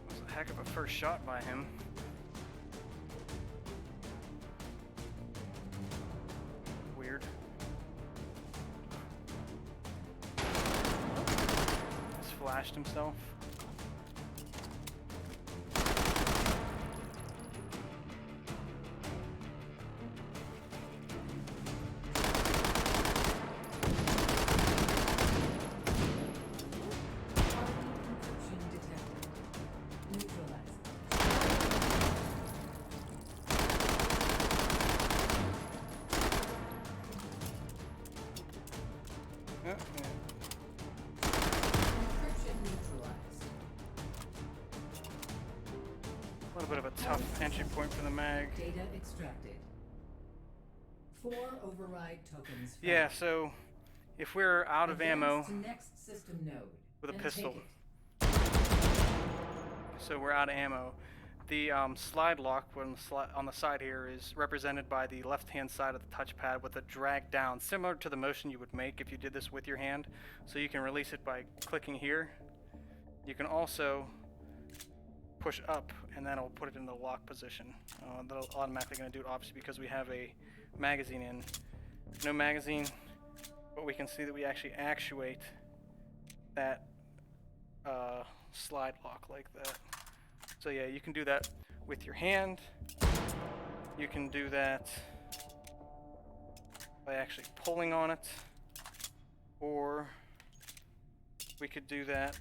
was a heck of a first shot by him. Weird. Just flashed himself. Encryption detected. Neutralized. Yeah. Encryption neutralized. A little bit of a tough entry point for the mag. Data extracted. 4 override tokens. Found. Yeah, so if we're out of ammo Advance to next system node with a and pistol, take it. so we're out of ammo. The slide lock on the side here is represented by the left-hand side of the touchpad with a drag down, similar to the motion you would make if you did this with your hand. So you can release it by clicking here. You can also push up, and that'll put it in the lock position. That'll automatically going to do it, obviously, because we have a magazine in. No magazine, but we can see that we actually actuate that slide lock like that. So yeah, you can do that with your hand. You can do that by actually pulling on it, or we could do that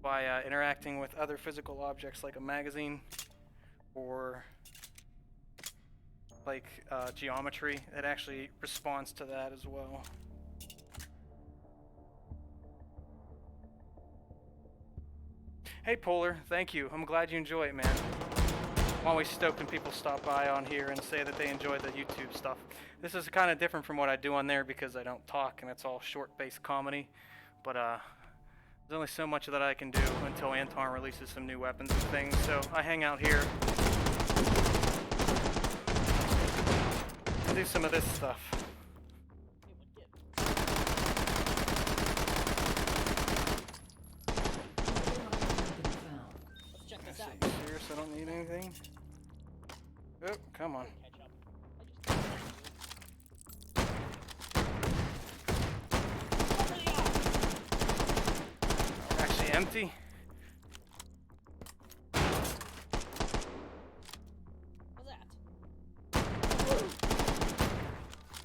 by interacting with other physical objects like a magazine, or like geometry. It actually responds to that as well. Hey Polar, thank you. I'm glad you enjoy it, man. I'm always stoked when people stop by on here and say that they enjoy the YouTube stuff. This is kind of different from what I do on there because I don't talk and it's all short-based comedy. But there's only so much that I can do until Anton releases some new weapons and things. So I hang out here and do some of this stuff. Let's check this out. Are you serious? I don't need anything? Oh, come on. Catch up. Actually empty? What's that?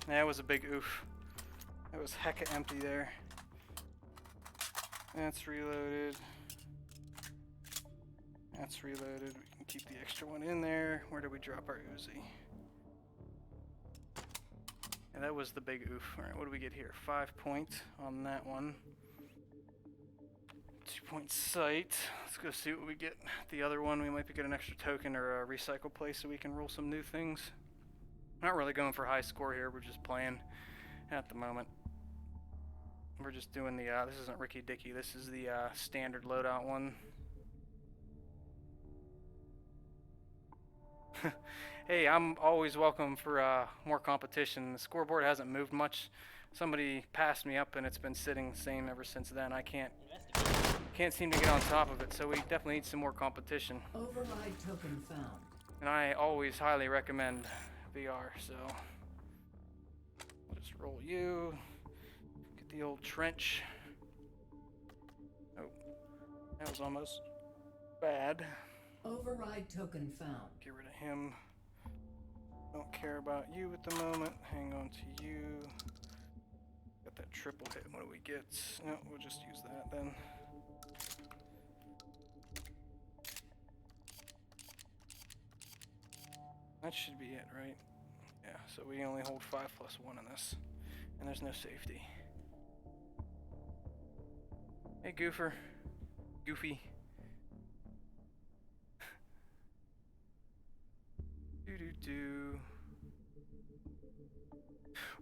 That was a big oof. That was hecka empty there. That's reloaded. That's reloaded. We can keep the extra one in there. Where do we drop our Uzi? And that was the big oof. Alright, what do we get here? 5 point on that one. 2 point sight. Let's go see what we get. The other one, we might be getting an extra token or a recycle place so we can roll some new things. Not really going for high score here. We're just playing at the moment. We're just doing the, this isn't Ricky Dicky. This is the standard loadout one. Hey, I'm always welcome for more competition. The scoreboard hasn't moved much. Somebody passed me up and it's been sitting the same ever since then. I can't seem to get on top of it, so we definitely need some more competition. Override token found. And I always highly recommend VR, so we'll just roll you. Get the old trench. Oh, that was almost bad. Override token found. Get rid of him. Don't care about you at the moment. Hang on to you. Got that triple hit. What do we get? No, we'll just use that then. That should be it, right? Yeah, so we only hold 5+1 in this. And there's no safety. Hey, Goofer. Goofy. Do.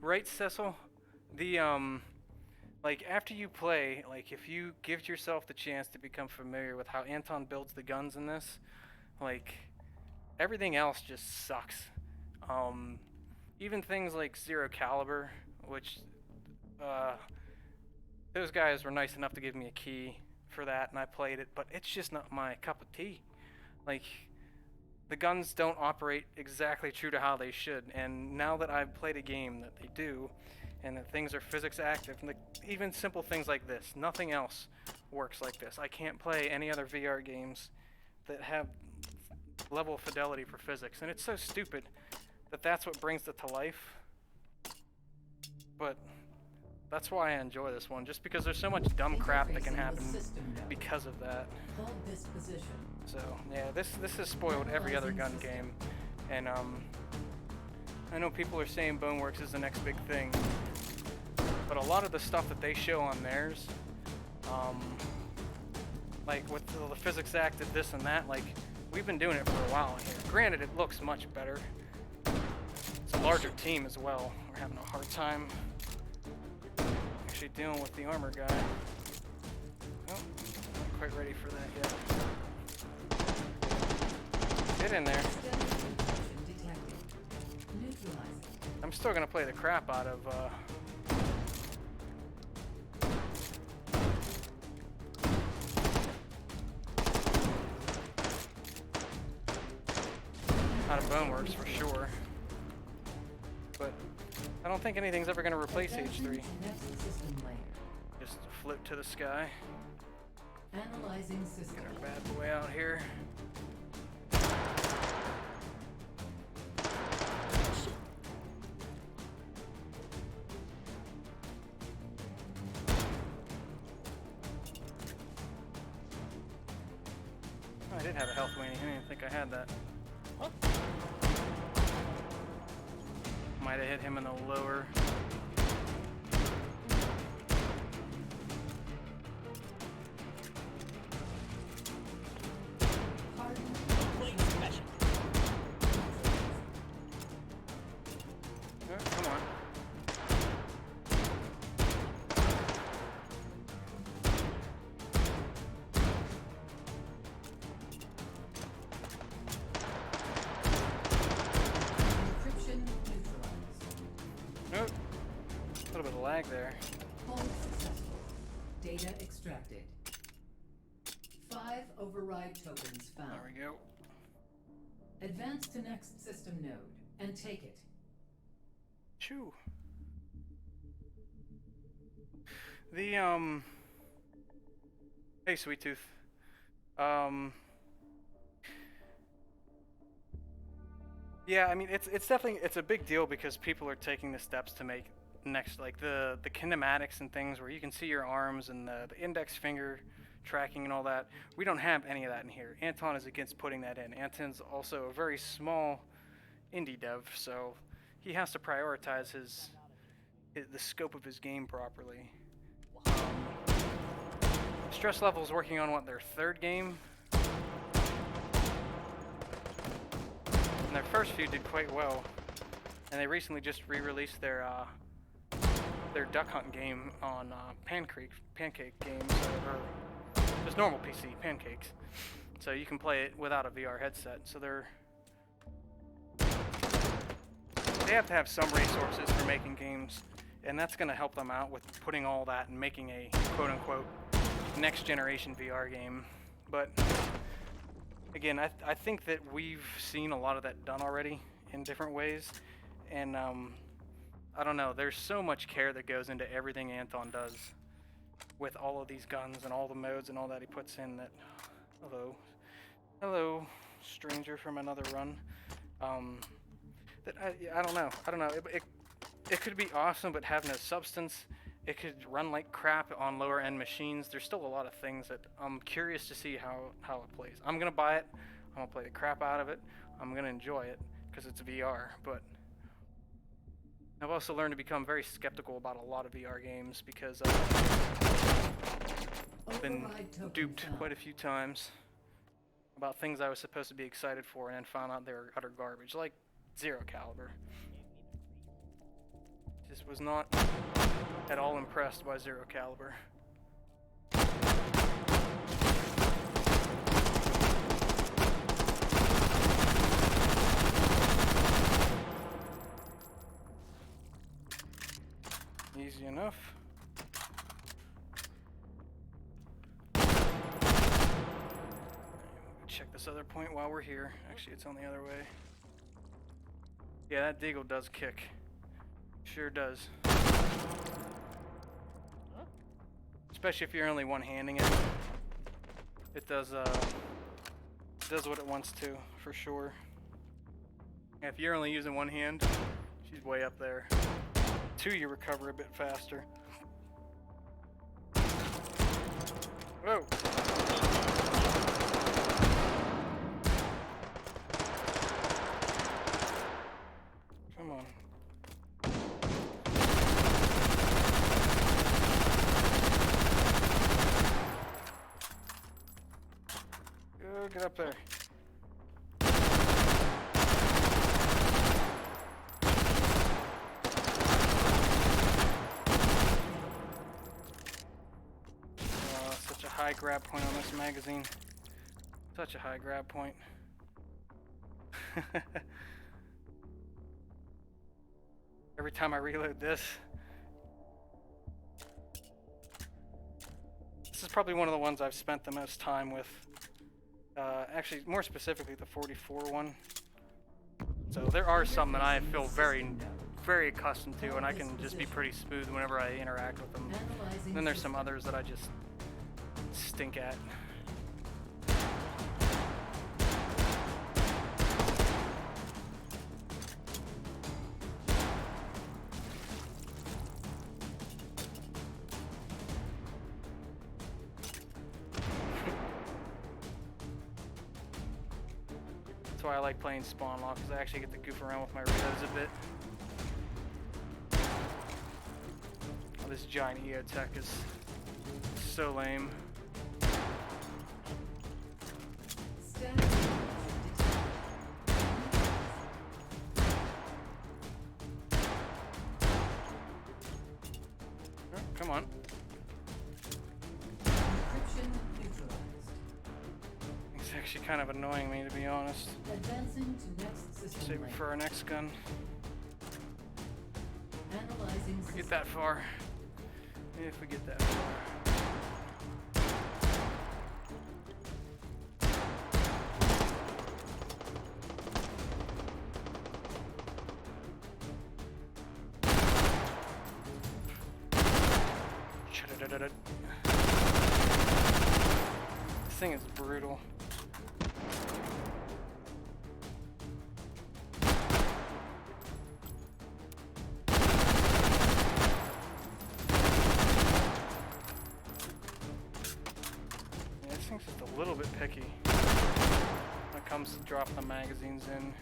Right, Cecil? The, like, after you play, like, if you give yourself the chance to become familiar with how Anton builds the guns in this, like, everything else just sucks. Even things like Zero Caliber, which, those guys were nice enough to give me a key for that, and I played it, but it's just not my cup of tea. Like, the guns don't operate exactly true to how they should, and now that I've played a game that they do, and that things are physics active, and even simple things like this, nothing else works like this. I can't play any other VR games that have level of fidelity for physics, and it's so stupid that that's what brings it to life. But that's why I enjoy this one, just because there's so much dumb crap that can happen because of that. Hold this position. So yeah, this has spoiled every other gun game, and I know people are saying Boneworks is the next big thing, but a lot of the stuff that they show on theirs, like with the physics active this and that, like we've been doing it for a while in here. Granted, it looks much better. It's a larger team as well. We're having a hard time actually dealing with the armor guy. Oh, not quite ready for that yet. Get in there. I'm still gonna play the crap out of Boneworks for sure, but I don't think anything's ever gonna replace H3. Just flip to the sky. Analyzing system. Get our bad boy out here. I did have a health waning. I didn't think I had that. Might have hit him in the lower. Complete professional. Oh, come on. Encryption neutralized. Nope. A little bit of lag there. Hold successful. Data extracted. 5 override tokens found. There we go. Advance to next system node and take it. Chew. The Hey, Sweet Tooth. Yeah, I mean it's definitely a big deal because people are taking the steps to make next, like the kinematics and things where you can see your arms and the index finger tracking and all that. We don't have any of that in here. Anton is against putting that in. Anton's also a very small indie dev, so he has to prioritize the scope of his game properly. Stress Level's working on their third game. And their first few did quite well. And they recently just re-released their Duck Hunt game on Pancake games, or just normal PC, Pancakes. So you can play it without a VR headset. So they have to have some resources for making games, and that's going to help them out with putting all that and making a quote-unquote next generation VR game. But again, I think that we've seen a lot of that done already in different ways, and I don't know, there's so much care that goes into everything Anton does with all of these guns and all the modes and all that he puts in that, hello stranger from another run, that I don't know, it could be awesome but have no substance. It could run like crap on lower end machines. There's still a lot of things that I'm curious to see how it plays. I'm gonna buy it, I'm gonna play the crap out of it, I'm gonna enjoy it because it's VR, but I've also learned to become very skeptical about a lot of VR games because I've been duped quite a few times about things I was supposed to be excited for and then found out they were utter garbage, like Zero Caliber. Just was not at all impressed by Zero Caliber. Easy enough. Check this other point while we're here. Actually, it's on the other way. Yeah, that deagle does kick. Sure does. Especially if you're only one-handing it. It does what it wants to, for sure. And if you're only using one hand, she's way up there. Two, you recover a bit faster. Whoa! Come on. Go, get up there. high grab point on this magazine. Such a high grab point. Every time I reload this. This is probably one of the ones I've spent the most time with. Actually, more specifically, the 44 one. So there are some that I feel very, very accustomed to, and I can just be pretty smooth whenever I interact with them. Then there's some others that I just stink at. That's why I like playing Spawn Lock, because I actually get to goof around with my reloads a bit. Oh, this giant EOTech is so lame. Oh, come on. Encryption neutralized. It's actually kind of annoying me, to be honest. Advancing to next system Save it link. for our next gun. Analyzing If we get system. that far. If we get that far. Shut-a-da-da-da. This thing is brutal. Yeah, this thing's just a little bit picky when it comes to dropping the magazines in.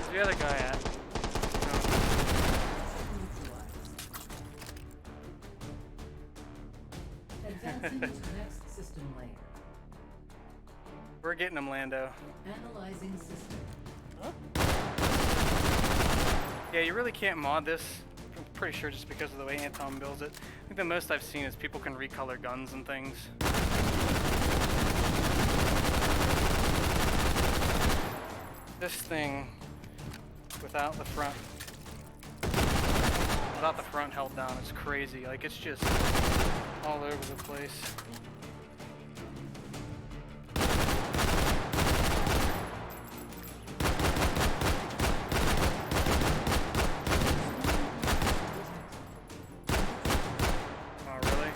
Where's the other guy at? Advancing to next system layer. We're getting him, Lando. Analyzing system. Yeah, you really can't mod this. I'm pretty sure just because of the way Anton builds it. I think the most I've seen is people can recolor guns and things. This thing, without the front held down, is crazy. Like, it's just all over the place. Oh, really?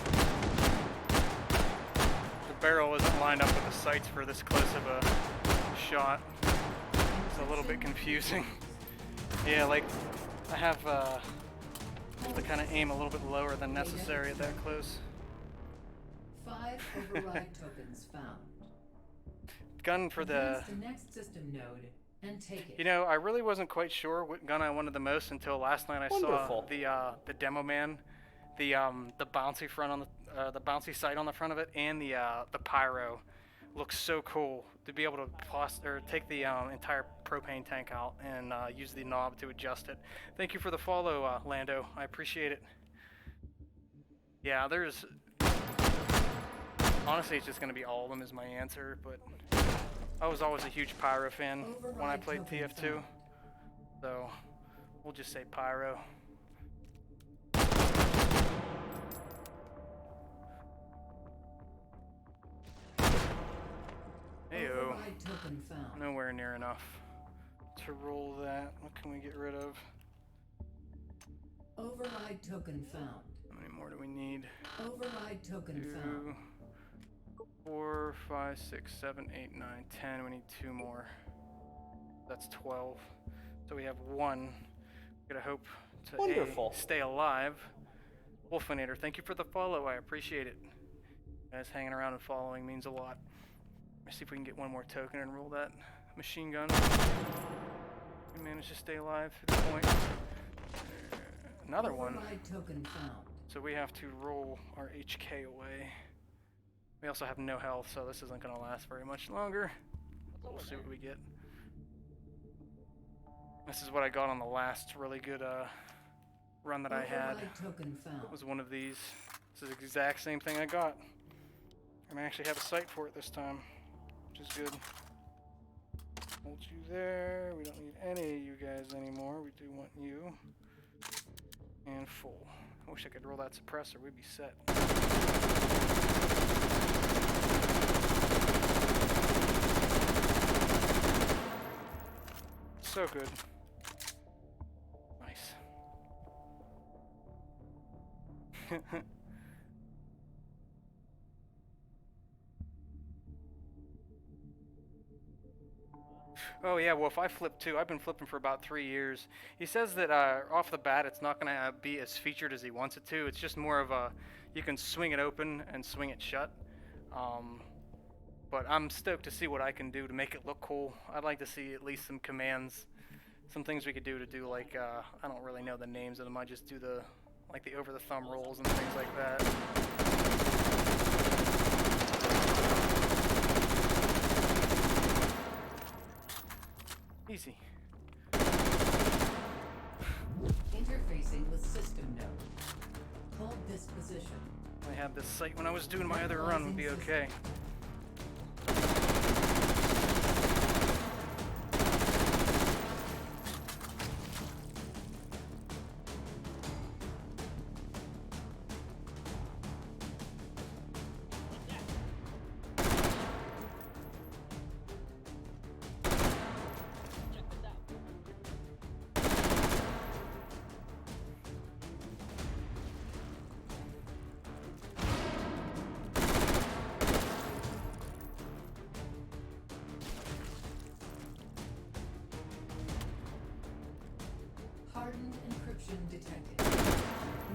The barrel isn't lined up with the sights for this close of a shot. It's a little bit confusing. Yeah, like, I have to kind of aim a little bit lower than necessary at that close. 5 override tokens found. Gun for the... Advance to next system node and take it. You know, I really wasn't quite sure what gun I wanted the most until last night I Wonderful. saw the demo man, the bouncy front on the bouncy sight on the front of it, and the pyro. Looks so cool to be able to take the entire propane tank out and use the knob to adjust it. Thank you for the follow, Lando. I appreciate it. Yeah, there's... Honestly, it's just going to be all of them is my answer, but I was always a huge pyro fan when I played TF2. So, we'll just say pyro. Heyo. Override token found. Nowhere near enough to roll that. What can we get rid of? Override token found. How many more do we need? Override token found. 2, 4, 5, 6, 7, 8, 9, 10. We need 2 more. That's 12. So we have 1. We're gonna hope to Wonderful. stay alive. Wolfinator, thank you for the follow. I appreciate it. Guys hanging around and following means a lot. Let's see if we can get one more token and roll that machine gun. We managed to stay alive through the point. Another one. Override token found. So we have to roll our HK away. We also have no health, so this isn't going to last very much longer. We'll see what we get. This is what I got on the last really good run that I had. Override token found. It was one of these. This is the exact same thing I got. And I actually have a sight for it this time, which is good. Hold you there. We don't need any of you guys anymore. We do want you. And full. I wish I could roll that suppressor. We'd be set. So good. Nice. Oh yeah, well if I flip too, I've been flipping for about 3 years. He says that off the bat it's not going to be as featured as he wants it to. It's just more of a, you can swing it open and swing it shut. But I'm stoked to see what I can do to make it look cool. I'd like to see at least some commands, some things we could do to do like, I don't really know the names of them, I just do the, like the over the thumb rolls and things like that. Easy. Interfacing with system node. Hold this position. I had this sight when I was doing my other run would be okay. Check this out. Hardened encryption detected.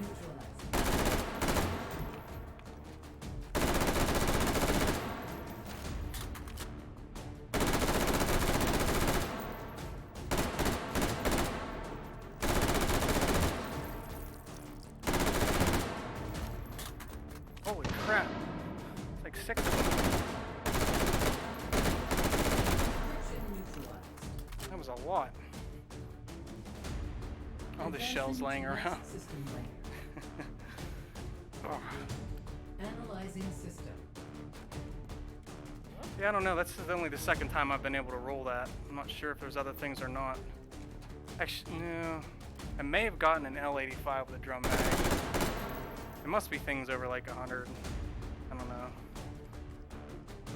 Neutralized. Holy crap. It's like 6 of them. Encryption neutralized. That was a lot. All the shells laying Advancing to around. next System layer. Oh. Analyzing system. Yeah, I don't know. That's only the second time I've been able to roll that. I'm not sure if there's other things or not. Actually, no. I may have gotten an L85 with a drum mag. There must be things over like 100. I don't know.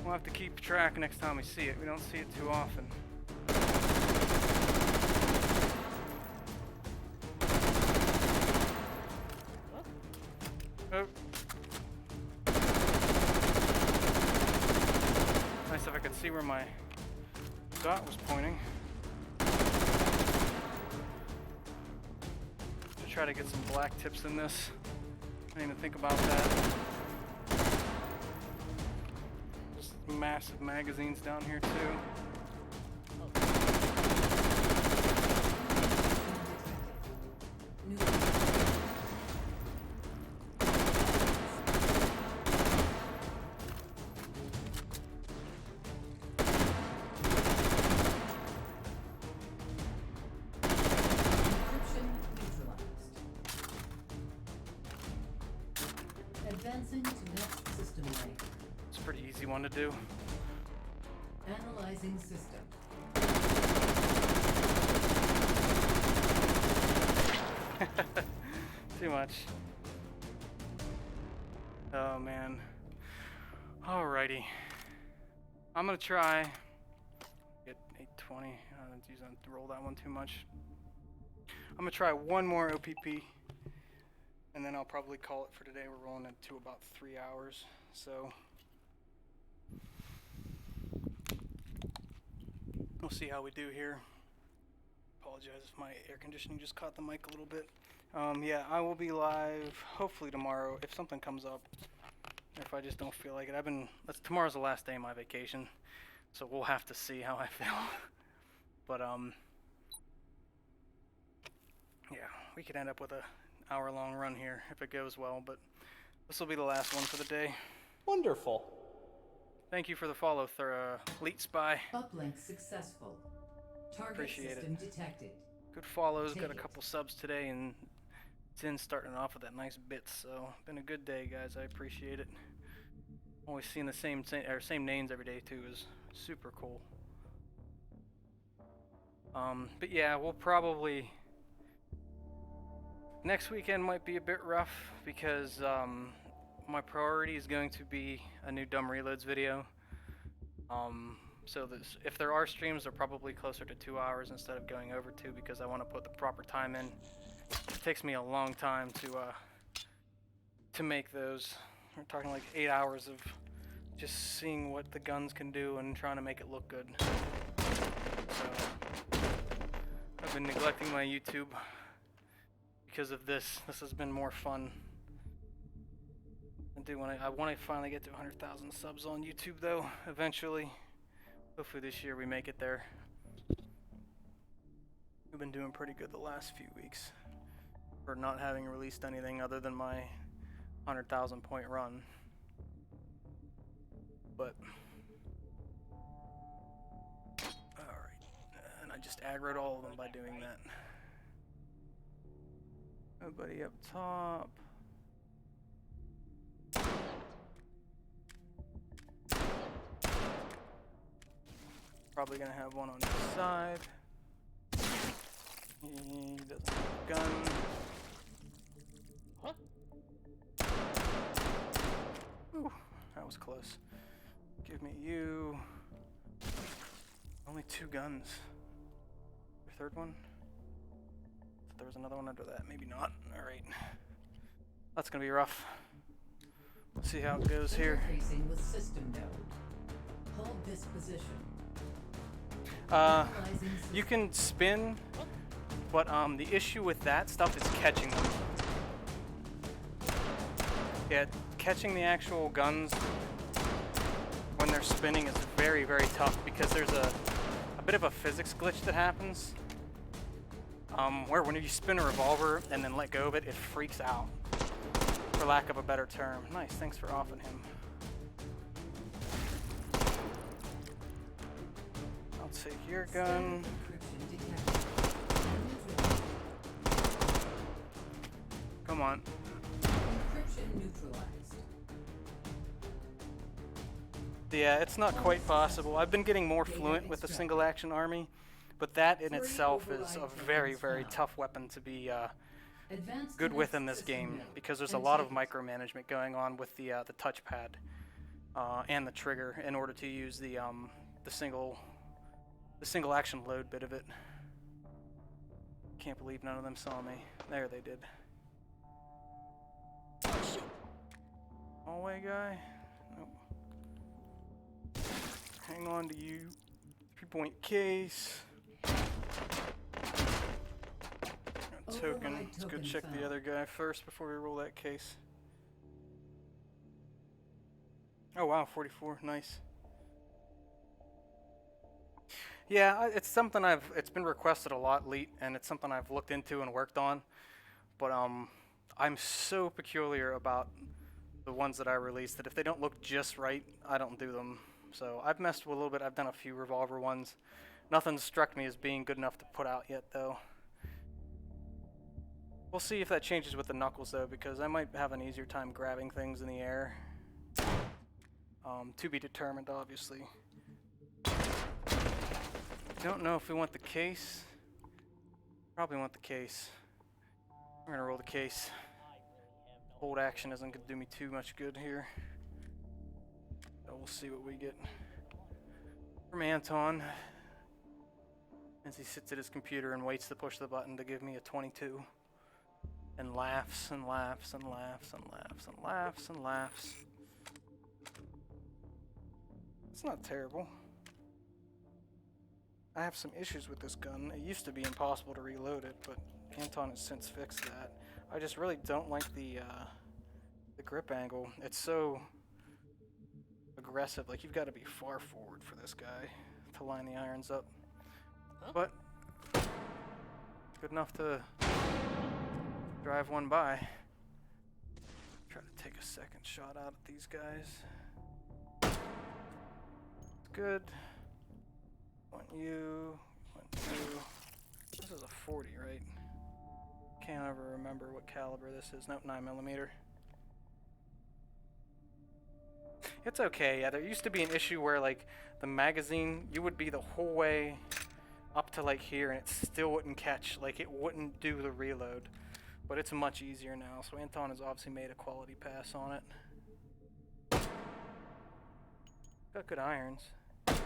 We'll have to keep track next time we see it. We don't see it too often. Oh. Nice if I could see where my dot was pointing. To try to get some black tips in this. I didn't even think about that. Just massive magazines down here too. Encryption neutralized. Advancing to next system layer. It's a pretty easy one to do. Analyzing system. Too much. Oh man. Alrighty. I'm gonna try. Get 820. Don't roll that one too much. I'm gonna try one more OPP, and then I'll probably call it for today. We're rolling it to about 3 hours, so we'll see how we do here. Apologize if my air conditioning just caught the mic a little bit. Yeah, I will be live hopefully tomorrow. If something comes up, if I just don't feel like it. Tomorrow's the last day of my vacation, so we'll have to see how I feel. But yeah, we could end up with a hour-long run here if it goes well, but this will be the last one for the day. Wonderful. Thank you for the follow, Elite Spy. Uplink successful. Target Appreciate system it. detected. Good follows, got a Take it. couple subs today, and Zin's starting off with that nice bit, so been a good day, guys. I appreciate it. Always seeing the same names every day too is super cool. But yeah, we'll probably next weekend might be a bit rough because my priority is going to be a new Dumb Reloads video. So if there are streams, they're probably closer to 2 hours instead of going over 2 because I want to put the proper time in. It takes me a long time to make those. We're talking like 8 hours of just seeing what the guns can do and trying to make it look good. So I've been neglecting my YouTube because of this. This has been more fun. I want to finally get to 100,000 subs on YouTube though, eventually. Hopefully this year we make it there. We've been doing pretty good the last few weeks for not having released anything other than my 100,000 point run. But alright, and I just aggroed all of them by doing that. Nobody up top. Probably gonna have one on each side. He doesn't have a gun. Huh? Ooh, that was close. Give me you. Only 2 guns. Your third one? Thought there was another one under that. Maybe not. Alright. That's gonna be rough. Let's see how it goes here. Interfacing with system node. Hold this position. You can spin, but the issue with that stuff is catching them. Yeah, catching the actual guns when they're spinning is very, very tough because there's a bit of a physics glitch that happens. Where when you spin a revolver and then let go of it, it freaks out, for lack of a better term. Nice, thanks for offing him. Take your gun. Come on. Encryption neutralized. Yeah, it's not quite possible. I've been getting more fluent with the single action army, but that in itself is a very, very tough weapon to be good with in this game because there's a lot of micromanagement going on with the touchpad and the trigger in order to use the single action load bit of it. Can't believe none of them saw me. There they did. Hallway guy? Nope. Hang on to you. 3-point case. Token. Let's go check the other guy first before we roll that case. Oh wow, 44. Nice. Yeah, it's something it's been requested a lot, Leet, and it's something I've looked into and worked on. But I'm so peculiar about the ones that I release that if they don't look just right, I don't do them. So I've messed with a little bit. I've done a few revolver ones. Nothing struck me as being good enough to put out yet, though. We'll see if that changes with the knuckles, though, because I might have an easier time grabbing things in the air. To be determined, obviously. Don't know if we want the case. Probably want the case. We're gonna roll the case. Hold action isn't gonna do me too much good here. So we'll see what we get from Anton as he sits at his computer and waits to push the button to give me a 22. And laughs and laughs and laughs and laughs and laughs and laughs. It's not terrible. I have some issues with this gun. It used to be impossible to reload it, but Anton has since fixed that. I just really don't like the grip angle. It's so aggressive. Like, you've got to be far forward for this guy to line the irons up. Huh? But good enough to drive one by. Try to take a second shot out at these guys. It's good. Want you. Want you. This is a 40, right? Can't ever remember what caliber this is. Nope, 9mm. It's okay, yeah, there used to be an issue where, like, the magazine, you would be the whole way up to, like, here, and it still wouldn't catch, like, it wouldn't do the reload. But it's much easier now, so Anton has obviously made a quality pass on it. Got good irons. Don't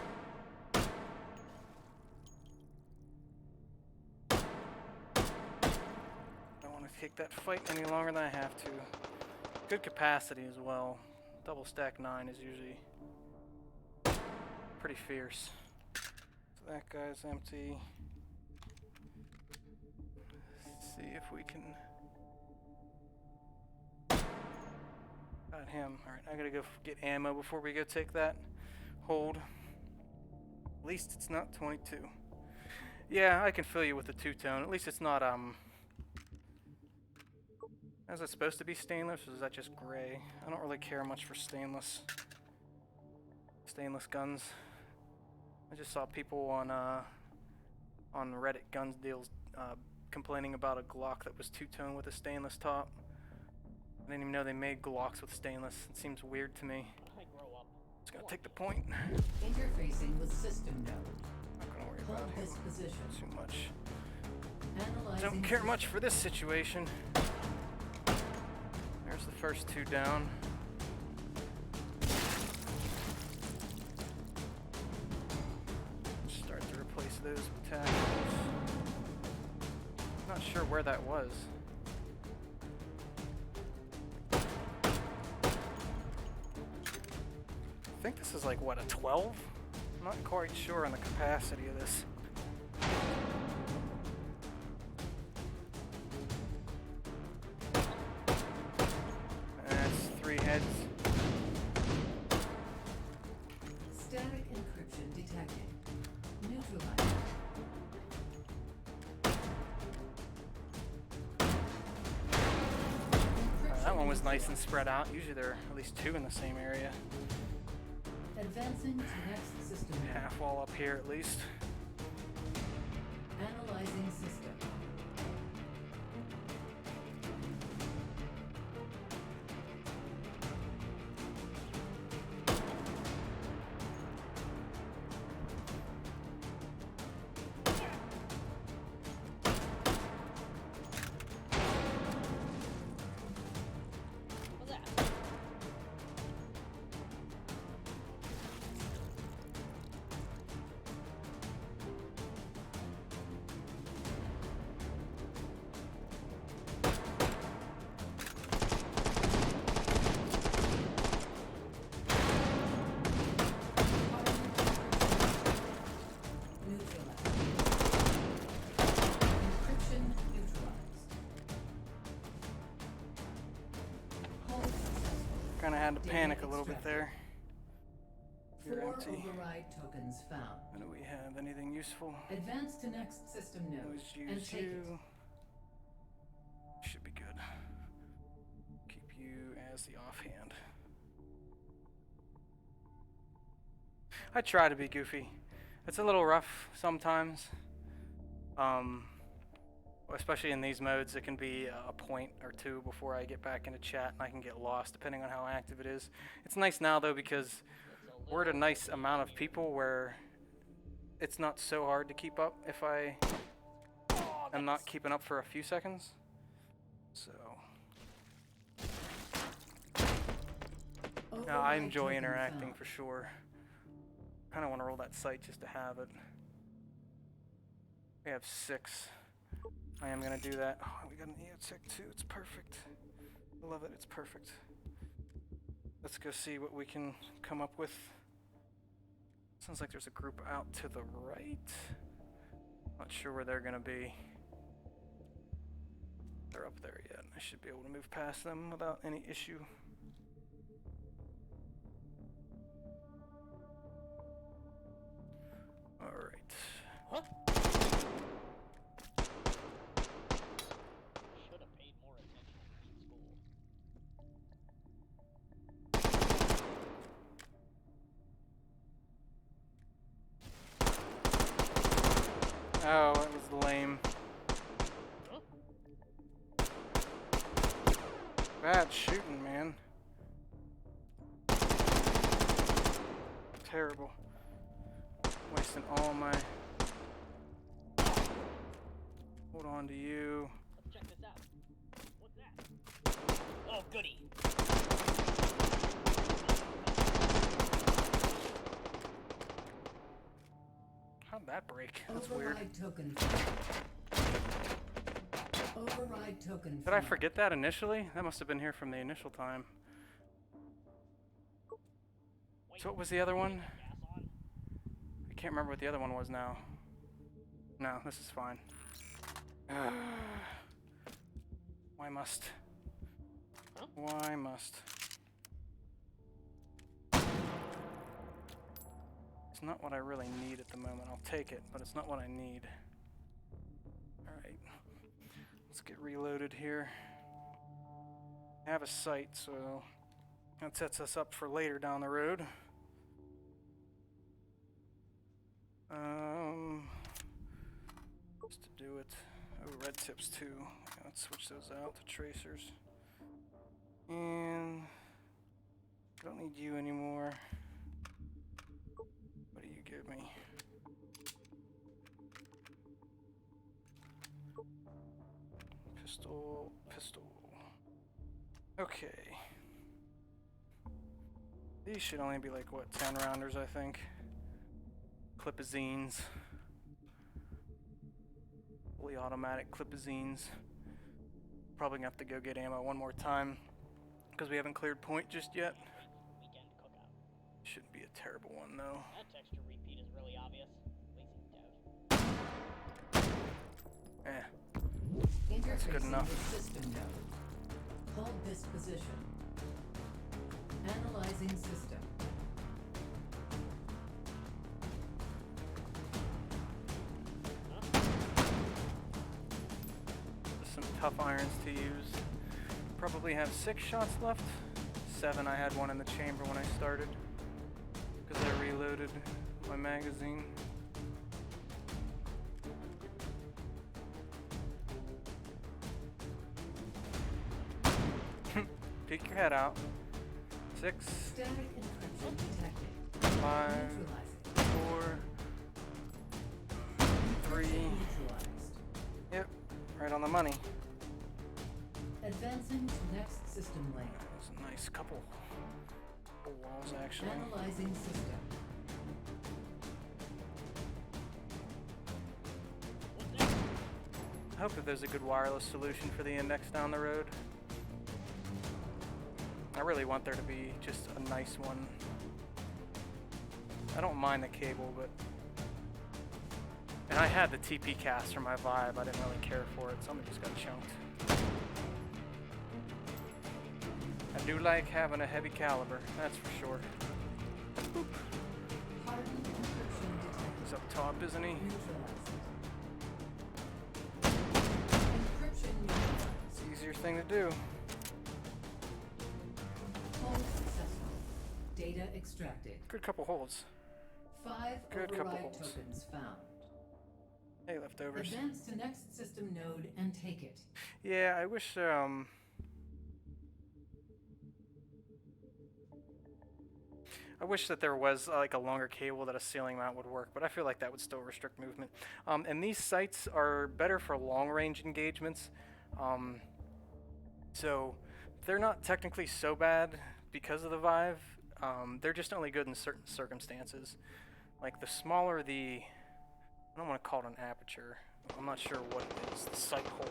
want to take that fight any longer than I have to. Good capacity as well. Double stack 9 is usually pretty fierce. So that guy's empty. Let's see if we can. Got him. Alright, I gotta go get ammo before we go take that hold. At least it's not 22. Yeah, I can fill you with the two-tone. At least it's not, is it supposed to be stainless, or is that just gray? I don't really care much for stainless guns. I just saw people on Reddit Guns Deals complaining about a Glock that was two-tone with a stainless top. I didn't even know they made Glocks with stainless. It seems weird to me. I grow up. Just gonna take the point. Interfacing with system node. Not gonna worry Hold about him this position. too much. Analyzing Don't care much system. for this situation. There's the first two down. Start to replace those with tackles. Not sure where that was. I think this is like, what, a 12? I'm not quite sure on the capacity of this. That's 3 heads. Static encryption detected. Neutralized. That one was nice and spread out. Usually there are at least 2 in the same area. Advancing to next system node. Half wall up here at least. Analyzing system. What's that? Neutralized. Encryption neutralized. Hold successful. Kind of had to Data panic a little bit extracted. there. You're 4 empty. override tokens found. What do we have? Anything useful? Advance to next system node Always and use take it. you. Should be good. Keep you as the offhand. I try to be goofy. It's a little rough sometimes. Especially in these modes, it can be a point or two before I get back into chat and I can get lost depending on how active it is. It's nice now though because we're at a nice amount of people where it's not so hard to keep up if I am not keeping up for a few seconds. So no, I Override enjoy token interacting found. for sure. Kind of want to roll that sight just to have it. We have 6. I am gonna do that. Oh, we got an EOTech too. It's perfect. I love it. It's perfect. Let's go see what we can come up with. Sounds like there's a group out to the right. Not sure where they're gonna be. They're up there yet. I should be able to move past them without any issue. Alright. Huh? Should have paid more attention in school. Oh, that was lame. Huh? Bad shooting, man. Terrible. Wasting all my... Hold on to you. Let's check this out. What's that? Oh, goody. How'd that break? That's weird. Override token. Override token. Did I forget that initially? That must have been here from the initial time. Wait, So what was the other one? gas on? I can't remember what the other one was now. No, this is fine. Why must? Huh? Why must? It's not what I really need at the moment. I'll take it, but it's not what I need. Alright. Let's get reloaded here. I have a sight, so that sets us up for later down the road. Just to do it. Oh, red tips too. Okay, let's switch those out to tracers. And I don't need you anymore. What do you give me? Pistol, pistol. Okay. These should only be like, what, 10 rounders, I think. Clipazines. Fully automatic clipazines. Probably gonna have to go get ammo one more time because we haven't cleared point just yet. Weekend cookout. Shouldn't be a terrible one though. That texture repeat is really obvious. Lazy dev. Interfacing good enough. with system node. Hold this position. Analyzing system. Some tough irons to use. Probably have 6 shots left. 7. I had one in the chamber when I started because I reloaded my magazine. Peek your head out. 6, Static encryption detected. 5, Neutralizing. 4, 3. Neutralized. Yep, right on the money. Advancing to next system lane. That was a nice couple walls actually. Analyzing system. What's that? I hope that there's a good wireless solution for the index down the road. I really want there to be just a nice one. I don't mind the cable, but... And I had the TP cast for my Vibe. I didn't really care for it. Somebody just got chunked. I do like having a heavy caliber, that's for sure. Boop. Hardened encryption detected. He's up top, isn't he? Neutralized. Encryption neutralized. It's the easier thing to do. Hold successful. Data extracted. Good couple holds. 5 Good couple override holes. tokens found. Hey, leftovers. Advance to next system node and take it. Yeah, I wish, I wish that there was like a longer cable that a ceiling mount would work, but I feel like that would still restrict movement. And these sights are better for long-range engagements. So they're not technically so bad because of the Vive. They're just only good in certain circumstances. Like the smaller the, I don't want to call it an aperture. I'm not sure what it is. The sight hole.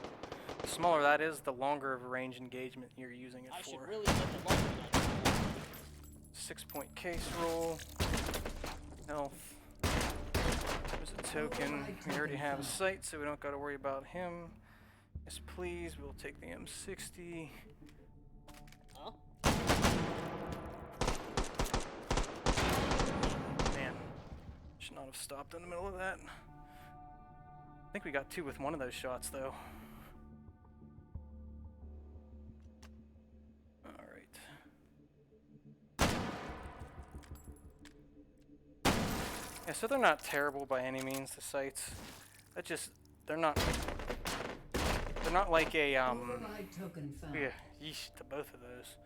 The smaller that is, the longer of a range engagement you're using it I for. should really get the lucky gun. 6-point case roll. Health. There's a token. We already have a sight, so we don't got to worry about him. Yes, please. We'll take the M60. Huh? Man, should not have have stopped in the middle of that. I think we got 2 with one of those shots, though. Alright. Yeah, so they're not terrible by any means, the sights. That just, they're not like a, Override token found. yeah, yeesh to both of those.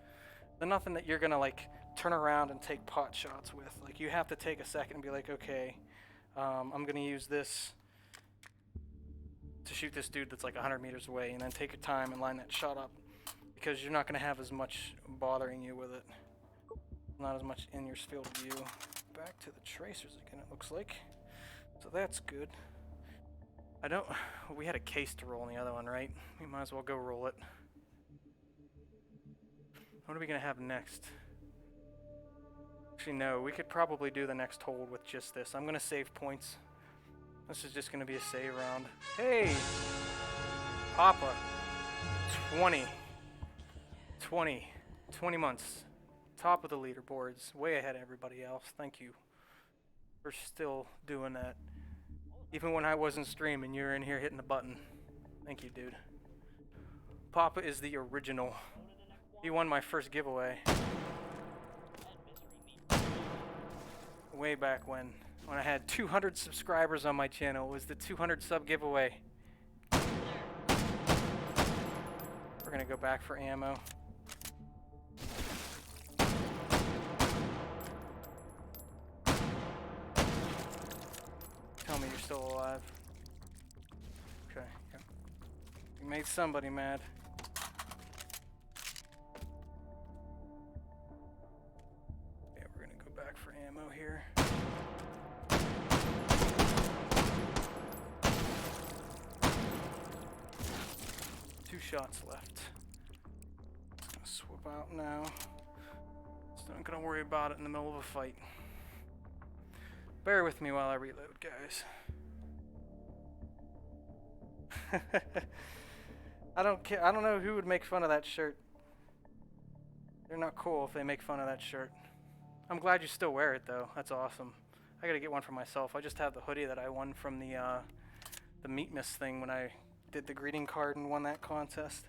They're nothing that you're gonna, like, turn around and take pot shots with. Like, you have to take a second and be like, okay, I'm gonna use this to shoot this dude that's like 100 meters away, and then take your time and line that shot up, because you're not gonna have as much bothering you with it. Not as much in your field of view. Back to the tracers again, it looks like. So that's good. We had a case to roll in the other one, right? We might as well go roll it. What are we gonna have next? Actually, no, we could probably do the next hold with just this. I'm gonna save points. This is just gonna be a save round. Hey! Papa. 20 months. Top of the leaderboards. Way ahead of everybody else. Thank you for still doing that. Even when I wasn't streaming, you were in here hitting the button. Thank you, dude. Papa is the original. He won my first giveaway. Way back when I had 200 subscribers on my channel. It was the 200 sub giveaway. We're gonna go back for ammo. Tell me you're still alive. Okay, yep. You made somebody mad. Yeah, we're gonna go back for ammo here. 2 shots left. Gonna swap out now. So I'm gonna worry about it in the middle of a fight. Bear with me while I reload, guys. I don't care. I don't know who would make fun of that shirt. They're not cool if they make fun of that shirt. I'm glad you still wear it though. That's awesome. I gotta get one for myself. I just have the hoodie that I won from the Meat Miss thing when I did the greeting card and won that contest.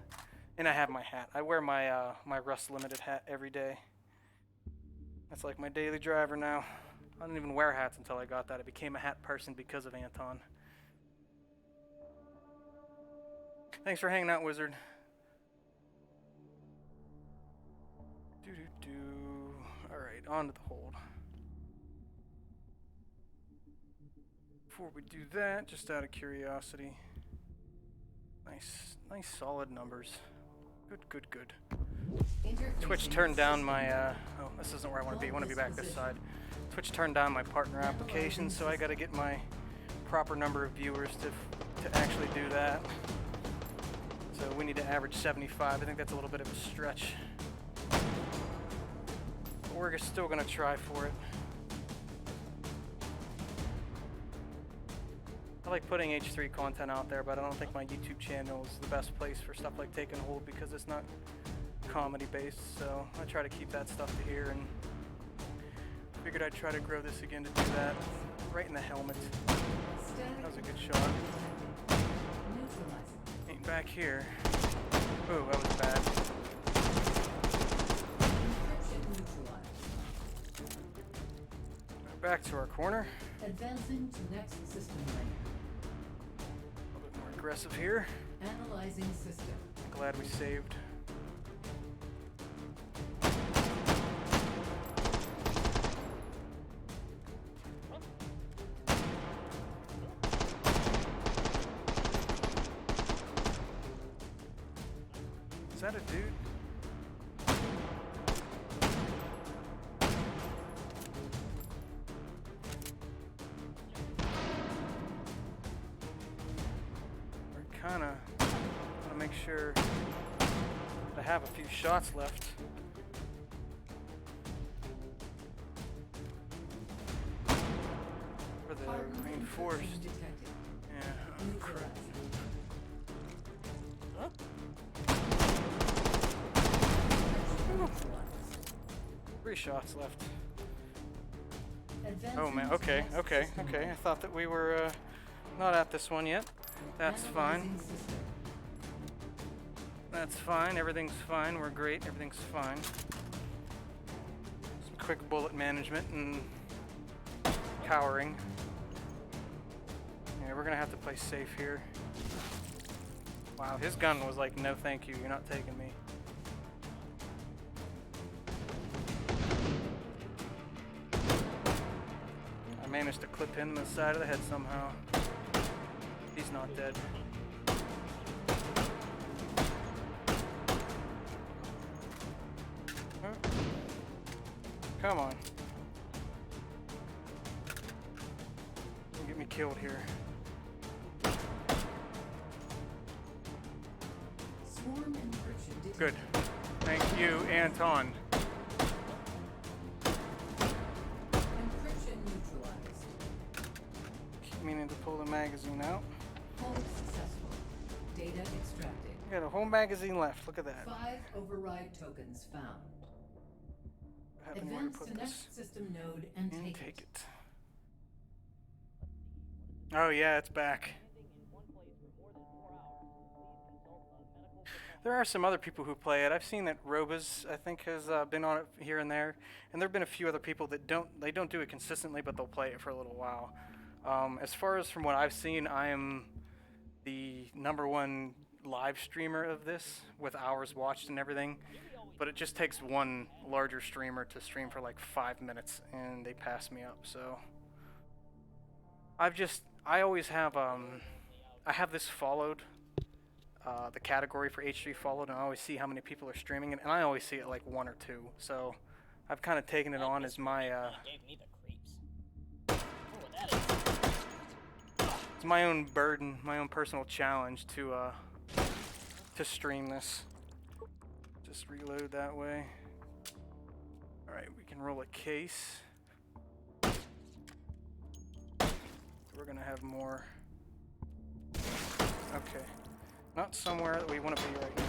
And I have my hat. I wear my my Rust Limited hat every day. That's like my daily driver now. I didn't even wear hats until I got that. I became a hat person because of Anton. Thanks for hanging out, Wizard. Alright, on to the hold. Before we do that, just out of curiosity. Nice solid numbers. Good. Twitch turned down my, oh, this isn't where I want to be. I want to be back this side. Twitch turned down my partner application, so I gotta get my proper number of viewers to actually do that. So we need to average 75. I think that's a little bit of a stretch. But we're still gonna try for it. I like putting H3 content out there, but I don't think my YouTube channel is the best place for stuff like Take and Hold because it's not comedy based, so I try to keep that stuff to here, and figured I'd try to grow this again to do that. Right in the helmet. That was a good shot. Ain't back here. Ooh, that was bad. Back to our corner. Advancing to next system lane. A little bit more aggressive here. Analyzing system. Glad we saved. Is that a dude? We're kinda wanna make sure I have a few shots left. For the reinforced. Yeah, oh, crap. 3 shots left. Oh man, Advancing to okay, next okay, system okay. I node. thought that we were not at this one yet. That's fine. Analyzing system. That's fine. Everything's fine. We're great. Everything's fine. Some quick bullet management and cowering. Yeah, we're gonna have to play safe here. Wow, his gun was like, no thank you, you're not taking me. I managed to clip him in the side of the head somehow. He's not dead. Huh? Come on. Don't get me killed here. Swarm encryption detected. Good. Thank you, Anton. Encryption neutralized. Keep meaning to pull the magazine out. Hold successful. Data extracted. We got a whole magazine left. Look at that. 5 override tokens found. I have anywhere to Advance put to this. next system node and And take take it. it. Oh yeah, it's back. There are some other people who play it. I've seen that Robas, I think, has been on it here and there, and there've been a few other people that don't do it consistently, but they'll play it for a little while. As far as from what I've seen, I am the #1 live streamer of this with hours watched and everything, but it just takes one larger streamer to stream for like 5 minutes, and they pass me up. So I always have I have this followed. The category for H3 followed, and I always see how many people are streaming it, and I always see it like 1 or 2. So I've kind of taken it on as my Gave me the creeps. I don't know what that is. it's my own burden, my own personal challenge to stream this. Just reload that way. All right, we can roll a case. We're gonna have more. Okay. Not somewhere that we want to be right now.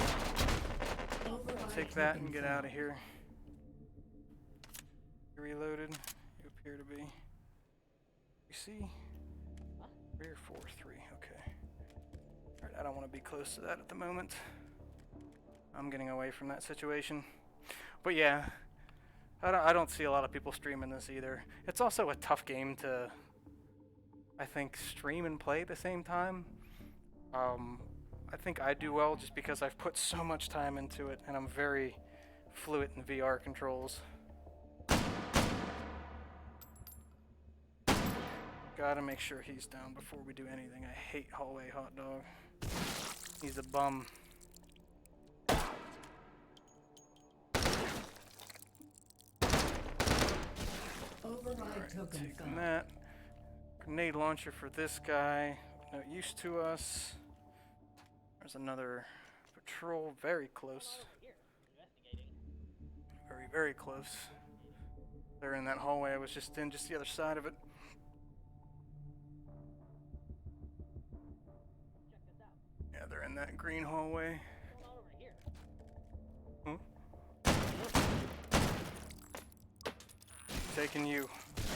Override Take that and token get found. out of here. You reloaded. You appear to be. You see? 3 or 4, 3. Okay. Alright, I don't want to be close to that at the moment. I'm getting away from that situation. But yeah, I don't see a lot of people streaming this either. It's also a tough game to, I think, stream and play at the same time. I think I do well just because I've put so much time into it, and I'm very fluent in VR controls. Gotta make sure he's down before we do anything. I hate hallway hot dog. He's a bum. Override token Taking found. that. Grenade launcher for this guy. Not used to us. There's another patrol very close. Here, investigating. Very, very close. They're in that hallway I was just in, just the other side of it. Check this out. Yeah, they're in that green hallway. What's going on over here? Taking you. Go to the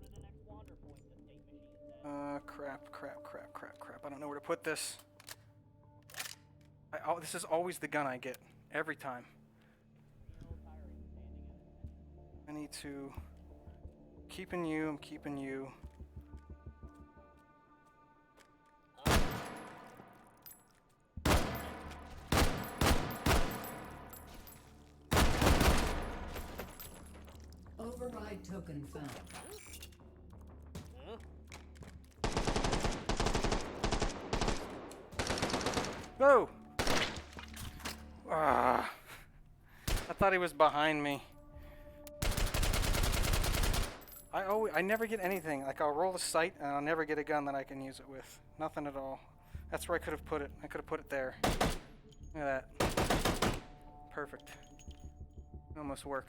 next wander point, the state machine said. Crap. I don't know where to put this. This is always the gun I get. Every time. I need to... Keeping you, I'm keeping you. Override token found. No! Ah. I thought he was behind me. I never get anything. Like, I'll roll the sight and I'll never get a gun that I can use it with. Nothing at all. That's where I could have put it. I could have put it there. Look at that. Perfect. Almost work.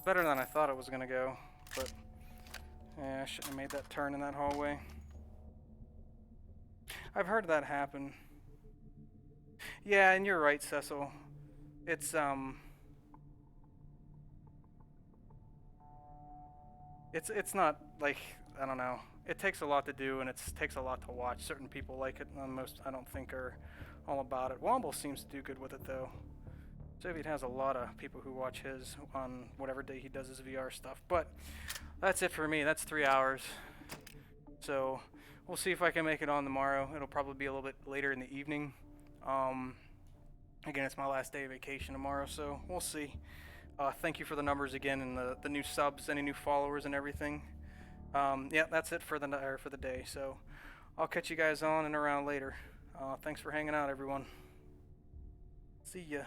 Better than I thought it was gonna go, but yeah, I shouldn't have made that turn in that hallway. I've heard that happen. Yeah, and you're right, Cecil. it's it's not like, I don't know. It takes a lot to do, and it takes a lot to watch. Certain people like it, and most I don't think are all about it. Womble seems to do good with it though. Soviet has a lot of people who watch his on whatever day he does his VR stuff. But that's it for me. That's 3 hours. So we'll see if I can make it on tomorrow. It'll probably be a little bit later in the evening. Again, it's my last day of vacation tomorrow, so we'll see. Thank you for the numbers again, and the new subs, any new followers and everything. Yeah, that's it for the day. So I'll catch you guys on and around later. Thanks for hanging out, everyone. See ya.